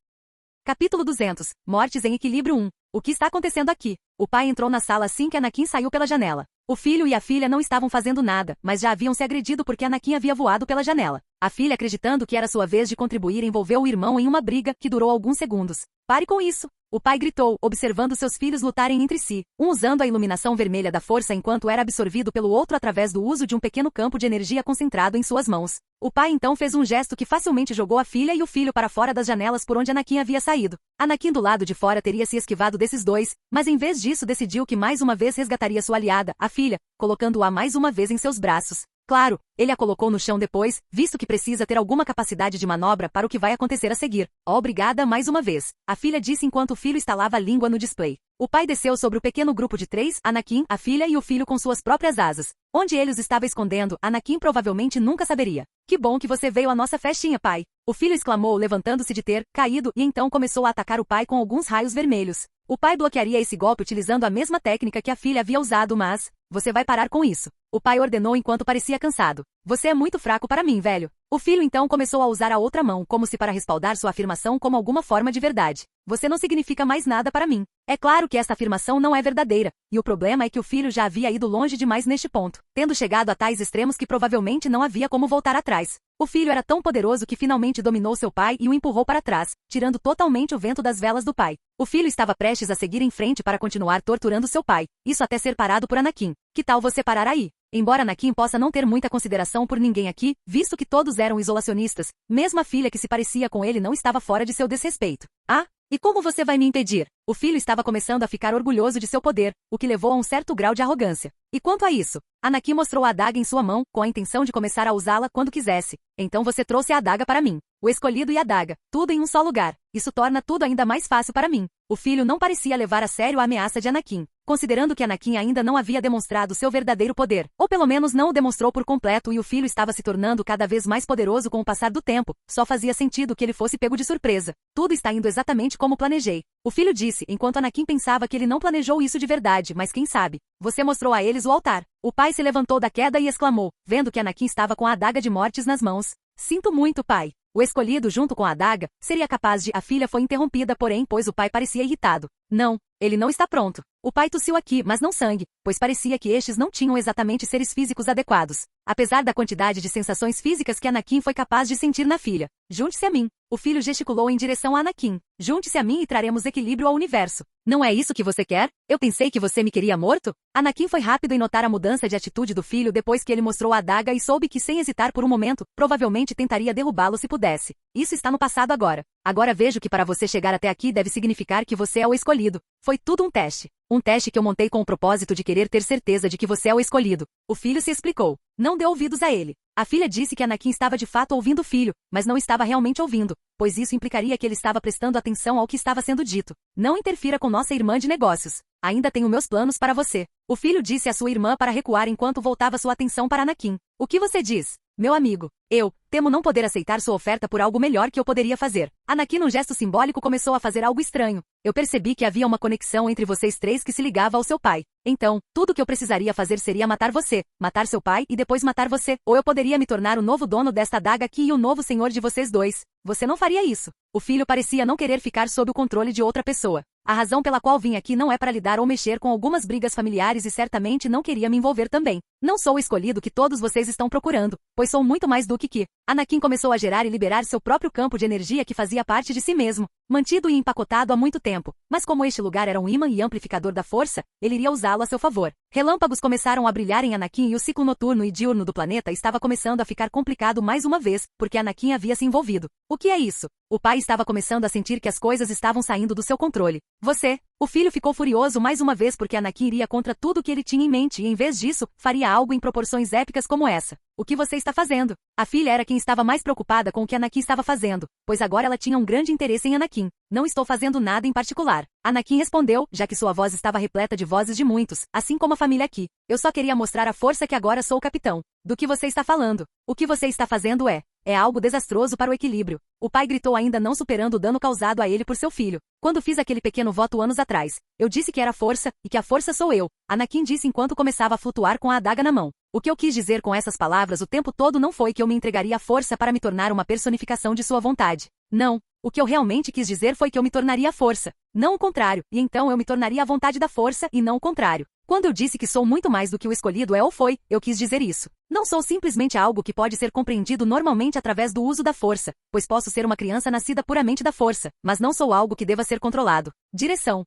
Capítulo 200. Mortes em equilíbrio 1. O que está acontecendo aqui? O pai entrou na sala assim que Anakin saiu pela janela. O filho e a filha não estavam fazendo nada, mas já haviam se agredido porque Anakin havia voado pela janela. A filha, acreditando que era sua vez de contribuir, envolveu o irmão em uma briga que durou alguns segundos. Pare com isso! O pai gritou, observando seus filhos lutarem entre si, um usando a iluminação vermelha da força enquanto era absorvido pelo outro através do uso de um pequeno campo de energia concentrado em suas mãos. O pai então fez um gesto que facilmente jogou a filha e o filho para fora das janelas por onde Anakin havia saído. Anakin do lado de fora teria se esquivado desses dois, mas em vez disso decidiu que mais uma vez resgataria sua aliada, a filha, colocando-a mais uma vez em seus braços. Claro, ele a colocou no chão depois, visto que precisa ter alguma capacidade de manobra para o que vai acontecer a seguir. Obrigada mais uma vez. A filha disse enquanto o filho estalava a língua no display. O pai desceu sobre o pequeno grupo de 3, Anakin, a filha e o filho com suas próprias asas. Onde ele os estava escondendo, Anakin provavelmente nunca saberia. Que bom que você veio à nossa festinha, pai. O filho exclamou levantando-se de ter caído e então começou a atacar o pai com alguns raios vermelhos. O pai bloquearia esse golpe utilizando a mesma técnica que a filha havia usado, mas... Você vai parar com isso. O pai ordenou enquanto parecia cansado. Você é muito fraco para mim, velho. O filho então começou a usar a outra mão como se para respaldar sua afirmação como alguma forma de verdade. Você não significa mais nada para mim. É claro que esta afirmação não é verdadeira, e o problema é que o filho já havia ido longe demais neste ponto, tendo chegado a tais extremos que provavelmente não havia como voltar atrás. O filho era tão poderoso que finalmente dominou seu pai e o empurrou para trás, tirando totalmente o vento das velas do pai. O filho estava prestes a seguir em frente para continuar torturando seu pai, isso até ser parado por Anakin. Que tal você parar aí? Embora Anakin possa não ter muita consideração por ninguém aqui, visto que todos eram isolacionistas, mesmo a filha que se parecia com ele não estava fora de seu desrespeito. Ah, e como você vai me impedir? O filho estava começando a ficar orgulhoso de seu poder, o que levou a um certo grau de arrogância. E quanto a isso? Anakin mostrou a adaga em sua mão, com a intenção de começar a usá-la quando quisesse. Então você trouxe a adaga para mim. O escolhido e a adaga, tudo em um só lugar. Isso torna tudo ainda mais fácil para mim. O filho não parecia levar a sério a ameaça de Anakin, considerando que Anakin ainda não havia demonstrado seu verdadeiro poder, ou pelo menos não o demonstrou por completo e o filho estava se tornando cada vez mais poderoso com o passar do tempo, só fazia sentido que ele fosse pego de surpresa. Tudo está indo exatamente como planejei. O filho disse, enquanto Anakin pensava que ele não planejou isso de verdade, mas quem sabe? Você mostrou a eles o altar. O pai se levantou da queda e exclamou, vendo que Anakin estava com a adaga de mortes nas mãos. Sinto muito, pai. O escolhido junto com a adaga, seria capaz de... A filha foi interrompida porém pois o pai parecia irritado. Não, ele não está pronto. O pai tossiu aqui, mas não sangue, pois parecia que estes não tinham exatamente seres físicos adequados. Apesar da quantidade de sensações físicas que Anakin foi capaz de sentir na filha. Junte-se a mim. O filho gesticulou em direção a Anakin. Junte-se a mim e traremos equilíbrio ao universo. Não é isso que você quer? Eu pensei que você me queria morto? Anakin foi rápido em notar a mudança de atitude do filho depois que ele mostrou a adaga e soube que sem hesitar por um momento, provavelmente tentaria derrubá-lo se pudesse. Isso está no passado agora. Agora vejo que para você chegar até aqui deve significar que você é o escolhido. Foi tudo um teste. Um teste que eu montei com o propósito de querer ter certeza de que você é o escolhido. O filho se explicou. Não deu ouvidos a ele. A filha disse que Anakin estava de fato ouvindo o filho, mas não estava realmente ouvindo, pois isso implicaria que ele estava prestando atenção ao que estava sendo dito. Não interfira com nossa irmã de negócios. Ainda tenho meus planos para você. O filho disse à sua irmã para recuar enquanto voltava sua atenção para Anakin. O que você diz? Meu amigo, eu temo não poder aceitar sua oferta por algo melhor que eu poderia fazer. Anakin, num gesto simbólico, começou a fazer algo estranho. Eu percebi que havia uma conexão entre vocês três que se ligava ao seu pai. Então, tudo que eu precisaria fazer seria matar você, matar seu pai e depois matar você. Ou eu poderia me tornar o novo dono desta adaga aqui e o novo senhor de vocês dois. Você não faria isso. O filho parecia não querer ficar sob o controle de outra pessoa. A razão pela qual vim aqui não é para lidar ou mexer com algumas brigas familiares e certamente não queria me envolver também. Não sou o escolhido que todos vocês estão procurando, pois sou muito mais do que. Anakin começou a gerar e liberar seu próprio campo de energia que fazia parte de si mesmo, mantido e empacotado há muito tempo. Mas como este lugar era um ímã e amplificador da força, ele iria usá-lo a seu favor. Relâmpagos começaram a brilhar em Anakin e o ciclo noturno e diurno do planeta estava começando a ficar complicado mais uma vez, porque Anakin havia se envolvido. O que é isso? O pai estava começando a sentir que as coisas estavam saindo do seu controle. Você... O filho ficou furioso mais uma vez porque Anakin iria contra tudo que ele tinha em mente e em vez disso, faria algo em proporções épicas como essa. O que você está fazendo? A filha era quem estava mais preocupada com o que Anakin estava fazendo, pois agora ela tinha um grande interesse em Anakin. Não estou fazendo nada em particular. Anakin respondeu, já que sua voz estava repleta de vozes de muitos, assim como a família aqui. Eu só queria mostrar a força que agora sou o capitão. Do que você está falando? O que você está fazendo é algo desastroso para o equilíbrio. O pai gritou ainda não superando o dano causado a ele por seu filho. Quando fiz aquele pequeno voto anos atrás, eu disse que era força, e que a força sou eu. Anakin disse enquanto começava a flutuar com a adaga na mão. O que eu quis dizer com essas palavras o tempo todo não foi que eu me entregaria à força para me tornar uma personificação de sua vontade. Não. O que eu realmente quis dizer foi que eu me tornaria a força, não o contrário, e então eu me tornaria a vontade da força e não o contrário. Quando eu disse que sou muito mais do que o escolhido é ou foi, eu quis dizer isso. Não sou simplesmente algo que pode ser compreendido normalmente através do uso da força, pois posso ser uma criança nascida puramente da força, mas não sou algo que deva ser controlado. Direção.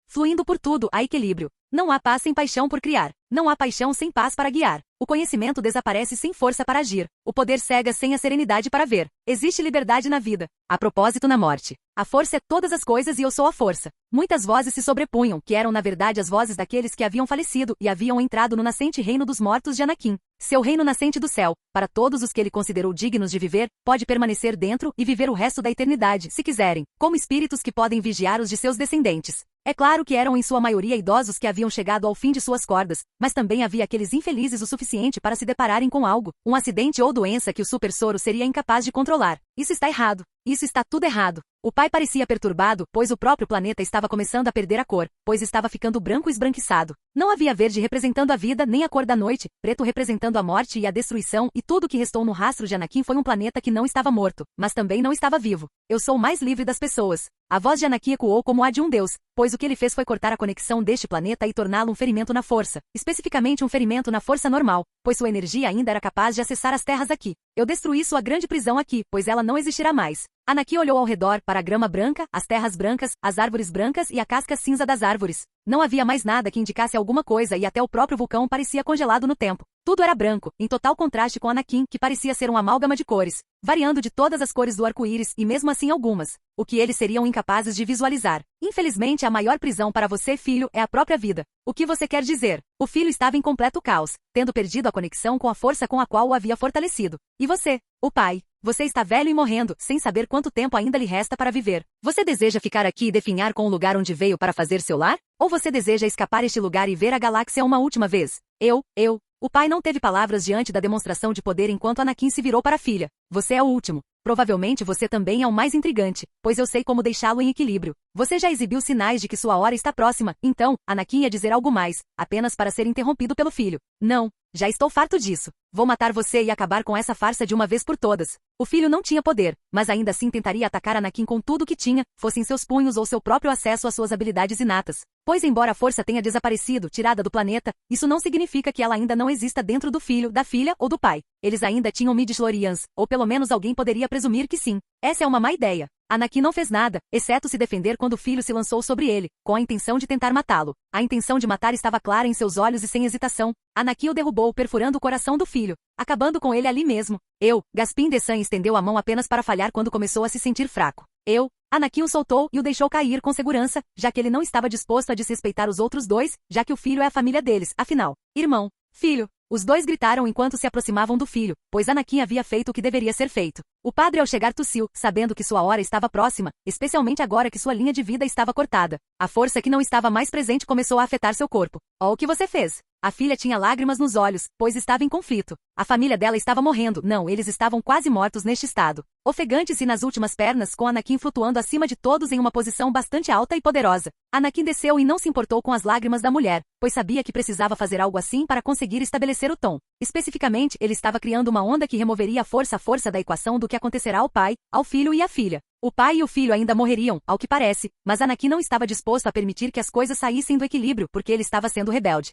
Fluindo por tudo, há equilíbrio. Não há paz sem paixão por criar. Não há paixão sem paz para guiar. O conhecimento desaparece sem força para agir. O poder cega sem a serenidade para ver. Existe liberdade na vida. Há propósito na morte. A força é todas as coisas e eu sou a força. Muitas vozes se sobrepunham, que eram na verdade as vozes daqueles que haviam falecido e haviam entrado no nascente reino dos mortos de Anakin. Seu reino nascente do céu, para todos os que ele considerou dignos de viver, pode permanecer dentro e viver o resto da eternidade, se quiserem, como espíritos que podem vigiar os de seus descendentes. É claro que eram em sua maioria idosos que haviam chegado ao fim de suas cordas, mas também havia aqueles infelizes o suficiente para se depararem com algo, um acidente ou doença que o super soro seria incapaz de controlar. Isso está errado. Isso está tudo errado. O pai parecia perturbado, pois o próprio planeta estava começando a perder a cor, pois estava ficando branco esbranquiçado. Não havia verde representando a vida nem a cor da noite, preto representando a morte e a destruição, e tudo que restou no rastro de Anakin foi um planeta que não estava morto, mas também não estava vivo. Eu sou o mais livre das pessoas. A voz de Anakin ecoou como a de um deus, pois o que ele fez foi cortar a conexão deste planeta e torná-lo um ferimento na força, especificamente um ferimento na força normal, pois sua energia ainda era capaz de acessar as terras aqui. Eu destruí sua grande prisão aqui, pois ela não existirá mais. Anakin olhou ao redor para a grama branca, as terras brancas, as árvores brancas e a casca cinza das árvores. Não havia mais nada que indicasse alguma coisa e até o próprio vulcão parecia congelado no tempo. Tudo era branco, em total contraste com Anakin, que parecia ser um amálgama de cores, variando de todas as cores do arco-íris e mesmo assim algumas, o que eles seriam incapazes de visualizar. Infelizmente, a maior prisão para você, filho, é a própria vida. O que você quer dizer? O filho estava em completo caos, tendo perdido a conexão com a força com a qual o havia fortalecido. E você, o pai? Você está velho e morrendo, sem saber quanto tempo ainda lhe resta para viver. Você deseja ficar aqui e definhar com o lugar onde veio para fazer seu lar? Ou você deseja escapar este lugar e ver a galáxia uma última vez? O pai não teve palavras diante da demonstração de poder enquanto Anakin se virou para a filha. Você é o último. Provavelmente você também é o mais intrigante, pois eu sei como deixá-lo em equilíbrio. Você já exibiu sinais de que sua hora está próxima, então, Anakin ia dizer algo mais, apenas para ser interrompido pelo filho. Não, já estou farto disso. Vou matar você e acabar com essa farsa de uma vez por todas. O filho não tinha poder, mas ainda assim tentaria atacar Anakin com tudo o que tinha, fossem seus punhos ou seu próprio acesso às suas habilidades inatas. Pois embora a força tenha desaparecido, tirada do planeta, isso não significa que ela ainda não exista dentro do filho, da filha ou do pai. Eles ainda tinham midi-chlorians, ou pelo menos alguém poderia presumir que sim. Essa é uma má ideia. Anakin não fez nada, exceto se defender quando o filho se lançou sobre ele, com a intenção de tentar matá-lo. A intenção de matar estava clara em seus olhos e sem hesitação. Anakin o derrubou, perfurando o coração do filho, acabando com ele ali mesmo. Gaspin Dessan estendeu a mão apenas para falhar quando começou a se sentir fraco. Anakin o soltou e o deixou cair com segurança, já que ele não estava disposto a desrespeitar os outros dois, já que o filho é a família deles, afinal. Irmão, filho. Os dois gritaram enquanto se aproximavam do filho, pois Anakin havia feito o que deveria ser feito. O padre ao chegar tossiu, sabendo que sua hora estava próxima, especialmente agora que sua linha de vida estava cortada. A força que não estava mais presente começou a afetar seu corpo. O que você fez? A filha tinha lágrimas nos olhos, pois estava em conflito. A família dela estava morrendo. Não, eles estavam quase mortos neste estado. Ofegantes e nas últimas pernas, com Anakin flutuando acima de todos em uma posição bastante alta e poderosa. Anakin desceu e não se importou com as lágrimas da mulher, pois sabia que precisava fazer algo assim para conseguir estabelecer o tom. Especificamente, ele estava criando uma onda que removeria a força da equação do que acontecerá ao pai, ao filho e à filha. O pai e o filho ainda morreriam, ao que parece, mas Anakin não estava disposto a permitir que as coisas saíssem do equilíbrio porque ele estava sendo rebelde.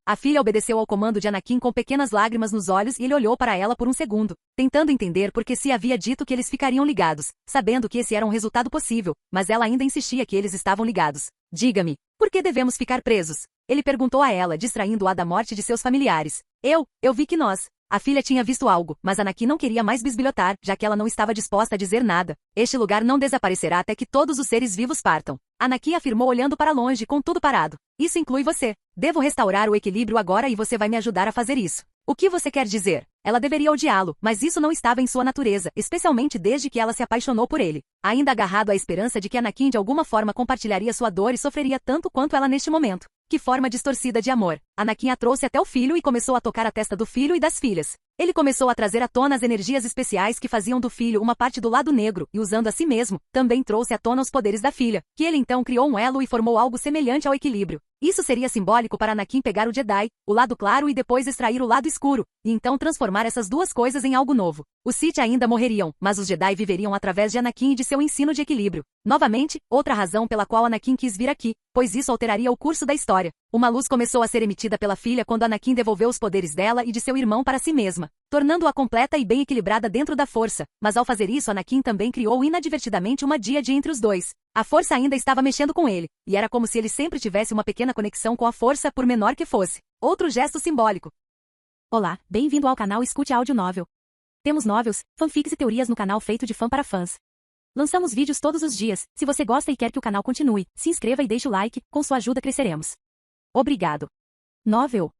A filha obedeceu ao comando de Anakin com pequenas lágrimas nos olhos e ele olhou para ela por um segundo, tentando entender por que se havia dito que eles ficariam ligados, sabendo que esse era um resultado possível, mas ela ainda insistia que eles estavam ligados. Diga-me, por que devemos ficar presos? Ele perguntou a ela, distraindo-a da morte de seus familiares. Eu vi que nós... A filha tinha visto algo, mas Anakin não queria mais bisbilhotar, já que ela não estava disposta a dizer nada. Este lugar não desaparecerá até que todos os seres vivos partam. Anakin afirmou olhando para longe, com tudo parado. Isso inclui você. Devo restaurar o equilíbrio agora e você vai me ajudar a fazer isso. O que você quer dizer? Ela deveria odiá-lo, mas isso não estava em sua natureza, especialmente desde que ela se apaixonou por ele. Ainda agarrado à esperança de que Anakin de alguma forma compartilharia sua dor e sofreria tanto quanto ela neste momento. Que forma distorcida de amor. Anakin a trouxe até o filho e começou a tocar a testa do filho e das filhas. Ele começou a trazer à tona as energias especiais que faziam do filho uma parte do lado negro e usando a si mesmo, também trouxe à tona os poderes da filha, que ele então criou um elo e formou algo semelhante ao equilíbrio. Isso seria simbólico para Anakin pegar o Jedi, o lado claro e depois extrair o lado escuro, e então transformar essas duas coisas em algo novo. Os Sith ainda morreriam, mas os Jedi viveriam através de Anakin e de seu ensino de equilíbrio. Novamente, outra razão pela qual Anakin quis vir aqui, pois isso alteraria o curso da história. Uma luz começou a ser emitida pela filha quando Anakin devolveu os poderes dela e de seu irmão para si mesma, tornando-a completa e bem equilibrada dentro da força, mas ao fazer isso Anakin também criou inadvertidamente uma díade entre os dois. A força ainda estava mexendo com ele, e era como se ele sempre tivesse uma pequena conexão com a força, por menor que fosse. Outro gesto simbólico. Olá, bem-vindo ao canal Escute Áudio Novel. Temos novels, fanfics e teorias no canal feito de fã para fãs. Lançamos vídeos todos os dias. Se você gosta e quer que o canal continue, se inscreva e deixe o like, com sua ajuda cresceremos. Obrigado. Novel.